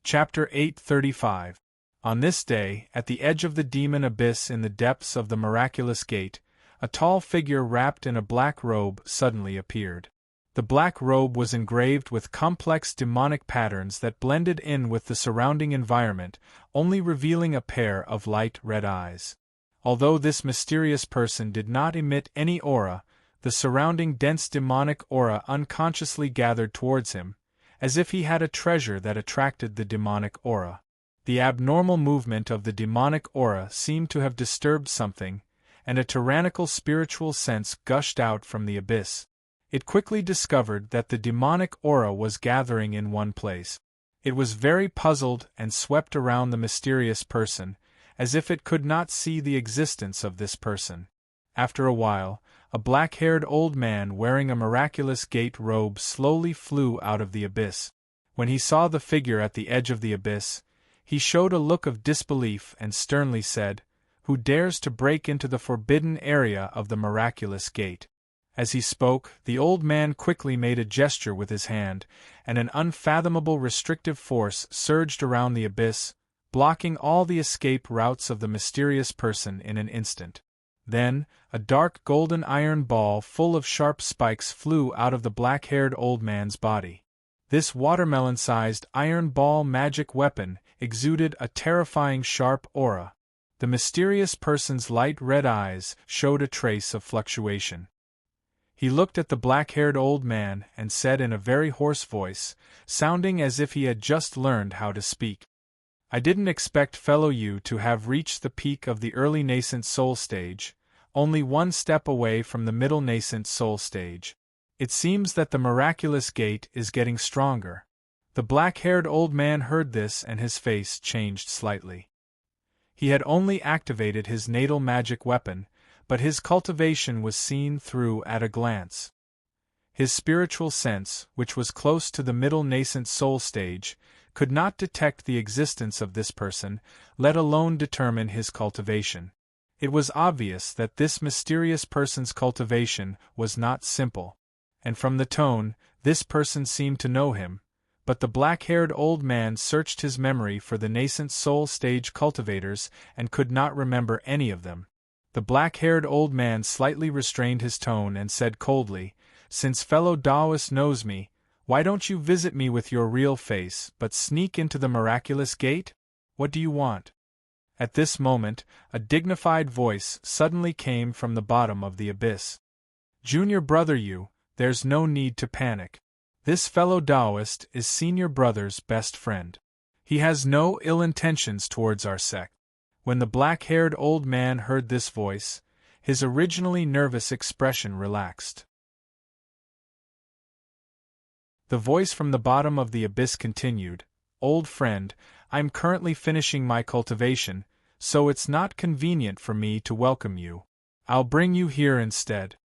Chapter 835. On this day, at the edge of the demon abyss in the depths of the Miraculous Gate, a tall figure wrapped in a black robe suddenly appeared. The black robe was engraved with complex demonic patterns that blended in with the surrounding environment, only revealing a pair of light red eyes. Although this mysterious person did not emit any aura, the surrounding dense demonic aura unconsciously gathered towards him, as if he had a treasure that attracted the demonic aura. The abnormal movement of the demonic aura seemed to have disturbed something, and a tyrannical spiritual sense gushed out from the abyss. It quickly discovered that the demonic aura was gathering in one place. It was very puzzled and swept around the mysterious person, as if it could not see the existence of this person. After a while, a black-haired old man wearing a Miraculous Gate robe slowly flew out of the abyss. When he saw the figure at the edge of the abyss, he showed a look of disbelief and sternly said, "Who dares to break into the forbidden area of the Miraculous Gate?" As he spoke, the old man quickly made a gesture with his hand, and an unfathomable restrictive force surged around the abyss, blocking all the escape routes of the mysterious person in an instant. Then, a dark golden iron ball full of sharp spikes flew out of the black-haired old man's body. This watermelon-sized iron ball magic weapon exuded a terrifying sharp aura. The mysterious person's light red eyes showed a trace of fluctuation. He looked at the black-haired old man and said in a very hoarse voice, sounding as if he had just learned how to speak, "I didn't expect fellow you to have reached the peak of the early nascent soul stage, only one step away from the middle nascent soul stage. It seems that the miraculous gate is getting stronger." The black-haired old man heard this and his face changed slightly. He had only activated his natal magic weapon, but his cultivation was seen through at a glance. His spiritual sense, which was close to the middle nascent soul stage, could not detect the existence of this person, let alone determine his cultivation. It was obvious that this mysterious person's cultivation was not simple, and from the tone, this person seemed to know him, but the black-haired old man searched his memory for the nascent soul stage cultivators and could not remember any of them. The black-haired old man slightly restrained his tone and said coldly, "Since fellow Taoist knows me, why don't you visit me with your real face but sneak into the miraculous gate? What do you want?" At this moment, a dignified voice suddenly came from the bottom of the abyss. "Junior brother you, there's no need to panic. This fellow Taoist is senior brother's best friend. He has no ill intentions towards our sect." When the black-haired old man heard this voice, his originally nervous expression relaxed. The voice from the bottom of the abyss continued, "Old friend, I'm currently finishing my cultivation, so it's not convenient for me to welcome you. I'll bring you here instead."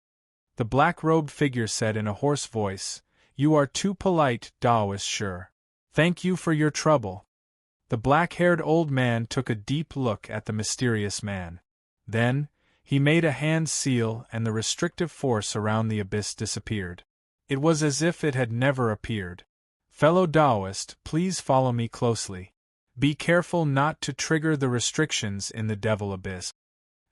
The black-robed figure said in a hoarse voice, "You are too polite, Taoist sure. Thank you for your trouble." The black-haired old man took a deep look at the mysterious man. Then, he made a hand seal and the restrictive force around the abyss disappeared. It was as if it had never appeared. "Fellow Taoist, please follow me closely. Be careful not to trigger the restrictions in the Devil Abyss."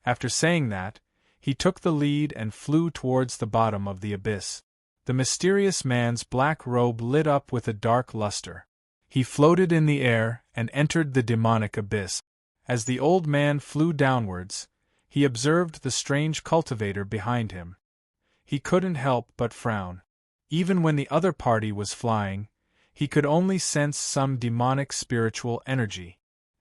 After saying that, he took the lead and flew towards the bottom of the abyss. The mysterious man's black robe lit up with a dark luster. He floated in the air and entered the demonic abyss. As the old man flew downwards, he observed the strange cultivator behind him. He couldn't help but frown. Even when the other party was flying, he could only sense some demonic spiritual energy.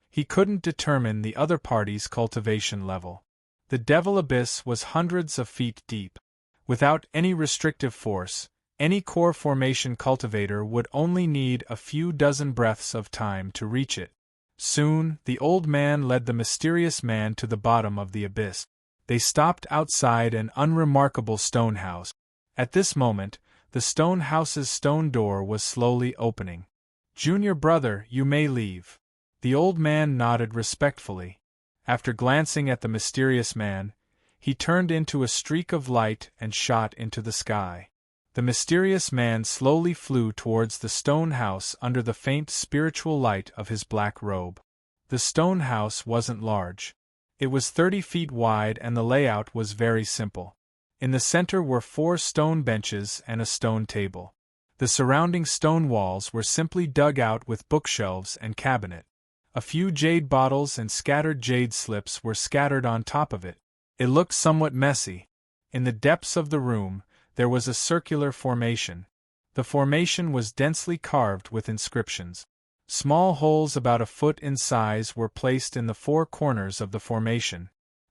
He couldn't determine the other party's cultivation level. The Devil Abyss was hundreds of feet deep. Without any restrictive force, any core formation cultivator would only need a few dozen breaths of time to reach it. Soon, the old man led the mysterious man to the bottom of the abyss. They stopped outside an unremarkable stone house. At this moment, the stone house's stone door was slowly opening. "Junior brother, you may leave." The old man nodded respectfully. After glancing at the mysterious man, he turned into a streak of light and shot into the sky. The mysterious man slowly flew towards the stone house under the faint spiritual light of his black robe. The stone house wasn't large. It was 30 feet wide and the layout was very simple. In the center were 4 stone benches and a stone table. The surrounding stone walls were simply dug out with bookshelves and cabinet. A few jade bottles and scattered jade slips were scattered on top of it. It looked somewhat messy. In the depths of the room, there was a circular formation. The formation was densely carved with inscriptions. Small holes about a foot in size were placed in the 4 corners of the formation.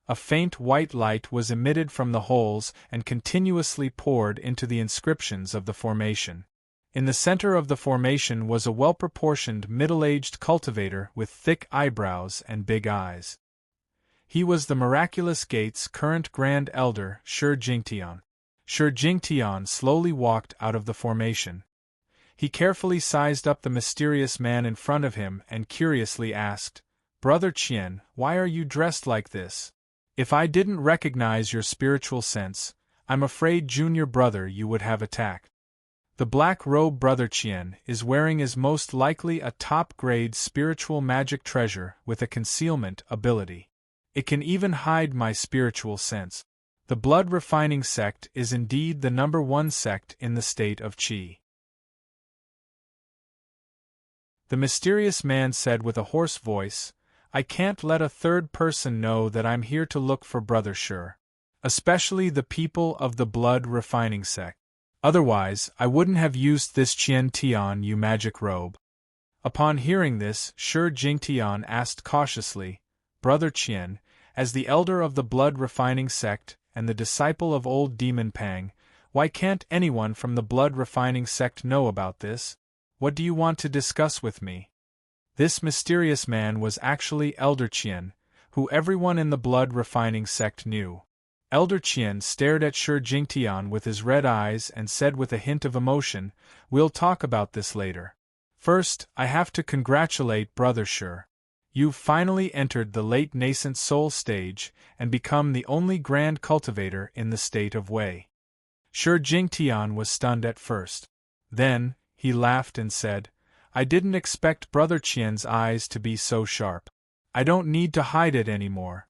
A faint white light was emitted from the holes and continuously poured into the inscriptions of the formation. In the center of the formation was a well-proportioned middle-aged cultivator with thick eyebrows and big eyes. He was the Miraculous Gate's current Grand Elder, Shi Jingtian. Shi Jingtian slowly walked out of the formation. He carefully sized up the mysterious man in front of him and curiously asked, "Brother Qian, why are you dressed like this? If I didn't recognize your spiritual sense, I'm afraid, junior brother, you would have attacked. The black robe Brother Qian is wearing is most likely a top-grade spiritual magic treasure with a concealment ability. It can even hide my spiritual sense. The blood-refining sect is indeed the #1 sect in the state of Qi. The mysterious man said with a hoarse voice, I can't let a third person know that I'm here to look for Brother Shi. Especially the people of the blood-refining sect. Otherwise, I wouldn't have used this Qian Tian Yu magic robe. Upon hearing this, Shi Jingtian asked cautiously, Brother Qian, as the elder of the blood-refining sect and the disciple of old Demon Pang, why can't anyone from the blood-refining sect know about this? What do you want to discuss with me? This mysterious man was actually Elder Qian, who everyone in the blood-refining sect knew. Elder Qian stared at Shi Jingtian with his red eyes and said with a hint of emotion, We'll talk about this later. First, I have to congratulate Brother Shi. You've finally entered the late nascent soul stage and become the only grand cultivator in the state of Wei. Shi Jingtian was stunned at first. Then, he laughed and said, I didn't expect Brother Qian's eyes to be so sharp. I don't need to hide it anymore.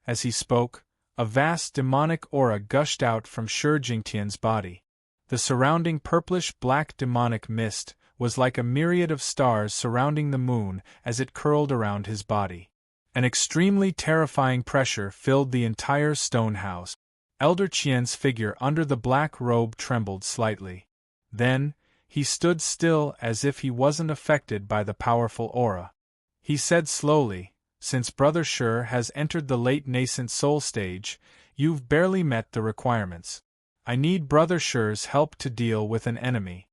As he spoke, a vast demonic aura gushed out from Shi Jingtian's body. The surrounding purplish-black demonic mist was like a myriad of stars surrounding the moon as it curled around his body. An extremely terrifying pressure filled the entire stone house. Elder Qian's figure under the black robe trembled slightly. Then, he stood still as if he wasn't affected by the powerful aura. He said slowly, Since Brother Shi has entered the late nascent soul stage, you've barely met the requirements. I need Brother Shi's help to deal with an enemy.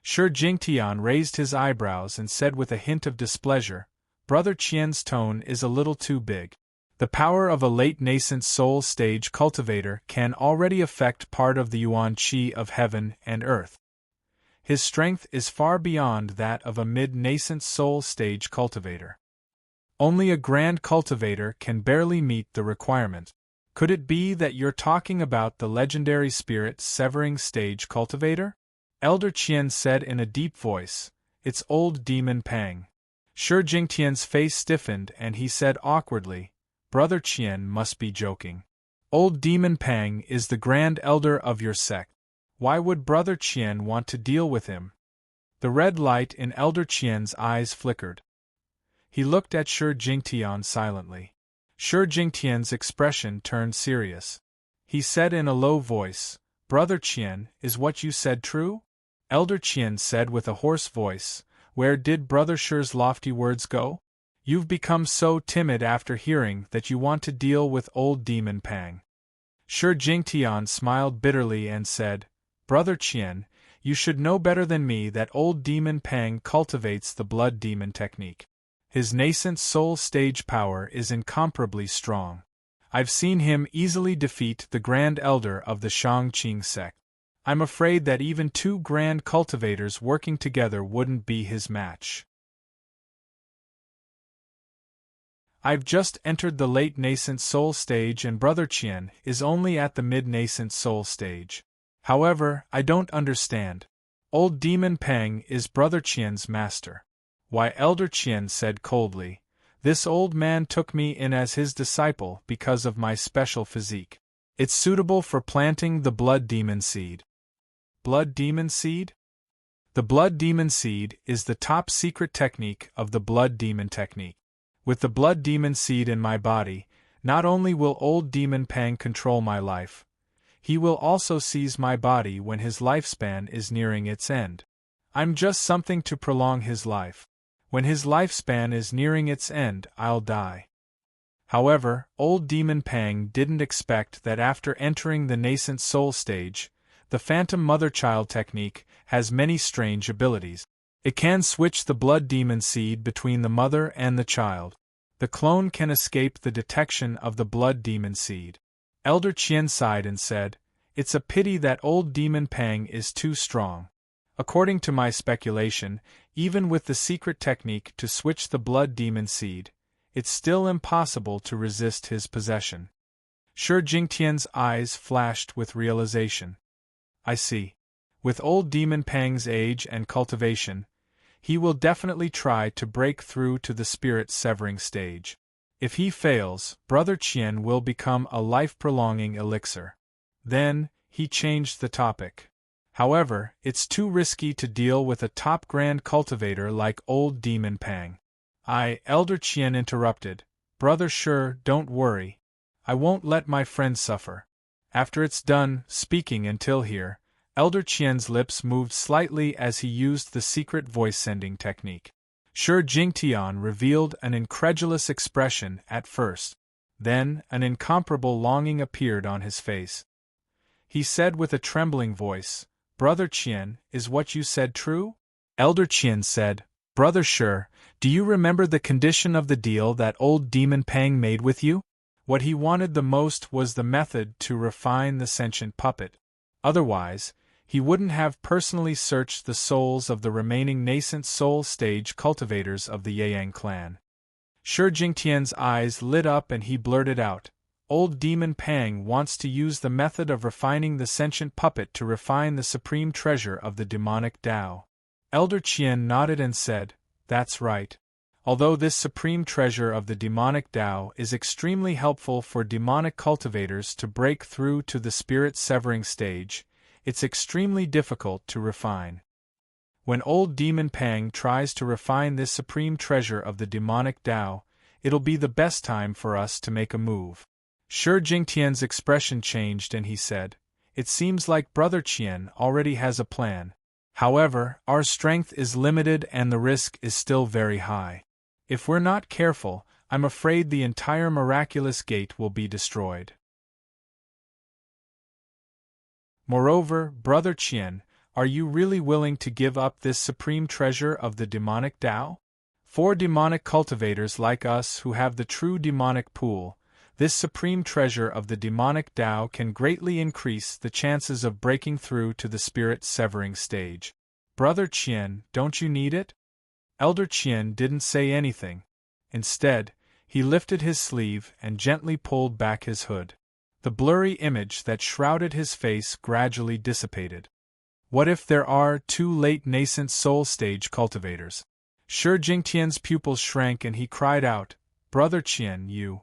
Shi Jingtian raised his eyebrows and said with a hint of displeasure, Brother Qian's tone is a little too big. The power of a late nascent soul stage cultivator can already affect part of the Yuan Qi of heaven and earth. His strength is far beyond that of a mid-nascent soul stage cultivator. Only a grand cultivator can barely meet the requirement. Could it be that you're talking about the legendary spirit severing stage cultivator? Elder Qian said in a deep voice, It's old Demon Pang. Shi Jingtian's face stiffened and he said awkwardly, Brother Qian must be joking. Old Demon Pang is the grand elder of your sect. Why would Brother Qian want to deal with him? The red light in Elder Qian's eyes flickered. He looked at Shi Jingtian silently. Shi Jingtian's expression turned serious. He said in a low voice, Brother Qian, is what you said true? Elder Qian said with a hoarse voice, Where did Brother Shi's lofty words go? You've become so timid after hearing that you want to deal with old Demon Pang. Shi Jingtian smiled bitterly and said, Brother Qian, you should know better than me that old Demon Pang cultivates the blood demon technique. His nascent soul stage power is incomparably strong. I've seen him easily defeat the Grand Elder of the Shangqing sect. I'm afraid that even two grand cultivators working together wouldn't be his match. I've just entered the late nascent soul stage and Brother Qian is only at the mid-nascent soul stage. However, I don't understand. Old Demon Pang is Brother Qian's master. Why, Elder Qian said coldly, This old man took me in as his disciple because of my special physique. It's suitable for planting the blood demon seed. Blood demon seed? The blood demon seed is the top secret technique of the blood demon technique. With the blood demon seed in my body, not only will old Demon Pang control my life, he will also seize my body when his lifespan is nearing its end. I'm just something to prolong his life. When his lifespan is nearing its end, I'll die. However, old Demon Pang didn't expect that after entering the nascent soul stage, the Phantom Mother-Child technique has many strange abilities. It can switch the blood demon seed between the mother and the child. The clone can escape the detection of the blood demon seed. Elder Qian sighed and said, It's a pity that old Demon Pang is too strong. According to my speculation, even with the secret technique to switch the blood demon seed, it's still impossible to resist his possession. Shi Jingtian's eyes flashed with realization. I see. With old Demon Pang's age and cultivation, he will definitely try to break through to the spirit-severing stage. If he fails, Brother Qian will become a life-prolonging elixir. Then, he changed the topic. However, it's too risky to deal with a top grand cultivator like old Demon Pang. Elder Qian interrupted. Brother Shi, don't worry. I won't let my friend suffer. After it's done speaking until here, Elder Qian's lips moved slightly as he used the secret voice-sending technique. Shi Jingtian revealed an incredulous expression at first. Then, an incomparable longing appeared on his face. He said with a trembling voice, Brother Qian, is what you said true? Elder Qian said, Brother Shi, do you remember the condition of the deal that old Demon Pang made with you? What he wanted the most was the method to refine the sentient puppet. Otherwise, he wouldn't have personally searched the souls of the remaining nascent soul stage cultivators of the Yang clan. Shi Jingtian's eyes lit up and he blurted out, Old Demon Pang wants to use the method of refining the sentient puppet to refine the supreme treasure of the demonic Tao. Elder Qian nodded and said, That's right. Although this supreme treasure of the demonic Tao is extremely helpful for demonic cultivators to break through to the spirit-severing stage, it's extremely difficult to refine. When old Demon Pang tries to refine this supreme treasure of the demonic Tao, it'll be the best time for us to make a move. Shi Jingtian's expression changed and he said, It seems like Brother Qian already has a plan. However, our strength is limited and the risk is still very high. If we're not careful, I'm afraid the entire miraculous gate will be destroyed. Moreover, Brother Qian, are you really willing to give up this supreme treasure of the demonic Tao? For demonic cultivators like us who have the true demonic pool, this supreme treasure of the demonic Tao can greatly increase the chances of breaking through to the spirit-severing stage. Brother Qian, don't you need it? Elder Qian didn't say anything. Instead, he lifted his sleeve and gently pulled back his hood. The blurry image that shrouded his face gradually dissipated. What if there are two late nascent soul stage cultivators? Shi Jingtian's pupils shrank and he cried out, Brother Qian, you.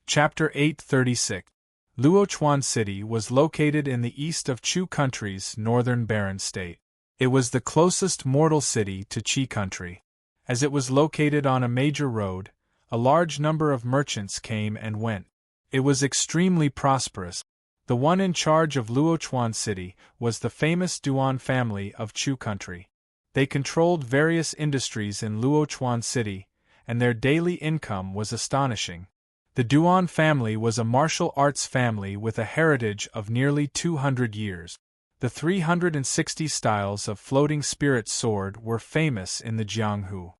Chapter 836. Luochuan City was located in the east of Chu Country's northern barren state. It was the closest mortal city to Qi Country. As it was located on a major road, a large number of merchants came and went. It was extremely prosperous. The one in charge of Luochuan City was the famous Duan family of Chu Country. They controlled various industries in Luochuan City, and their daily income was astonishing. The Duan family was a martial arts family with a heritage of nearly 200 years. The 360 styles of floating spirit sword were famous in the Jianghu.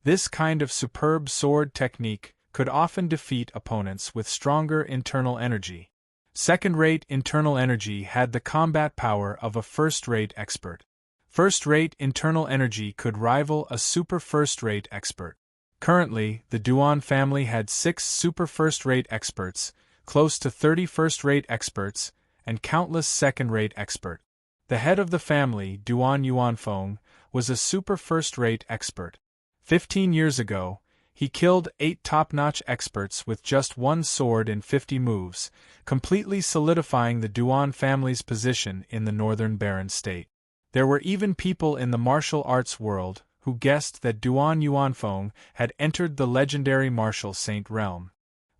This kind of superb sword technique could often defeat opponents with stronger internal energy. Second-rate internal energy had the combat power of a first-rate expert. First-rate internal energy could rival a super first-rate expert. Currently, the Duan family had 6 super first-rate experts, close to 30 first-rate experts, and countless second-rate experts. The head of the family, Duan Yuanfeng, was a super first-rate expert. 15 years ago, he killed 8 top-notch experts with just one sword in 50 moves, completely solidifying the Duan family's position in the northern barren state. There were even people in the martial arts world who guessed that Duan Yuanfeng had entered the legendary martial saint realm.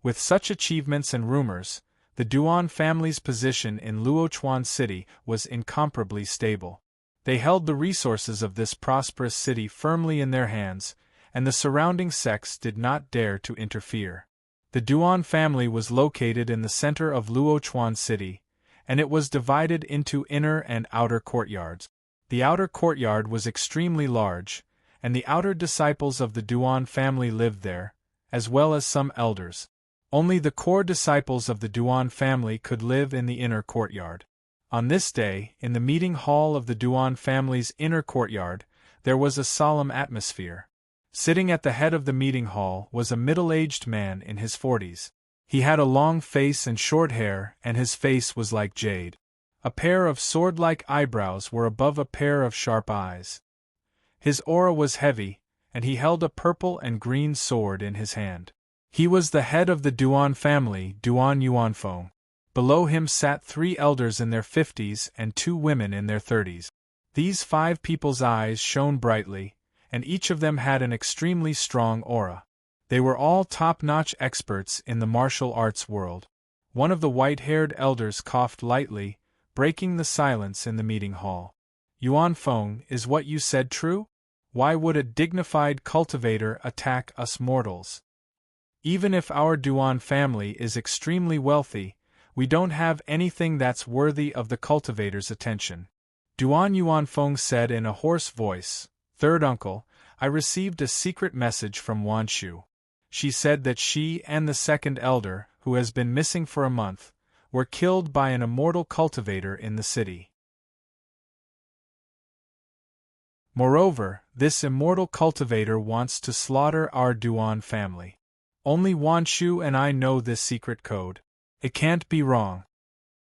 With such achievements and rumors, the Duan family's position in Luochuan City was incomparably stable. They held the resources of this prosperous city firmly in their hands, and the surrounding sects did not dare to interfere. The Duan family was located in the center of Luochuan City, and it was divided into inner and outer courtyards. The outer courtyard was extremely large, and the outer disciples of the Duan family lived there, as well as some elders. Only the core disciples of the Duan family could live in the inner courtyard. On this day, in the meeting hall of the Duan family's inner courtyard, there was a solemn atmosphere. Sitting at the head of the meeting hall was a middle-aged man in his 40s. He had a long face and short hair, and his face was like jade. A pair of sword-like eyebrows were above a pair of sharp eyes. His aura was heavy, and he held a purple and green sword in his hand. He was the head of the Duan family, Duan Yuanfeng. Below him sat 3 elders in their 50s and 2 women in their 30s. These 5 people's eyes shone brightly, and each of them had an extremely strong aura. They were all top-notch experts in the martial arts world. One of the white-haired elders coughed lightly, breaking the silence in the meeting hall. Yuanfeng, is what you said true? Why would a dignified cultivator attack us mortals? Even if our Duan family is extremely wealthy, we don't have anything that's worthy of the cultivator's attention. Duan Yuanfeng said in a hoarse voice, "Third uncle, I received a secret message from Wan Shu. She said that she and the second elder, who has been missing for a month, were killed by an immortal cultivator in the city. Moreover, this immortal cultivator wants to slaughter our Duan family. Only Wan Shu and I know this secret code. It can't be wrong."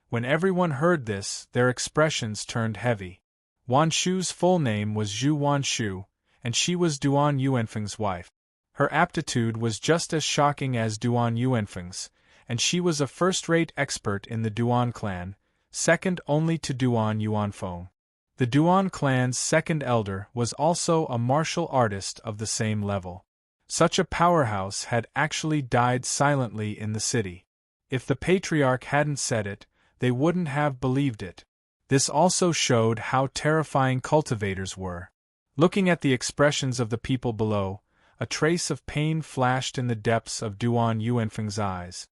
When everyone heard this, their expressions turned heavy. Wan Shu's full name was Zhu Wan Shu, and she was Duan Yuanfeng's wife. Her aptitude was just as shocking as Duan Yuanfeng's, and she was a first-rate expert in the Duan clan, second only to Duan Yuanfeng. The Duan clan's second elder was also a martial artist of the same level. Such a powerhouse had actually died silently in the city. If the patriarch hadn't said it, they wouldn't have believed it. This also showed how terrifying cultivators were. Looking at the expressions of the people below, a trace of pain flashed in the depths of Duan Yuanfeng's eyes.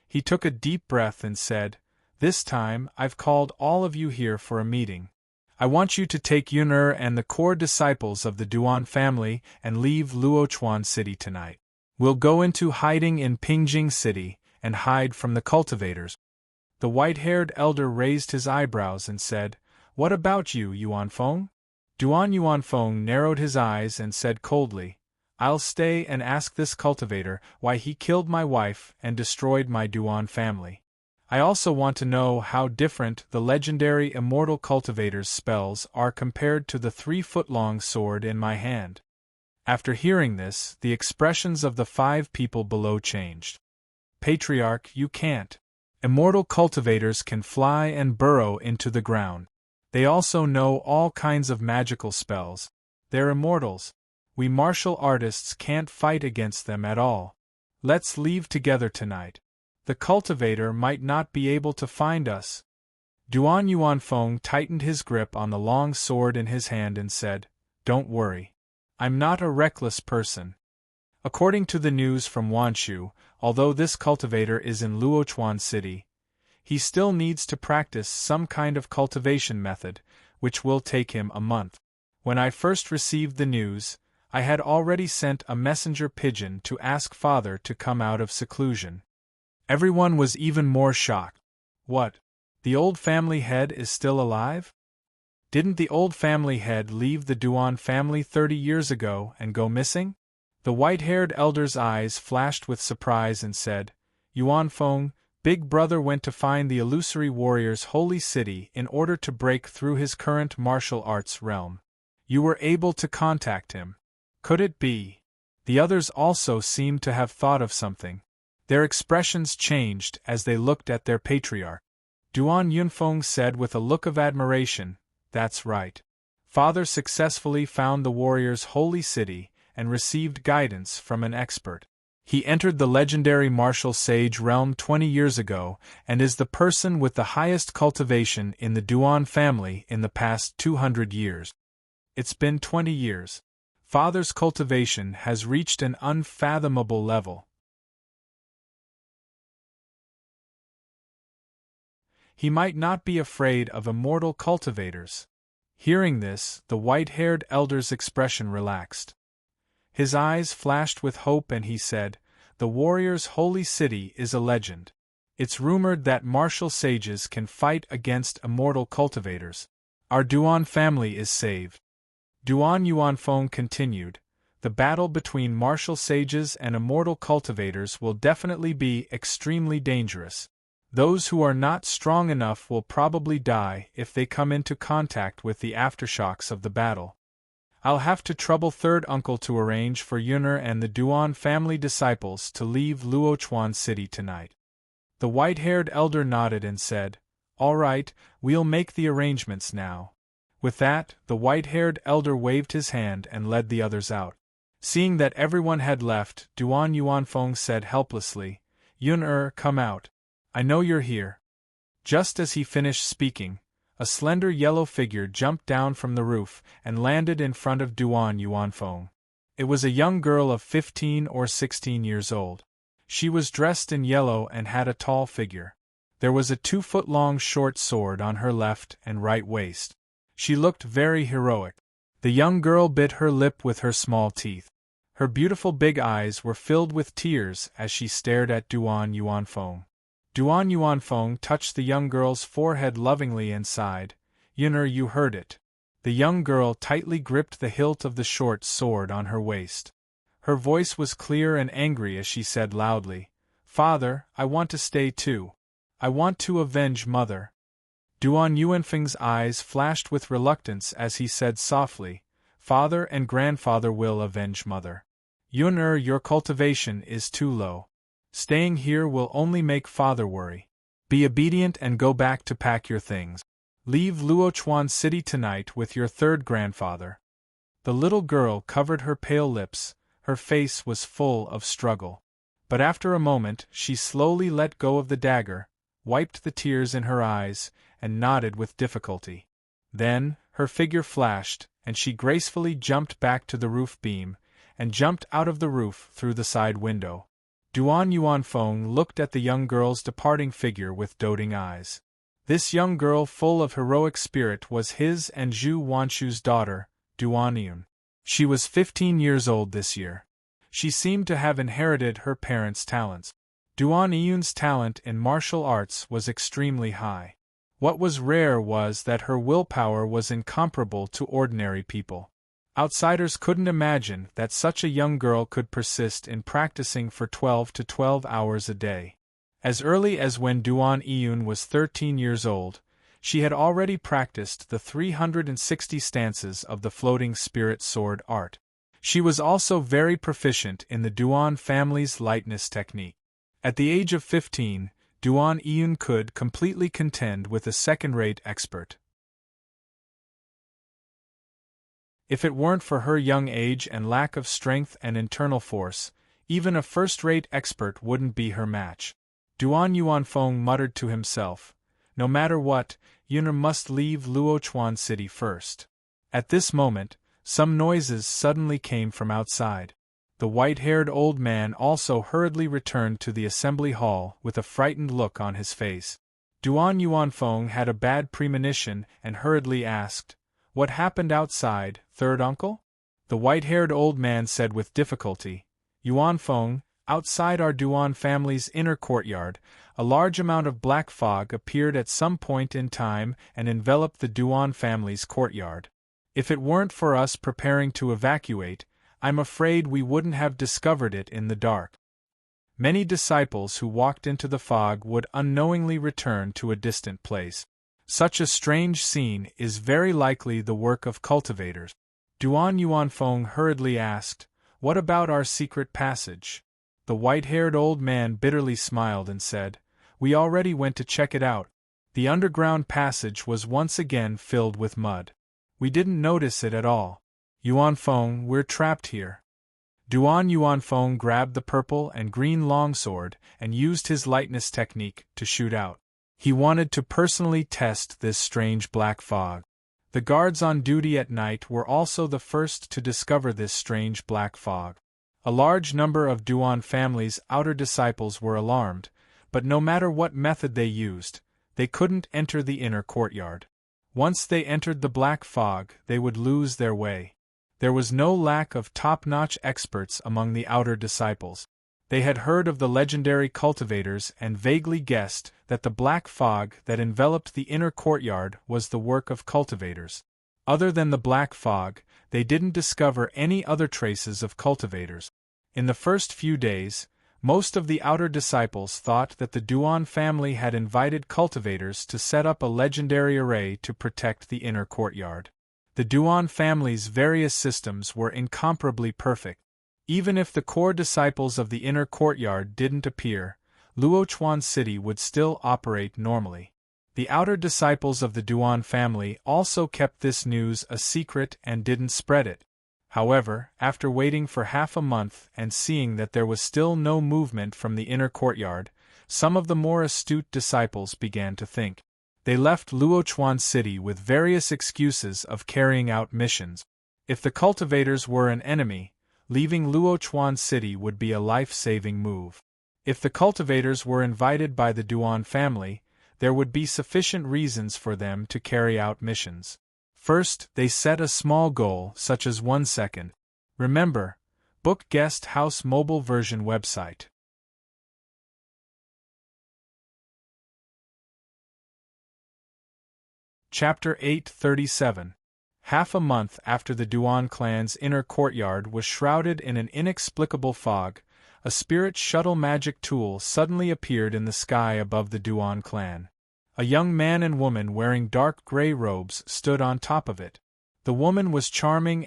He took a deep breath and said, "This time, I've called all of you here for a meeting. I want you to take Yun'er and the core disciples of the Duan family and leave Luochuan City tonight. We'll go into hiding in Pingjing City and hide from the cultivators." The white-haired elder raised his eyebrows and said, "What about you, Yuanfeng?" Duan Yuanfeng narrowed his eyes and said coldly, "I'll stay and ask this cultivator why he killed my wife and destroyed my Duan family. I also want to know how different the legendary immortal cultivator's spells are compared to the 3-foot-long sword in my hand." After hearing this, the expressions of the 5 people below changed. "Patriarch, you can't. Immortal cultivators can fly and burrow into the ground. They also know all kinds of magical spells. They're immortals. We martial artists can't fight against them at all. Let's leave together tonight. The cultivator might not be able to find us." Duan Yuanfeng tightened his grip on the long sword in his hand and said, "Don't worry. I'm not a reckless person. According to the news from Wan Shu, although this cultivator is in Luochuan City, he still needs to practice some kind of cultivation method, which will take him a month. When I first received the news, I had already sent a messenger pigeon to ask Father to come out of seclusion." Everyone was even more shocked. "What? The old family head is still alive? Didn't the old family head leave the Duan family 30 years ago and go missing?" The white-haired elder's eyes flashed with surprise and said, "Yuanfeng, Big Brother went to find the illusory warrior's holy city in order to break through his current martial arts realm. You were able to contact him. Could it be?" The others also seemed to have thought of something. Their expressions changed as they looked at their patriarch. Duan Yunfeng said with a look of admiration, "That's right. Father successfully found the warrior's holy city and received guidance from an expert. He entered the legendary martial sage realm 20 years ago and is the person with the highest cultivation in the Duan family in the past 200 years. It's been 20 years. Father's cultivation has reached an unfathomable level. He might not be afraid of immortal cultivators." Hearing this, the white-haired elder's expression relaxed. His eyes flashed with hope and he said, "The warrior's holy city is a legend. It's rumored that martial sages can fight against immortal cultivators. Our Duan family is saved." Duan Yuanfeng continued, The battle between martial sages and immortal cultivators will definitely be extremely dangerous. Those who are not strong enough will probably die if they come into contact with the aftershocks of the battle. I'll have to trouble third uncle to arrange for Yun'er and the Duan family disciples to leave Luochuan City tonight. The white-haired elder nodded and said, "All right, we'll make the arrangements now." With that, the white-haired elder waved his hand and led the others out. Seeing that everyone had left, Duan Yuanfeng said helplessly, "Yun'er, come out. I know you're here." Just as he finished speaking, a slender yellow figure jumped down from the roof and landed in front of Duan Yuanfeng. It was a young girl of 15 or 16 years old. She was dressed in yellow and had a tall figure. There was a 2-foot-long short sword on her left and right waist. She looked very heroic. The young girl bit her lip with her small teeth. Her beautiful big eyes were filled with tears as she stared at Duan Yuanfeng. Duan Yuanfeng touched the young girl's forehead lovingly and sighed, "Yun'er, you heard it." The young girl tightly gripped the hilt of the short sword on her waist. Her voice was clear and angry as she said loudly, "Father, I want to stay too. I want to avenge Mother." Duan Yuanfeng's eyes flashed with reluctance as he said softly, "Father and grandfather will avenge Mother. Yun'er, your cultivation is too low. Staying here will only make Father worry. Be obedient and go back to pack your things. Leave Luochuan City tonight with your third grandfather." The little girl covered her pale lips, her face was full of struggle. But after a moment she slowly let go of the dagger, wiped the tears in her eyes, and nodded with difficulty. Then, her figure flashed, and she gracefully jumped back to the roof beam, and jumped out of the roof through the side window. Duan Yuanfeng looked at the young girl's departing figure with doting eyes. This young girl full of heroic spirit was his and Zhu Wanshu's daughter, Duan Yun. She was 15 years old this year. She seemed to have inherited her parents' talents. Duan Yun's talent in martial arts was extremely high. What was rare was that her willpower was incomparable to ordinary people. Outsiders couldn't imagine that such a young girl could persist in practicing for 12 hours a day. As early as when Duan Yun was 13 years old, she had already practiced the 360 stances of the floating spirit sword art. She was also very proficient in the Duan family's lightness technique. At the age of 15, Duan Yun could completely contend with a second-rate expert. If it weren't for her young age and lack of strength and internal force, even a first-rate expert wouldn't be her match. Duan Yuanfeng muttered to himself, "No matter what, Yun'er must leave Luochuan City first." At this moment, some noises suddenly came from outside. The white-haired old man also hurriedly returned to the assembly hall with a frightened look on his face. Duan Yuanfeng had a bad premonition and hurriedly asked, "What happened outside, third uncle?" The white-haired old man said with difficulty, "Yuanfeng, outside our Duan family's inner courtyard, a large amount of black fog appeared at some point in time and enveloped the Duan family's courtyard. If it weren't for us preparing to evacuate, I'm afraid we wouldn't have discovered it in the dark." Many disciples who walked into the fog would unknowingly return to a distant place. Such a strange scene is very likely the work of cultivators. Duan Yuanfeng hurriedly asked, "What about our secret passage?" The white-haired old man bitterly smiled and said, "We already went to check it out. The underground passage was once again filled with mud. We didn't notice it at all. Yuanfeng, we're trapped here." Duan Yuanfeng grabbed the purple and green longsword and used his lightness technique to shoot out. He wanted to personally test this strange black fog. The guards on duty at night were also the first to discover this strange black fog. A large number of Duan family's outer disciples were alarmed, but no matter what method they used, they couldn't enter the inner courtyard. Once they entered the black fog, they would lose their way. There was no lack of top-notch experts among the outer disciples. They had heard of the legendary cultivators and vaguely guessed that the black fog that enveloped the inner courtyard was the work of cultivators. Other than the black fog, they didn't discover any other traces of cultivators. In the first few days, most of the outer disciples thought that the Duan family had invited cultivators to set up a legendary array to protect the inner courtyard. The Duan family's various systems were incomparably perfect. Even if the core disciples of the inner courtyard didn't appear, Luochuan City would still operate normally. The outer disciples of the Duan family also kept this news a secret and didn't spread it. However, after waiting for half a month and seeing that there was still no movement from the inner courtyard, some of the more astute disciples began to think. They left Luochuan City with various excuses of carrying out missions. If the cultivators were an enemy, leaving Luochuan City would be a life-saving move. If the cultivators were invited by the Duan family, there would be sufficient reasons for them to carry out missions. First, they set a small goal, such as 1 second. Remember, book guest house mobile version website. Chapter 837. Half a month after the Duan clan's inner courtyard was shrouded in an inexplicable fog, a spirit shuttle magic tool suddenly appeared in the sky above the Duan clan. A young man and woman wearing dark gray robes stood on top of it. The woman was charming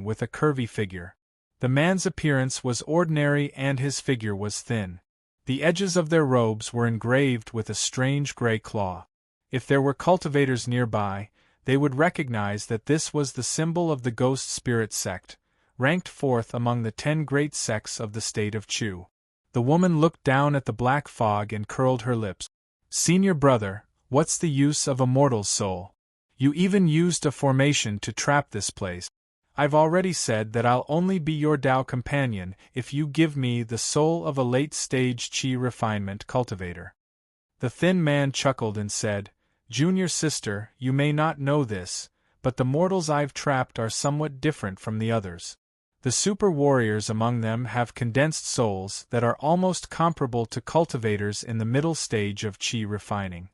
with a curvy figure. The man's appearance was ordinary and his figure was thin. The edges of their robes were engraved with a strange gray claw. If there were cultivators nearby, they would recognize that this was the symbol of the ghost spirit sect, ranked fourth among the 10 great sects of the state of Chu. The woman looked down at the black fog and curled her lips. "Senior brother, what's the use of a mortal's soul? You even used a formation to trap this place. I've already said that I'll only be your Tao companion if you give me the soul of a late-stage Qi refinement cultivator." The thin man chuckled and said, "Junior sister, you may not know this, but the mortals I've trapped are somewhat different from the others. The super warriors among them have condensed souls that are almost comparable to cultivators in the middle stage of Qi refining."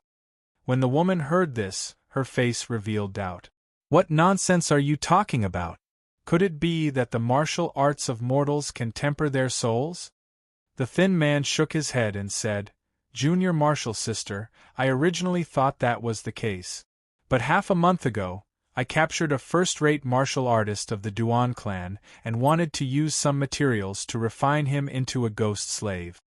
When the woman heard this, her face revealed doubt. "What nonsense are you talking about? Could it be that the martial arts of mortals can temper their souls?" The thin man shook his head and said, "Junior martial sister, I originally thought that was the case. But half a month ago, I captured a first-rate martial artist of the Duan clan and wanted to use some materials to refine him into a ghost slave.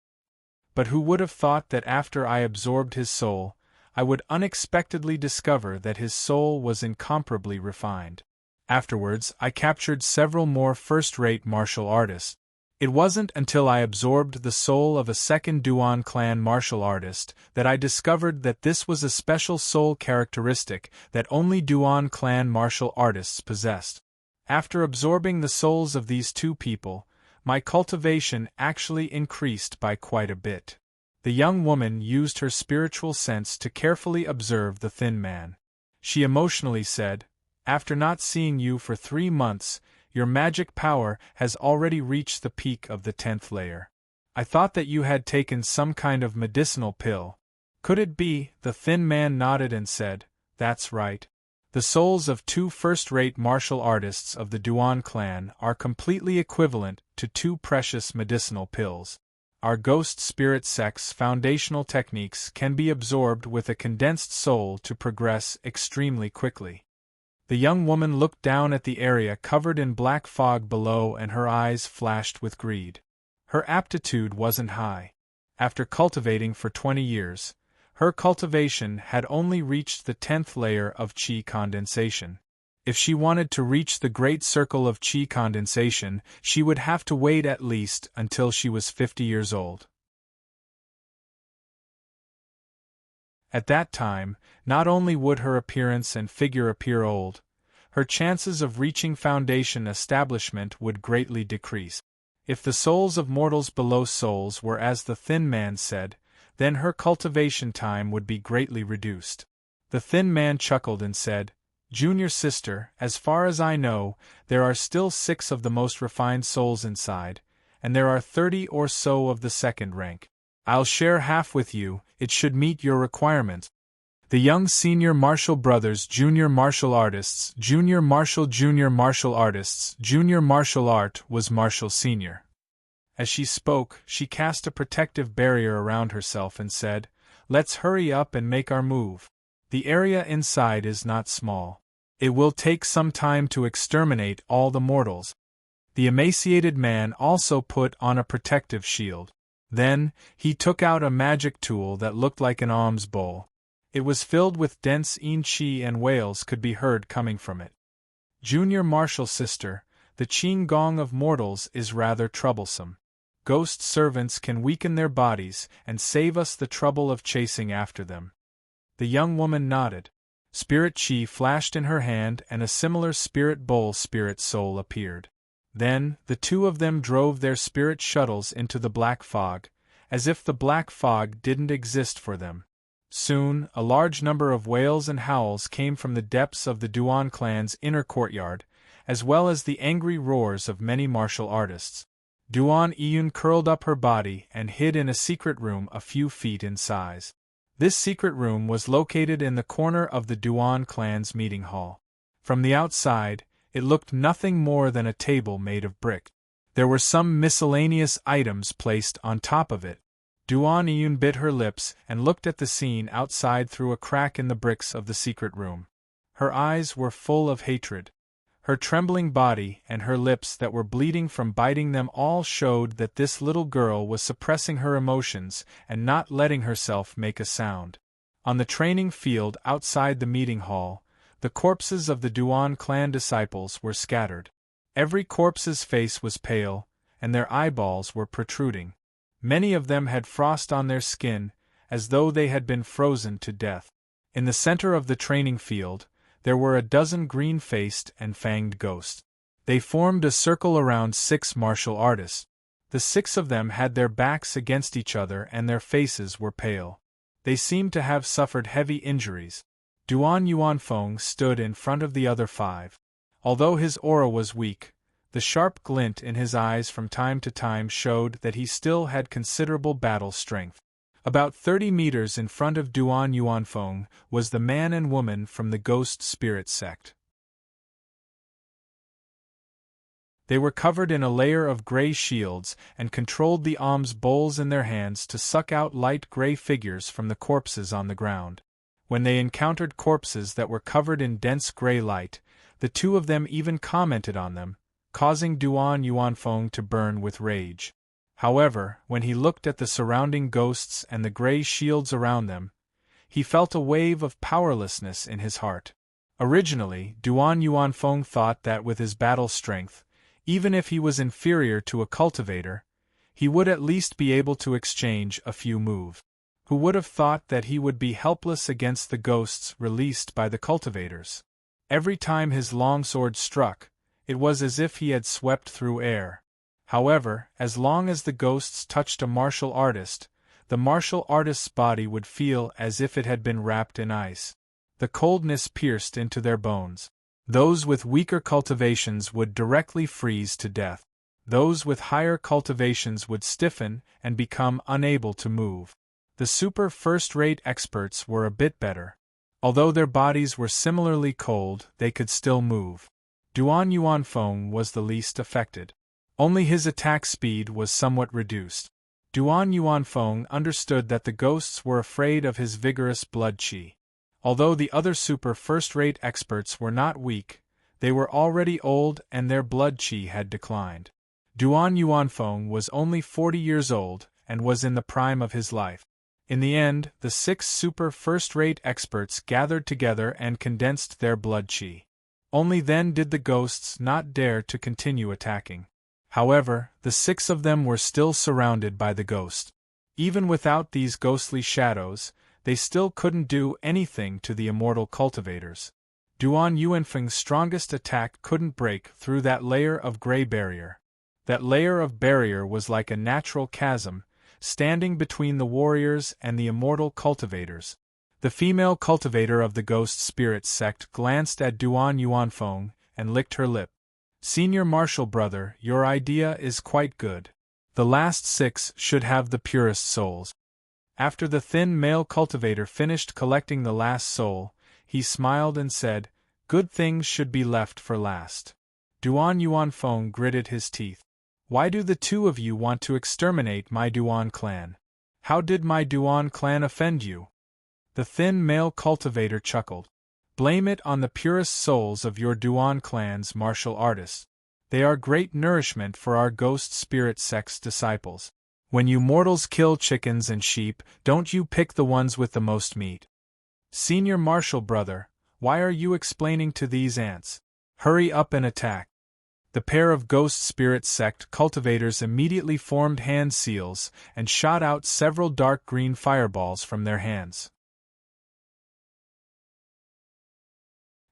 But who would have thought that after I absorbed his soul, I would unexpectedly discover that his soul was incomparably refined. Afterwards, I captured several more first-rate martial artists. It wasn't until I absorbed the soul of a second Duan clan martial artist that I discovered that this was a special soul characteristic that only Duan clan martial artists possessed. After absorbing the souls of these two people, my cultivation actually increased by quite a bit." The young woman used her spiritual sense to carefully observe the thin man. She emotionally said, "After not seeing you for 3 months, your magic power has already reached the peak of the 10th layer. I thought that you had taken some kind of medicinal pill. Could it be?" The thin man nodded and said, "That's right. The souls of 2 first-rate martial artists of the Duan clan are completely equivalent to 2 precious medicinal pills. Our ghost spirit sect's foundational techniques can be absorbed with a condensed soul to progress extremely quickly." The young woman looked down at the area covered in black fog below and her eyes flashed with greed. Her aptitude wasn't high. After cultivating for 20 years, her cultivation had only reached the 10th layer of Qi condensation. If she wanted to reach the great circle of Qi condensation, she would have to wait at least until she was 50 years old. At that time, not only would her appearance and figure appear old, her chances of reaching foundation establishment would greatly decrease. If the souls of mortals below souls were as the thin man said, then her cultivation time would be greatly reduced. The thin man chuckled and said, "Junior sister, as far as I know, there are still 6 of the most refined souls inside, and there are 30 or so of the second rank. I'll share half with you, it should meet your requirements." The young senior martial brothers, junior martial artists, junior martial artists, junior martial art was martial senior. As she spoke, she cast a protective barrier around herself and said, "Let's hurry up and make our move. The area inside is not small. It will take some time to exterminate all the mortals." The emaciated man also put on a protective shield. Then, he took out a magic tool that looked like an alms bowl. It was filled with dense chi and wails could be heard coming from it. Junior martial sister, the Qing Gong of mortals is rather troublesome. Ghost servants can weaken their bodies and save us the trouble of chasing after them. The young woman nodded. Spirit chi flashed in her hand and a similar spirit bowl spirit soul appeared. Then, the two of them drove their spirit shuttles into the black fog, as if the black fog didn't exist for them. Soon, a large number of wails and howls came from the depths of the Duan clan's inner courtyard, as well as the angry roars of many martial artists. Duan Iyun curled up her body and hid in a secret room a few feet in size. This secret room was located in the corner of the Duan clan's meeting hall. From the outside, it looked nothing more than a table made of brick. There were some miscellaneous items placed on top of it. Duan Iyun bit her lips and looked at the scene outside through a crack in the bricks of the secret room. Her eyes were full of hatred. Her trembling body and her lips that were bleeding from biting them all showed that this little girl was suppressing her emotions and not letting herself make a sound. On the training field outside the meeting hall, the corpses of the Duan clan disciples were scattered. Every corpse's face was pale, and their eyeballs were protruding. Many of them had frost on their skin, as though they had been frozen to death. In the center of the training field, there were a dozen green-faced and fanged ghosts. They formed a circle around 6 martial artists. The 6 of them had their backs against each other and their faces were pale. They seemed to have suffered heavy injuries. Duan Yuanfeng stood in front of the other 5. Although his aura was weak, the sharp glint in his eyes from time to time showed that he still had considerable battle strength. About 30 meters in front of Duan Yuanfeng was the man and woman from the Ghost Spirit sect. They were covered in a layer of gray shields and controlled the alms bowls in their hands to suck out light gray figures from the corpses on the ground. When they encountered corpses that were covered in dense gray light, the two of them even commented on them, causing Duan Yuanfeng to burn with rage. However, when he looked at the surrounding ghosts and the gray shields around them, he felt a wave of powerlessness in his heart. Originally, Duan Yuanfeng thought that with his battle strength, even if he was inferior to a cultivator, he would at least be able to exchange a few moves. Who would have thought that he would be helpless against the ghosts released by the cultivators? Every time his longsword struck, it was as if he had swept through air. However, as long as the ghosts touched a martial artist, the martial artist's body would feel as if it had been wrapped in ice. The coldness pierced into their bones. Those with weaker cultivations would directly freeze to death. Those with higher cultivations would stiffen and become unable to move. The super first-rate experts were a bit better. Although their bodies were similarly cold, they could still move. Duan Yuanfeng was the least affected. Only his attack speed was somewhat reduced. Duan Yuanfeng understood that the ghosts were afraid of his vigorous blood qi. Although the other super first-rate experts were not weak, they were already old and their blood qi had declined. Duan Yuanfeng was only 40 years old and was in the prime of his life. In the end, the 6 super first-rate experts gathered together and condensed their blood qi. Only then did the ghosts not dare to continue attacking. However, the 6 of them were still surrounded by the ghost. Even without these ghostly shadows, they still couldn't do anything to the immortal cultivators. Duan Yuanfeng's strongest attack couldn't break through that layer of gray barrier. That layer of barrier was like a natural chasm, standing between the warriors and the immortal cultivators. The female cultivator of the Ghost Spirit sect glanced at Duan Yuanfeng and licked her lip. "Senior martial brother, your idea is quite good. The last 6 should have the purest souls. After the thin male cultivator finished collecting the last soul, he smiled and said, "Good things should be left for last." Duan Yuanfeng gritted his teeth. "Why do the two of you want to exterminate my Duan clan? How did my Duan clan offend you?" The thin male cultivator chuckled. "Blame it on the purest souls of your Duan clan's martial artists. They are great nourishment for our ghost spirit sect's disciples. When you mortals kill chickens and sheep, don't you pick the ones with the most meat? Senior martial brother, why are you explaining to these ants? Hurry up and attack." The pair of ghost spirit sect cultivators immediately formed hand seals and shot out several dark green fireballs from their hands.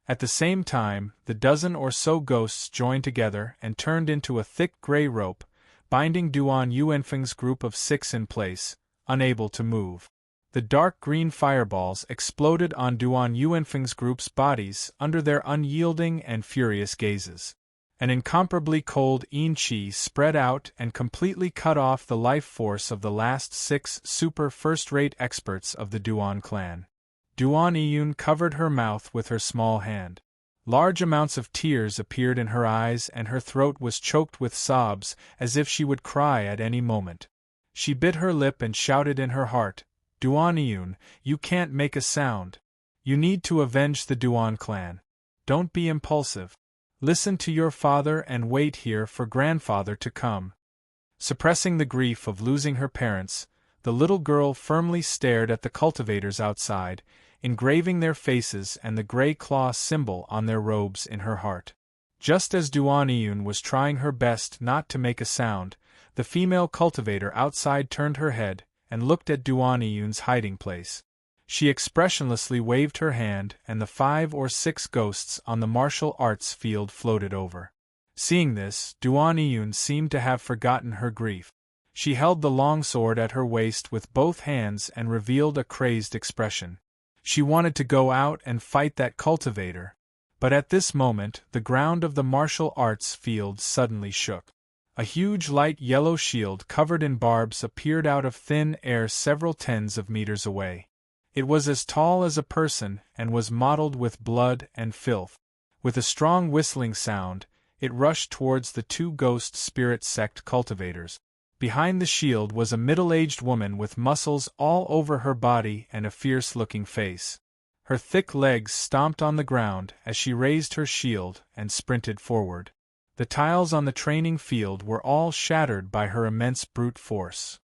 At the same time, the dozen or so ghosts joined together and turned into a thick gray rope, binding Duan Yuanfeng's group of 6 in place, unable to move. The dark green fireballs exploded on Duan Yuanfeng's group's bodies under their unyielding and furious gazes. An incomparably cold yin qi spread out and completely cut off the life force of the last 6 super first-rate experts of the Duan clan. Duan Yun covered her mouth with her small hand. Large amounts of tears appeared in her eyes and her throat was choked with sobs as if she would cry at any moment. She bit her lip and shouted in her heart, "Duan Yun, you can't make a sound. You need to avenge the Duan clan. Don't be impulsive. Listen to your father and wait here for grandfather to come." Suppressing the grief of losing her parents, the little girl firmly stared at the cultivators outside, engraving their faces and the gray claw symbol on their robes in her heart. Just as Duan Yun was trying her best not to make a sound, the female cultivator outside turned her head and looked at Duan Yun's hiding place. She expressionlessly waved her hand and the 5 or 6 ghosts on the martial arts field floated over. Seeing this, Duan Yun seemed to have forgotten her grief. She held the long sword at her waist with both hands and revealed a crazed expression. She wanted to go out and fight that cultivator. But at this moment, the ground of the martial arts field suddenly shook. A huge light yellow shield covered in barbs appeared out of thin air several tens of meters away. It was as tall as a person and was mottled with blood and filth. With a strong whistling sound, it rushed towards the 2 ghost spirit sect cultivators. Behind the shield was a middle-aged woman with muscles all over her body and a fierce-looking face. Her thick legs stomped on the ground as she raised her shield and sprinted forward. The tiles on the training field were all shattered by her immense brute force.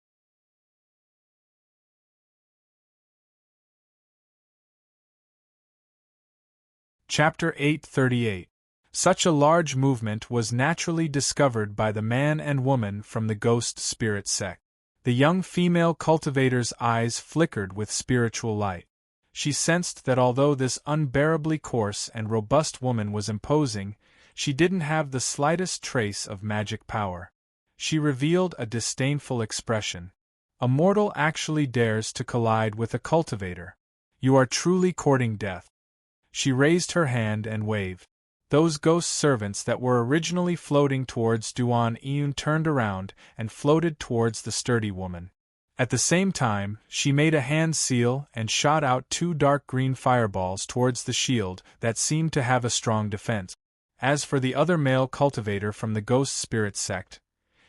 Chapter 838. Such a large movement was naturally discovered by the man and woman from the ghost spirit sect. The young female cultivator's eyes flickered with spiritual light. She sensed that although this unbearably coarse and robust woman was imposing, she didn't have the slightest trace of magic power. She revealed a disdainful expression. A mortal actually dares to collide with a cultivator. You are truly courting death. She raised her hand and waved. Those ghost servants that were originally floating towards Duan Yun turned around and floated towards the sturdy woman. At the same time, she made a hand seal and shot out 2 dark green fireballs towards the shield that seemed to have a strong defense. As for the other male cultivator from the ghost spirit sect,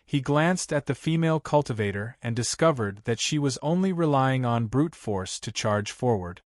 he glanced at the female cultivator and discovered that she was only relying on brute force to charge forward.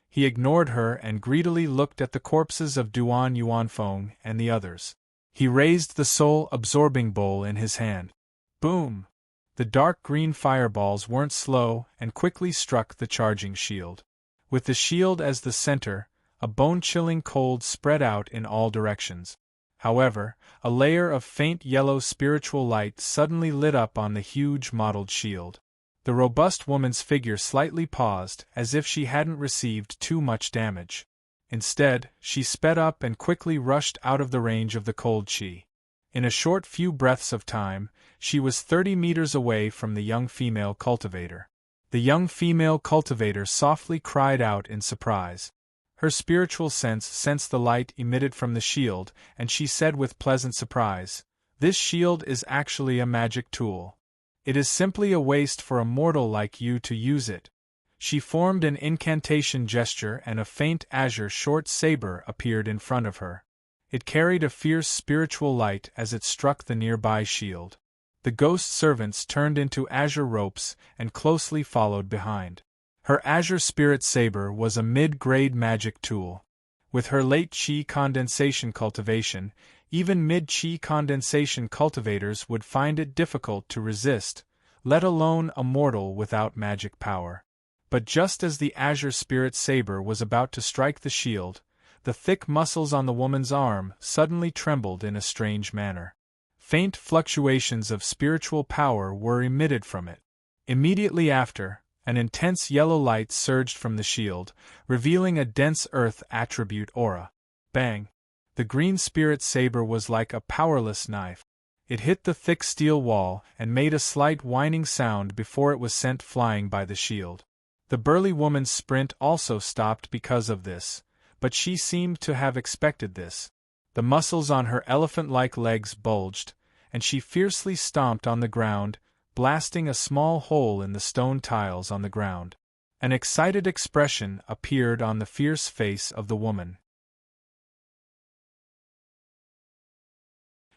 He ignored her and greedily looked at the corpses of Duan Yuanfeng and the others. He raised the soul-absorbing bowl in his hand. Boom! The dark green fireballs weren't slow and quickly struck the charging shield. With the shield as the center, a bone-chilling cold spread out in all directions. However, a layer of faint yellow spiritual light suddenly lit up on the huge mottled shield. The robust woman's figure slightly paused, as if she hadn't received too much damage. Instead, she sped up and quickly rushed out of the range of the cold chi. In a short few breaths of time, she was 30 meters away from the young female cultivator. The young female cultivator softly cried out in surprise. Her spiritual sense sensed the light emitted from the shield, and she said with pleasant surprise, "This shield is actually a magic tool. It is simply a waste for a mortal like you to use it. She formed an incantation gesture and a faint azure short saber appeared in front of her. It carried a fierce spiritual light as it struck the nearby shield. The ghost servants turned into azure ropes and closely followed behind. Her azure spirit saber was a mid-grade magic tool. With her late chi condensation cultivation, even mid-chi condensation cultivators would find it difficult to resist, let alone a mortal without magic power. But just as the azure spirit saber was about to strike the shield, the thick muscles on the woman's arm suddenly trembled in a strange manner. Faint fluctuations of spiritual power were emitted from it. Immediately after, an intense yellow light surged from the shield, revealing a dense earth attribute aura. Bang! The green spirit saber was like a powerless knife. It hit the thick steel wall and made a slight whining sound before it was sent flying by the shield. The burly woman's sprint also stopped because of this, but she seemed to have expected this. The muscles on her elephant-like legs bulged, and she fiercely stomped on the ground, blasting a small hole in the stone tiles on the ground. An excited expression appeared on the fierce face of the woman.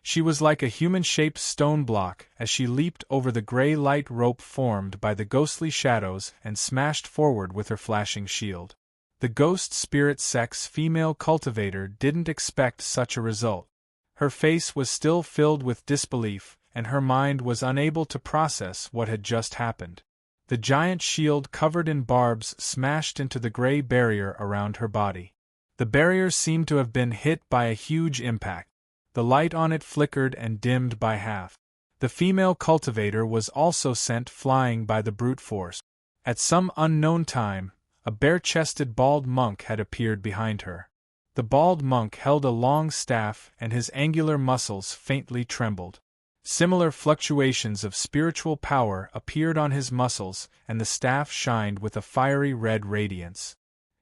She was like a human-shaped stone block as she leaped over the gray light rope formed by the ghostly shadows and smashed forward with her flashing shield. The ghost spirit sex female cultivator didn't expect such a result. Her face was still filled with disbelief, and her mind was unable to process what had just happened. The giant shield covered in barbs smashed into the gray barrier around her body. The barrier seemed to have been hit by a huge impact. The light on it flickered and dimmed by half. The female cultivator was also sent flying by the brute force. At some unknown time, a bare-chested bald monk had appeared behind her. The bald monk held a long staff and his angular muscles faintly trembled. Similar fluctuations of spiritual power appeared on his muscles and the staff shined with a fiery red radiance.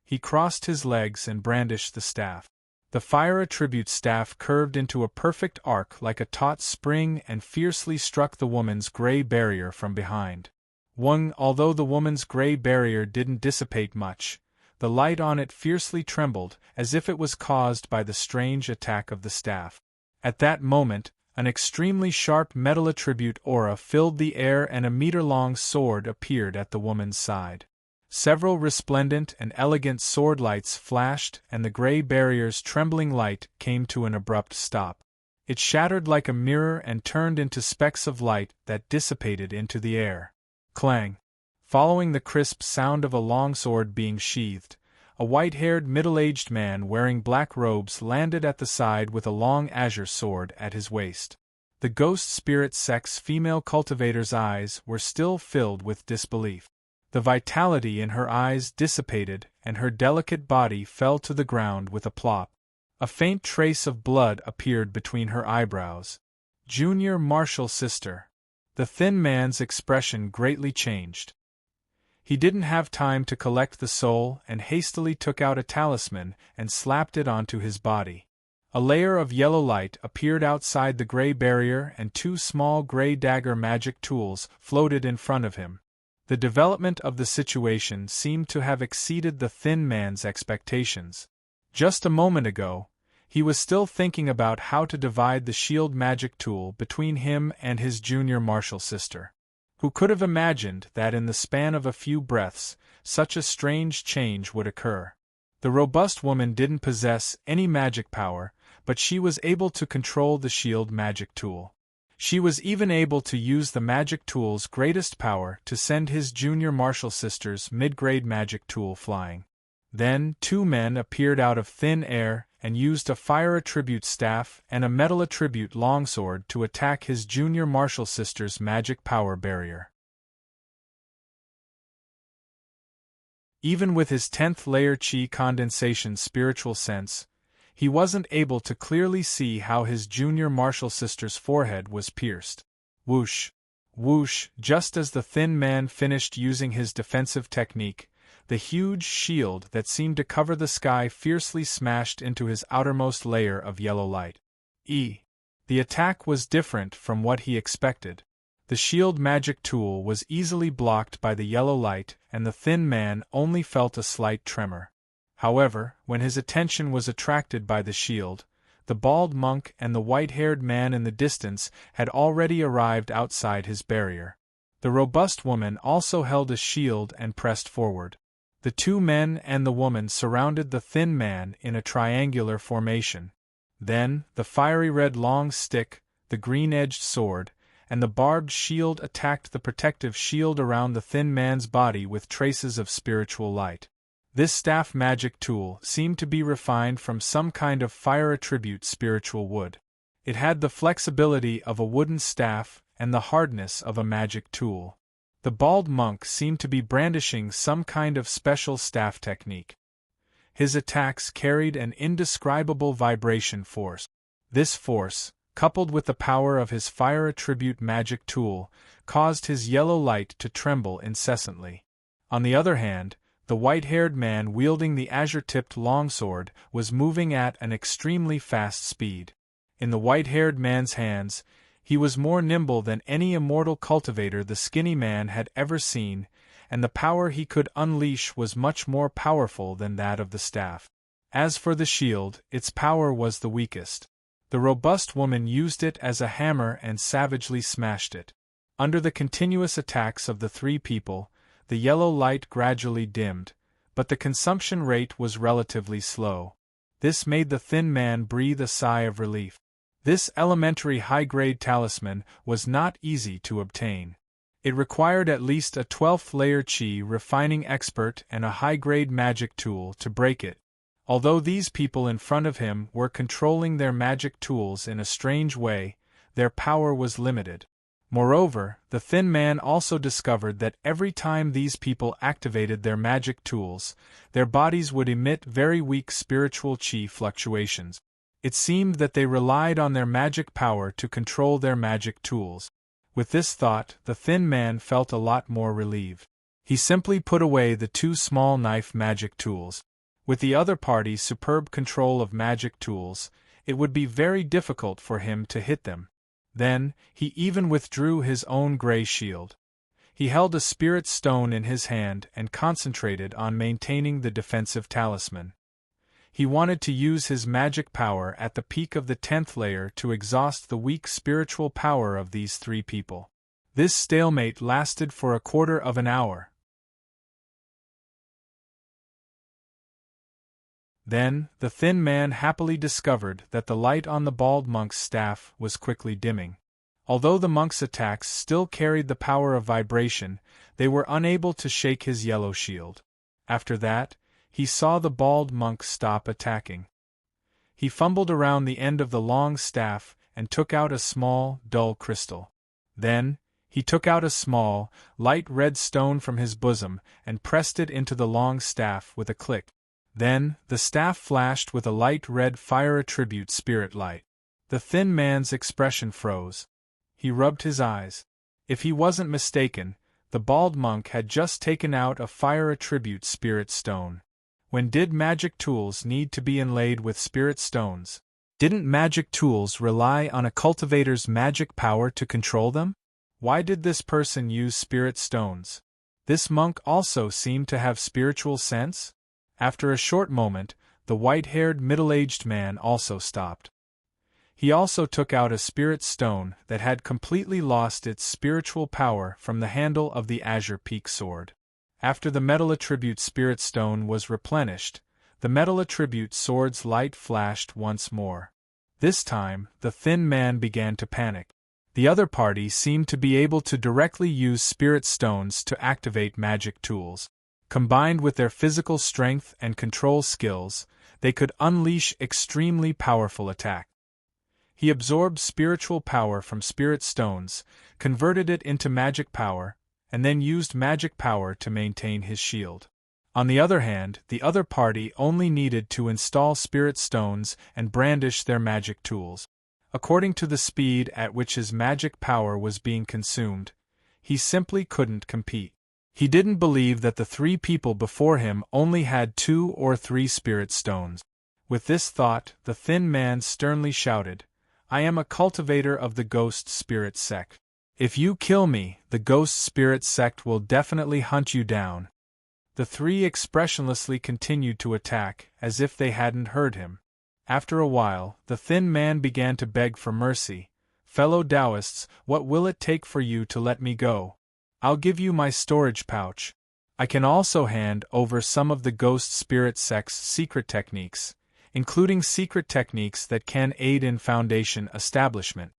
He crossed his legs and brandished the staff. The fire attribute staff curved into a perfect arc like a taut spring and fiercely struck the woman's gray barrier from behind. Although the woman's gray barrier didn't dissipate much, the light on it fiercely trembled as if it was caused by the strange attack of the staff. At that moment, an extremely sharp metal attribute aura filled the air and a meter-long sword appeared at the woman's side. Several resplendent and elegant sword lights flashed and the gray barrier's trembling light came to an abrupt stop. It shattered like a mirror and turned into specks of light that dissipated into the air. Clang! Following the crisp sound of a longsword being sheathed, a white-haired middle-aged man wearing black robes landed at the side with a long azure sword at his waist. The ghost spirit sex female cultivator's eyes were still filled with disbelief. The vitality in her eyes dissipated and her delicate body fell to the ground with a plop. A faint trace of blood appeared between her eyebrows. Junior Marshal Sister. The thin man's expression greatly changed. He didn't have time to collect the soul and hastily took out a talisman and slapped it onto his body. A layer of yellow light appeared outside the gray barrier and two small gray dagger magic tools floated in front of him. The development of the situation seemed to have exceeded the thin man's expectations. Just a moment ago, he was still thinking about how to divide the shield magic tool between him and his junior martial sister. Who could have imagined that in the span of a few breaths, such a strange change would occur? The robust woman didn't possess any magic power, but she was able to control the shield magic tool. She was even able to use the magic tool's greatest power to send his junior martial sister's mid-grade magic tool flying. Then, two men appeared out of thin air and used a fire attribute staff and a metal attribute longsword to attack his junior martial sister's magic power barrier. Even with his 10th layer chi condensation spiritual sense, he wasn't able to clearly see how his junior martial sister's forehead was pierced. Whoosh! Whoosh! Just as the thin man finished using his defensive technique, the huge shield that seemed to cover the sky fiercely smashed into his outermost layer of yellow light. The attack was different from what he expected. The shield magic tool was easily blocked by the yellow light, and the thin man only felt a slight tremor. However, when his attention was attracted by the shield, the bald monk and the white-haired man in the distance had already arrived outside his barrier. The robust woman also held a shield and pressed forward. The two men and the woman surrounded the thin man in a triangular formation. Then, the fiery red long stick, the green-edged sword, and the barbed shield attacked the protective shield around the thin man's body with traces of spiritual light. This staff magic tool seemed to be refined from some kind of fire attribute spiritual wood. It had the flexibility of a wooden staff and the hardness of a magic tool. The bald monk seemed to be brandishing some kind of special staff technique. His attacks carried an indescribable vibration force. This force, coupled with the power of his fire attribute magic tool, caused his yellow light to tremble incessantly. On the other hand, the white-haired man wielding the azure-tipped longsword was moving at an extremely fast speed. In the white-haired man's hands, he was more nimble than any immortal cultivator the skinny man had ever seen, and the power he could unleash was much more powerful than that of the staff. As for the shield, its power was the weakest. The robust woman used it as a hammer and savagely smashed it. Under the continuous attacks of the three people, the yellow light gradually dimmed, but the consumption rate was relatively slow. This made the thin man breathe a sigh of relief. This elementary high-grade talisman was not easy to obtain. It required at least a 12th-layer chi refining expert and a high-grade magic tool to break it. Although these people in front of him were controlling their magic tools in a strange way, their power was limited. Moreover, the thin man also discovered that every time these people activated their magic tools, their bodies would emit very weak spiritual chi fluctuations. It seemed that they relied on their magic power to control their magic tools. With this thought, the thin man felt a lot more relieved. He simply put away the two small knife magic tools. With the other party's superb control of magic tools, it would be very difficult for him to hit them. Then, he even withdrew his own gray shield. He held a spirit stone in his hand and concentrated on maintaining the defensive talisman. He wanted to use his magic power at the peak of the 10th layer to exhaust the weak spiritual power of these three people. This stalemate lasted for a quarter of an hour. Then, the thin man happily discovered that the light on the bald monk's staff was quickly dimming. Although the monk's attacks still carried the power of vibration, they were unable to shake his yellow shield. After that, he saw the bald monk stop attacking. He fumbled around the end of the long staff and took out a small, dull crystal. Then, he took out a small, light red stone from his bosom and pressed it into the long staff with a click. Then, the staff flashed with a light red fire attribute spirit light. The thin man's expression froze. He rubbed his eyes. If he wasn't mistaken, the bald monk had just taken out a fire attribute spirit stone. When did magic tools need to be inlaid with spirit stones? Didn't magic tools rely on a cultivator's magic power to control them? Why did this person use spirit stones? This monk also seemed to have spiritual sense? After a short moment, the white-haired middle-aged man also stopped. He also took out a spirit stone that had completely lost its spiritual power from the handle of the azure peak sword. After the metal attribute spirit stone was replenished, the metal attribute sword's light flashed once more. This time, the thin man began to panic. The other party seemed to be able to directly use spirit stones to activate magic tools. Combined with their physical strength and control skills, they could unleash extremely powerful attacks. He absorbed spiritual power from spirit stones, converted it into magic power, and then used magic power to maintain his shield. On the other hand, the other party only needed to install spirit stones and brandish their magic tools. According to the speed at which his magic power was being consumed, he simply couldn't compete. He didn't believe that the three people before him only had 2 or 3 spirit stones. With this thought, the thin man sternly shouted, "I am a cultivator of the ghost spirit sect. If you kill me, the ghost spirit sect will definitely hunt you down. The three expressionlessly continued to attack, as if they hadn't heard him. After a while, the thin man began to beg for mercy. Fellow Taoists, what will it take for you to let me go? I'll give you my storage pouch. I can also hand over some of the ghost spirit sect's secret techniques, including secret techniques that can aid in Foundation establishment.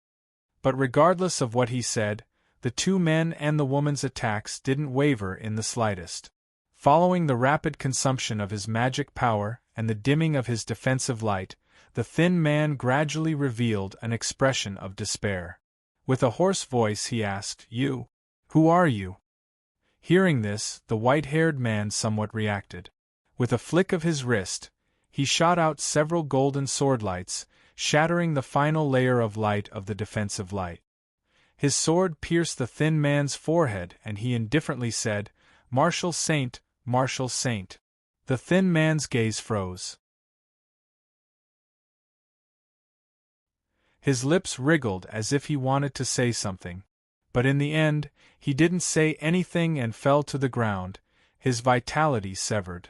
But regardless of what he said, the two men and the woman's attacks didn't waver in the slightest. Following the rapid consumption of his magic power and the dimming of his defensive light, the thin man gradually revealed an expression of despair. With a hoarse voice he asked, "You? Who are you?" Hearing this, the white-haired man somewhat reacted. With a flick of his wrist, he shot out several golden sword lights, shattering the final layer of light of the defensive light. His sword pierced the thin man's forehead and he indifferently said, "Martial Saint, Martial Saint." The thin man's gaze froze. His lips wriggled as if he wanted to say something. But in the end, he didn't say anything and fell to the ground, his vitality severed.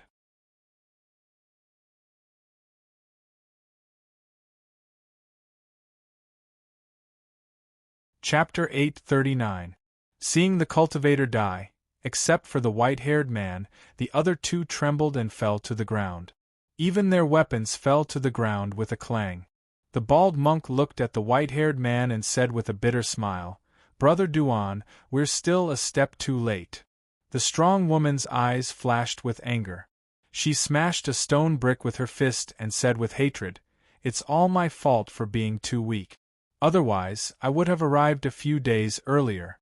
Chapter 839. Seeing the cultivator die, except for the white-haired man, the other two trembled and fell to the ground. Even their weapons fell to the ground with a clang. The bald monk looked at the white-haired man and said with a bitter smile, "Brother Duan, we're still a step too late." The strong woman's eyes flashed with anger. She smashed a stone brick with her fist and said with hatred, "It's all my fault for being too weak. Otherwise, I would have arrived a few days earlier."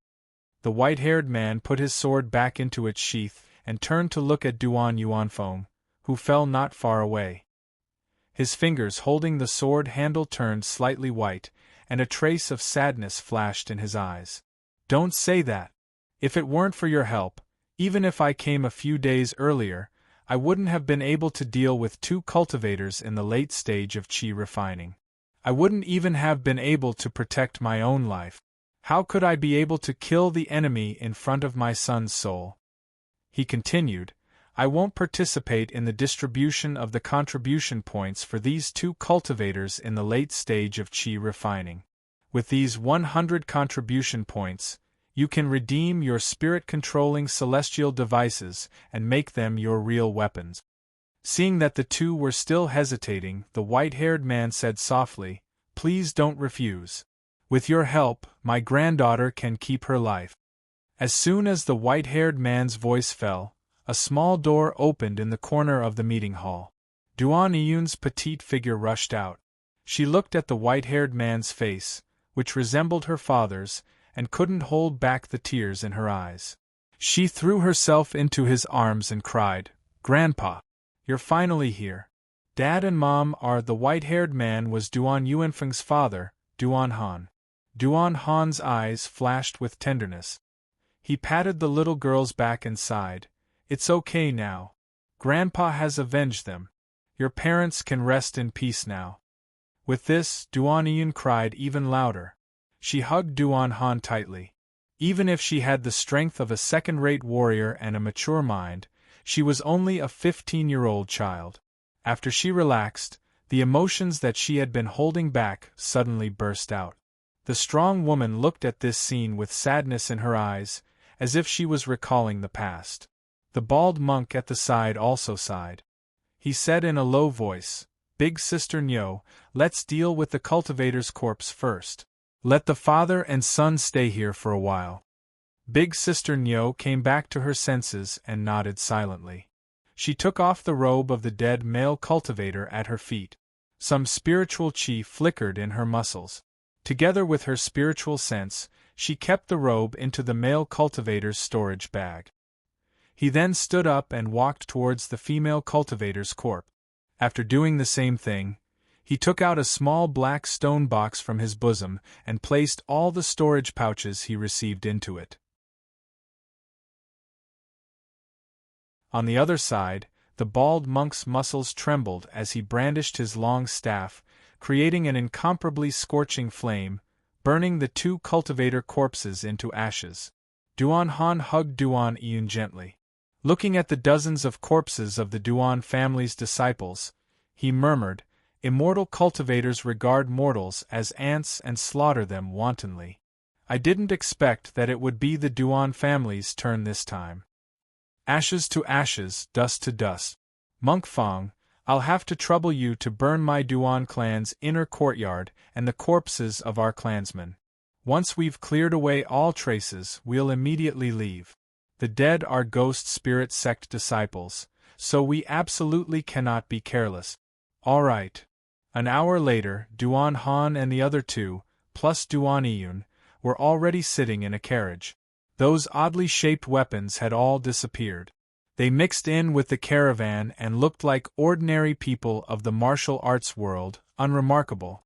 The white-haired man put his sword back into its sheath and turned to look at Duan Yuanfeng, who fell not far away. His fingers holding the sword handle turned slightly white, and a trace of sadness flashed in his eyes. "Don't say that. If it weren't for your help, even if I came a few days earlier, I wouldn't have been able to deal with two cultivators in the late stage of qi refining. I wouldn't even have been able to protect my own life. How could I be able to kill the enemy in front of my son's soul?" He continued, "I won't participate in the distribution of the contribution points for these two cultivators in the late stage of qi refining. With these 100 contribution points, you can redeem your spirit-controlling celestial devices and make them your real weapons." Seeing that the two were still hesitating, the white-haired man said softly, "Please don't refuse. With your help, my granddaughter can keep her life." As soon as the white-haired man's voice fell, a small door opened in the corner of the meeting hall. Duan Yun's petite figure rushed out. She looked at the white-haired man's face, which resembled her father's, and couldn't hold back the tears in her eyes. She threw herself into his arms and cried, "Grandpa! You're finally here. Dad and Mom are." The white-haired man was Duan Yuanfeng's father, Duan Han. Duan Han's eyes flashed with tenderness. He patted the little girl's back and sighed, "It's okay now. Grandpa has avenged them. Your parents can rest in peace now." With this, Duan Yun cried even louder. She hugged Duan Han tightly. Even if she had the strength of a second-rate warrior and a mature mind, she was only a 15-year-old child. After she relaxed, the emotions that she had been holding back suddenly burst out. The strong woman looked at this scene with sadness in her eyes, as if she was recalling the past. The bald monk at the side also sighed. He said in a low voice, "Big Sister Nyo, let's deal with the cultivator's corpse first. Let the father and son stay here for a while." Big Sister Nyo came back to her senses and nodded silently. She took off the robe of the dead male cultivator at her feet. Some spiritual qi flickered in her muscles. Together with her spiritual sense, she kept the robe into the male cultivator's storage bag. He then stood up and walked towards the female cultivator's corpse. After doing the same thing, he took out a small black stone box from his bosom and placed all the storage pouches he received into it. On the other side, the bald monk's muscles trembled as he brandished his long staff, creating an incomparably scorching flame, burning the 2 cultivator corpses into ashes. Duan Han hugged Duan Iyun gently. Looking at the dozens of corpses of the Duan family's disciples, he murmured, "Immortal cultivators regard mortals as ants and slaughter them wantonly. I didn't expect that it would be the Duan family's turn this time." Ashes to ashes, dust to dust. Monk Fong, I'll have to trouble you to burn my Duan clan's inner courtyard and the corpses of our clansmen. Once we've cleared away all traces, we'll immediately leave. The dead are ghost spirit sect disciples, so we absolutely cannot be careless. All right. An hour later, Duan Han and the other 2, plus Duan Iyun, were already sitting in a carriage. Those oddly shaped weapons had all disappeared. They mixed in with the caravan and looked like ordinary people of the martial arts world, unremarkable.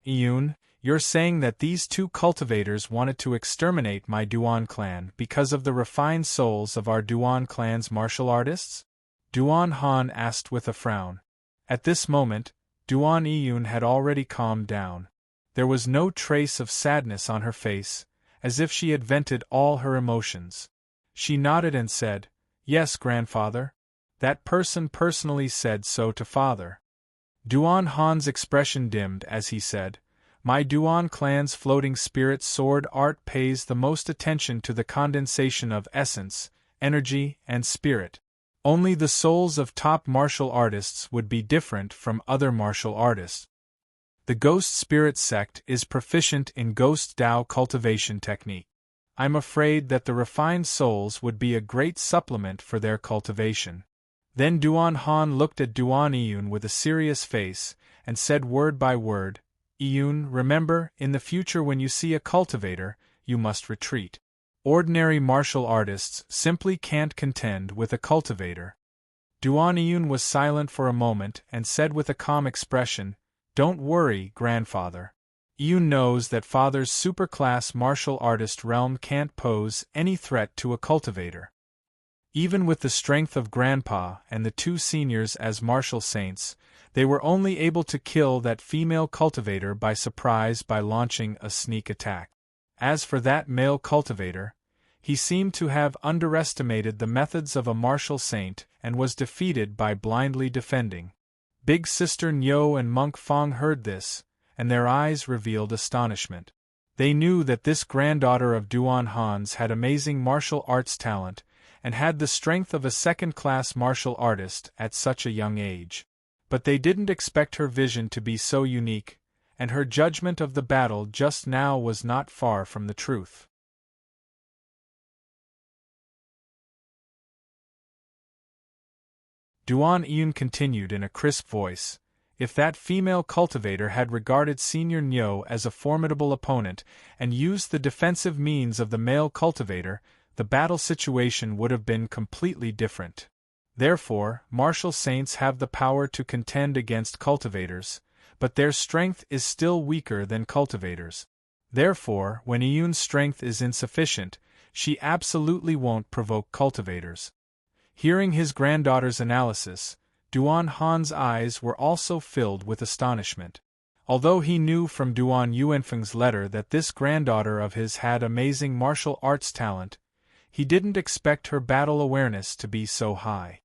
Iyun, you're saying that these 2 cultivators wanted to exterminate my Duan clan because of the refined souls of our Duan clan's martial artists? Duan Han asked with a frown. At this moment, Duan Iyun had already calmed down. There was no trace of sadness on her face, as if she had vented all her emotions. She nodded and said, "Yes, grandfather. That person personally said so to father." Duan Han's expression dimmed as he said, "My Duan clan's floating spirit sword art pays the most attention to the condensation of essence, energy, and spirit. Only the souls of top martial artists would be different from other martial artists. The Ghost Spirit sect is proficient in Ghost Dao cultivation technique. I'm afraid that the refined souls would be a great supplement for their cultivation." Then Duan Han looked at Duan Iyun with a serious face, and said word by word, "Iyun, remember, in the future when you see a cultivator, you must retreat. Ordinary martial artists simply can't contend with a cultivator." Duan Iyun was silent for a moment and said with a calm expression, "Don't worry, grandfather. Iyun knows that father's superclass martial artist realm can't pose any threat to a cultivator. Even with the strength of grandpa and the 2 seniors as martial saints, they were only able to kill that female cultivator by surprise by launching a sneak attack. As for that male cultivator, he seemed to have underestimated the methods of a martial saint and was defeated by blindly defending." Big Sister Nyo and Monk Fong heard this, and their eyes revealed astonishment. They knew that this granddaughter of Duan Han's had amazing martial arts talent, and had the strength of a second-class martial artist at such a young age. But they didn't expect her vision to be so unique, and her judgment of the battle just now was not far from the truth. Duan Iyun continued in a crisp voice, "If that female cultivator had regarded Senior Nyo as a formidable opponent and used the defensive means of the male cultivator, the battle situation would have been completely different. Therefore, martial saints have the power to contend against cultivators, but their strength is still weaker than cultivators. Therefore, when Iyun's strength is insufficient, she absolutely won't provoke cultivators." Hearing his granddaughter's analysis, Duan Han's eyes were also filled with astonishment. Although he knew from Duan Yuanfeng's letter that this granddaughter of his had amazing martial arts talent, he didn't expect her battle awareness to be so high.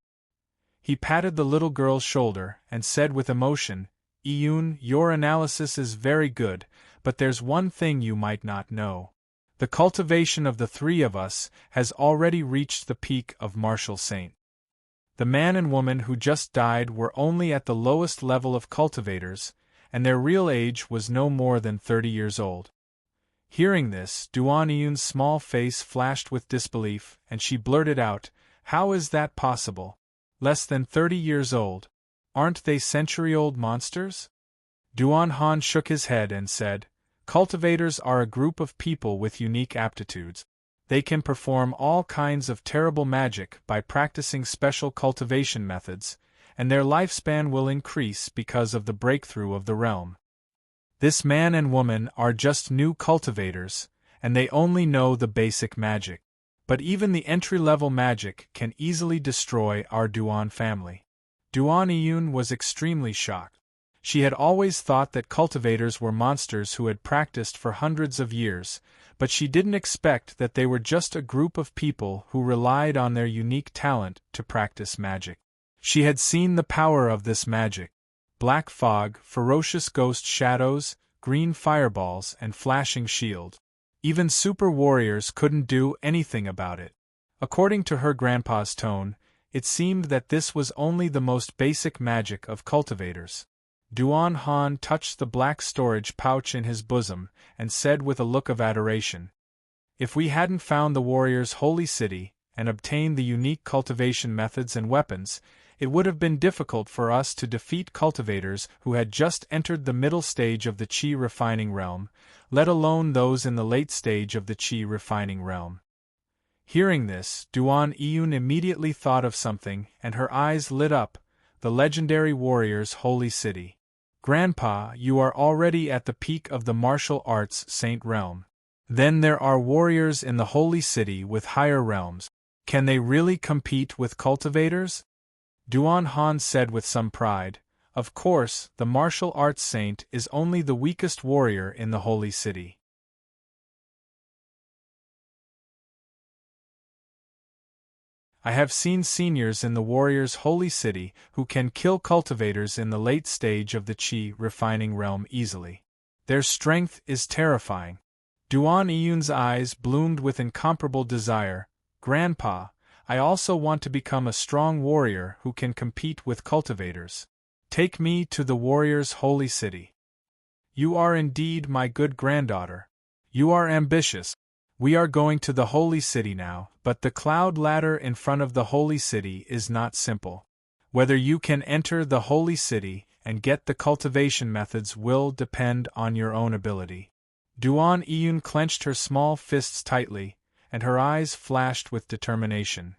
He patted the little girl's shoulder and said with emotion, "Iyun, your analysis is very good, but there's one thing you might not know. The cultivation of the 3 of us has already reached the peak of martial saint. The man and woman who just died were only at the lowest level of cultivators, and their real age was no more than 30 years old." Hearing this, Duan Iyun's small face flashed with disbelief, and she blurted out, "How is that possible? Less than 30 years old? Aren't they century-old monsters?" Duan Han shook his head and said, "Cultivators are a group of people with unique aptitudes. They can perform all kinds of terrible magic by practicing special cultivation methods, and their lifespan will increase because of the breakthrough of the realm. This man and woman are just new cultivators, and they only know the basic magic. But even the entry-level magic can easily destroy our Duan family." Duan Iyun was extremely shocked. She had always thought that cultivators were monsters who had practiced for hundreds of years, but she didn't expect that they were just a group of people who relied on their unique talent to practice magic. She had seen the power of this magic: black fog, ferocious ghost shadows, green fireballs, and flashing shield. Even super warriors couldn't do anything about it. According to her grandpa's tone, it seemed that this was only the most basic magic of cultivators. Duan Han touched the black storage pouch in his bosom, and said with a look of adoration, "If we hadn't found the warrior's holy city, and obtained the unique cultivation methods and weapons, it would have been difficult for us to defeat cultivators who had just entered the middle stage of the Qi refining realm, let alone those in the late stage of the Qi refining realm." Hearing this, Duan Iyun immediately thought of something, and her eyes lit up: the legendary warrior's holy city. "Grandpa, you are already at the peak of the martial arts saint realm. Then there are warriors in the holy city with higher realms. Can they really compete with cultivators?" Duan Han said with some pride, "Of course, the martial arts saint is only the weakest warrior in the holy city. I have seen seniors in the warrior's holy city who can kill cultivators in the late stage of the Qi refining realm easily. Their strength is terrifying." Duan Iyun's eyes bloomed with incomparable desire. "Grandpa, I also want to become a strong warrior who can compete with cultivators. Take me to the warrior's holy city." "You are indeed my good granddaughter. You are ambitious. We are going to the holy city now, but the cloud ladder in front of the holy city is not simple. Whether you can enter the holy city and get the cultivation methods will depend on your own ability." Duan Iyun clenched her small fists tightly, and her eyes flashed with determination.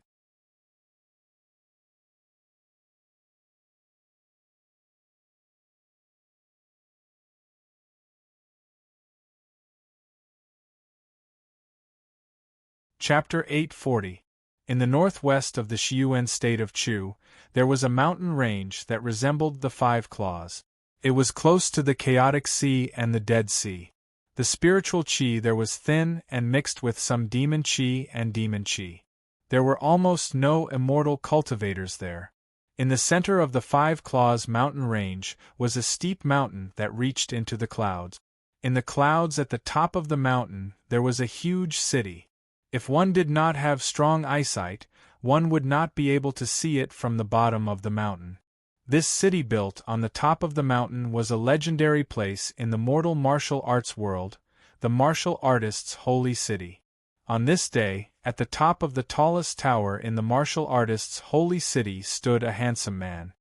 Chapter 840. In the northwest of the Xiuan state of Chu, there was a mountain range that resembled the Five Claws. It was close to the chaotic sea and the Dead Sea. The spiritual qi there was thin and mixed with some demon qi and demon qi. There were almost no immortal cultivators there. In the center of the Five Claws mountain range was a steep mountain that reached into the clouds. In the clouds at the top of the mountain there was a huge city. If one did not have strong eyesight, one would not be able to see it from the bottom of the mountain. This city built on the top of the mountain was a legendary place in the mortal martial arts world, the martial artists' holy city. On this day, at the top of the tallest tower in the martial artists' holy city stood a handsome man.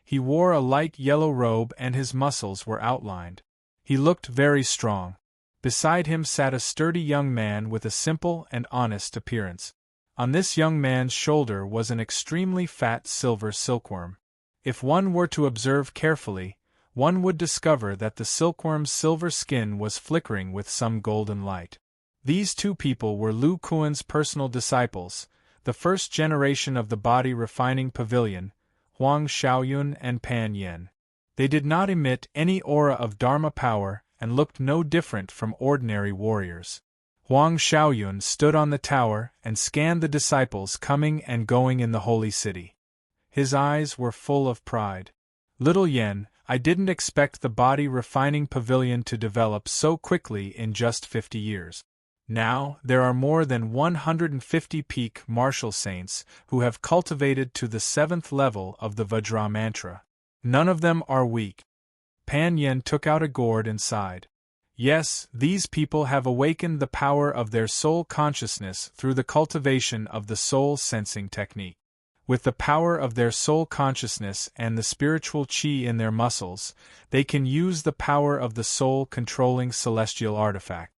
He wore a light yellow robe and his muscles were outlined. He looked very strong. Beside him sat a sturdy young man with a simple and honest appearance. On this young man's shoulder was an extremely fat silver silkworm. If one were to observe carefully, one would discover that the silkworm's silver skin was flickering with some golden light. These two people were Lu Kuan's personal disciples, the first generation of the body refining pavilion, Huang Xiaoyun and Pan Yen. They did not emit any aura of Dharma power and looked no different from ordinary warriors. Huang Xiaoyun stood on the tower and scanned the disciples coming and going in the holy city. His eyes were full of pride. "Little Yen, I didn't expect the body refining pavilion to develop so quickly in just 50 years. Now, there are more than 150 peak martial saints who have cultivated to the 7th level of the Vajra mantra. None of them are weak." Pan Yen took out a gourd and sighed. "Yes, these people have awakened the power of their soul consciousness through the cultivation of the soul sensing technique. With the power of their soul consciousness and the spiritual qi in their muscles, they can use the power of the soul controlling celestial artifact.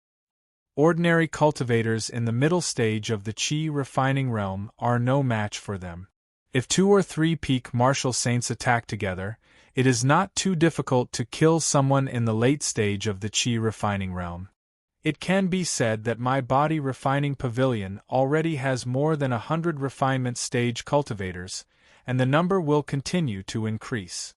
Ordinary cultivators in the middle stage of the qi refining realm are no match for them. If 2 or 3 peak martial saints attack together, it is not too difficult to kill someone in the late stage of the qi refining realm. It can be said that my body refining pavilion already has more than 100 refinement stage cultivators, and the number will continue to increase.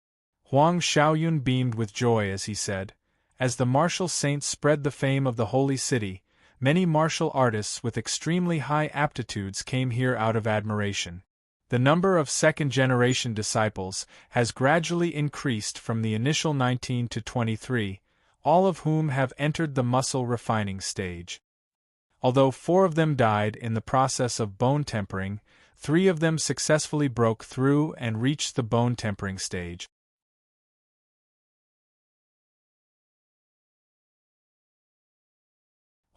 Huang Xiaoyun beamed with joy as he said, "As the martial saints spread the fame of the holy city, many martial artists with extremely high aptitudes came here out of admiration. The number of second-generation disciples has gradually increased from the initial 19 to 23, all of whom have entered the muscle refining stage. Although 4 of them died in the process of bone tempering, 3 of them successfully broke through and reached the bone tempering stage."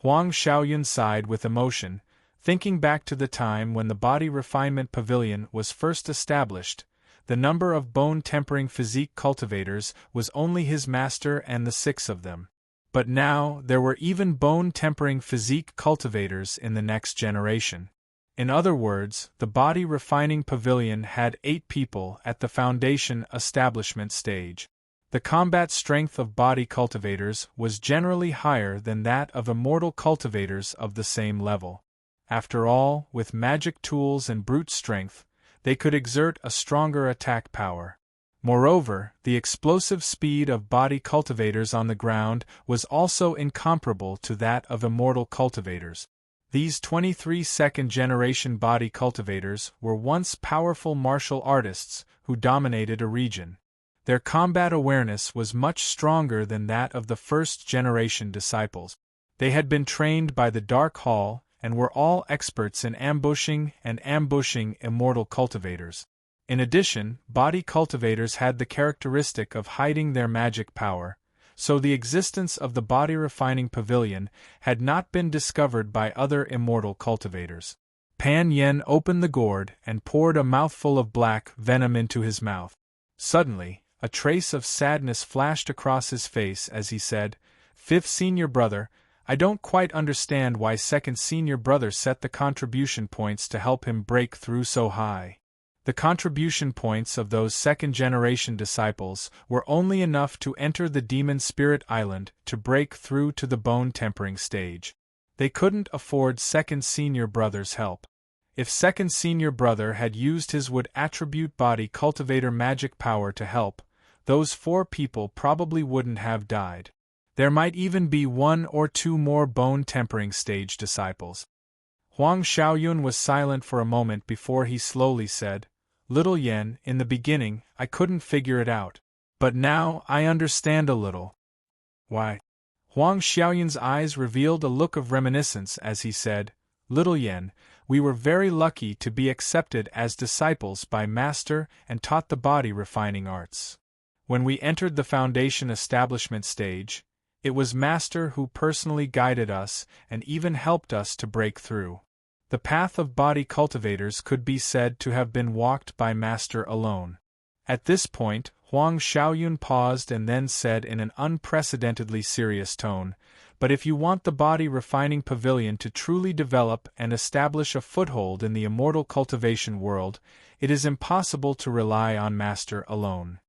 Huang Xiaoyun sighed with emotion, thinking back to the time when the Body Refinement Pavilion was first established. The number of bone-tempering physique cultivators was only his master and the 6 of them. But now there were even bone-tempering physique cultivators in the next generation. In other words, the Body Refining Pavilion had 8 people at the foundation establishment stage. The combat strength of body cultivators was generally higher than that of immortal cultivators of the same level. After all, with magic tools and brute strength, they could exert a stronger attack power. Moreover, the explosive speed of body cultivators on the ground was also incomparable to that of immortal cultivators. These 23 second-generation body cultivators were once powerful martial artists who dominated a region. Their combat awareness was much stronger than that of the first-generation disciples. They had been trained by the Dark Hall and were all experts in ambushing immortal cultivators. In addition, body cultivators had the characteristic of hiding their magic power, so the existence of the Body Refining Pavilion had not been discovered by other immortal cultivators. Pan Yen opened the gourd and poured a mouthful of black venom into his mouth. Suddenly, a trace of sadness flashed across his face as he said, "Fifth senior brother, I don't quite understand why second senior brother set the contribution points to help him break through so high. The contribution points of those second-generation disciples were only enough to enter the Demon Spirit Island to break through to the bone-tempering stage. They couldn't afford second senior brother's help. If second senior brother had used his wood attribute body cultivator magic power to help, those 4 people probably wouldn't have died. There might even be 1 or 2 more bone-tempering stage disciples." Huang Xiaoyun was silent for a moment before he slowly said, "Little Yen, in the beginning, I couldn't figure it out. But now, I understand a little." "Why?" Huang Xiaoyun's eyes revealed a look of reminiscence as he said, "Little Yen, we were very lucky to be accepted as disciples by Master and taught the body refining arts. When we entered the foundation establishment stage, it was Master who personally guided us and even helped us to break through. The path of body cultivators could be said to have been walked by Master alone." At this point, Huang Xiaoyun paused and then said in an unprecedentedly serious tone, "But if you want the Body Refining Pavilion to truly develop and establish a foothold in the immortal cultivation world, it is impossible to rely on Master alone.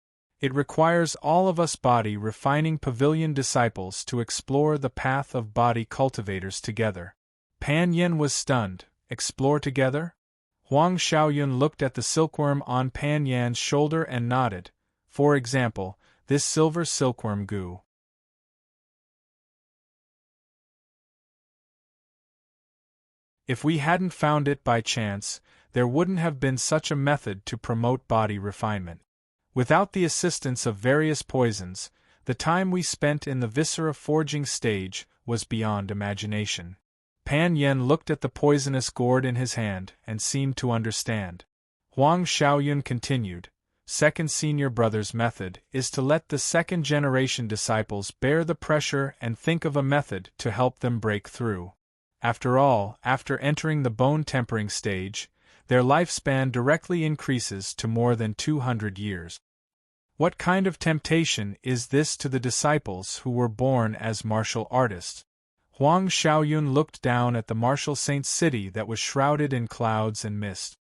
It requires all of us Body Refining Pavilion disciples to explore the path of body cultivators together." Pan Yen was stunned. "Explore together?" Huang Xiaoyun looked at the silkworm on Pan Yan's shoulder and nodded. "For example, this silver silkworm goo. If we hadn't found it by chance, there wouldn't have been such a method to promote body refinement. Without the assistance of various poisons, the time we spent in the viscera forging stage was beyond imagination." Pan Yen looked at the poisonous gourd in his hand and seemed to understand. Huang Xiaoyun continued, "Second senior brother's method is to let the second-generation disciples bear the pressure and think of a method to help them break through. After all, after entering the bone-tempering stage, their lifespan directly increases to more than 200 years. What kind of temptation is this to the disciples who were born as martial artists?" Huang Xiaoyun looked down at the martial saint's city that was shrouded in clouds and mist.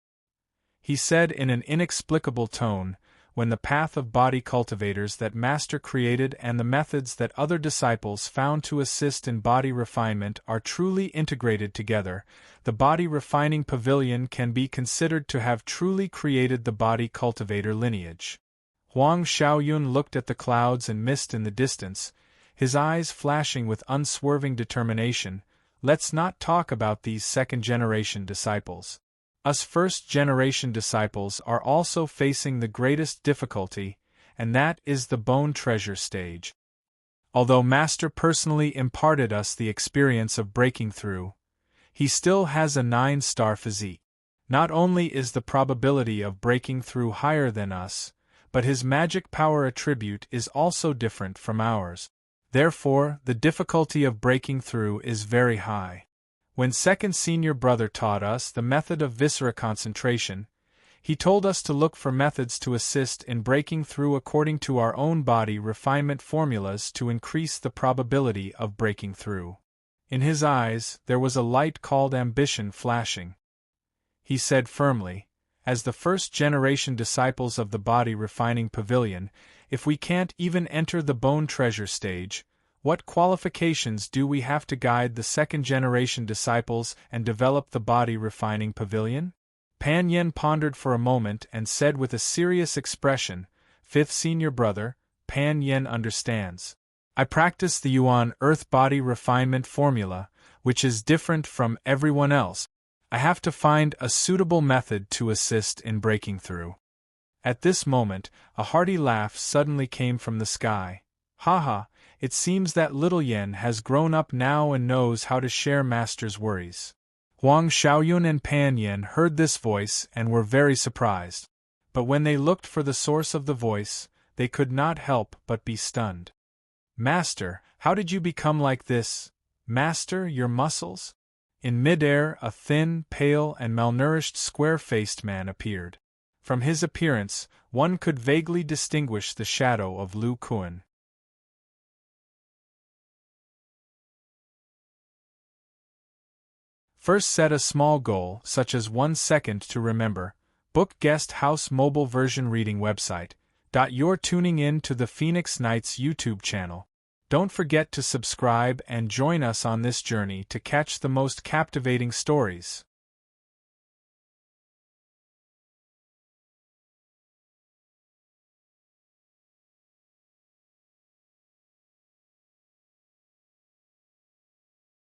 He said in an inexplicable tone, "When the path of body cultivators that Master created and the methods that other disciples found to assist in body refinement are truly integrated together, the Body Refining Pavilion can be considered to have truly created the body cultivator lineage." Huang Xiaoyun looked at the clouds and mist in the distance, his eyes flashing with unswerving determination. Let's not talk about these second-generation disciples. Us first-generation disciples are also facing the greatest difficulty, and that is the bone treasure stage. Although Master personally imparted us the experience of breaking through, he still has a 9-star physique. Not only is the probability of breaking through higher than us, but his magic power attribute is also different from ours. Therefore, the difficulty of breaking through is very high. When second senior brother taught us the method of viscera concentration, he told us to look for methods to assist in breaking through according to our own body refinement formulas to increase the probability of breaking through. In his eyes, there was a light called ambition flashing. He said firmly, as the first-generation disciples of the body refining pavilion, if we can't even enter the bone treasure stage, what qualifications do we have to guide the second-generation disciples and develop the body refining pavilion? Pan Yen pondered for a moment and said with a serious expression, "Fifth senior brother, Pan Yen understands. I practice the Yuan Earth Body Refinement Formula, which is different from everyone else. I have to find a suitable method to assist in breaking through." At this moment, a hearty laugh suddenly came from the sky. "Haha, it seems that little Yen has grown up now and knows how to share Master's worries." Huang Xiaoyun and Pan Yen heard this voice and were very surprised. But when they looked for the source of the voice, they could not help but be stunned. "Master, how did you become like this? Master, your muscles?" In mid-air, a thin, pale, and malnourished square-faced man appeared. From his appearance, one could vaguely distinguish the shadow of Lu Kuan. First, set a small goal, such as 1 second to remember. Book Guest House Mobile Version Reading Website. You're tuning in to the Phoenix Nights YouTube channel. Don't forget to subscribe and join us on this journey to catch the most captivating stories.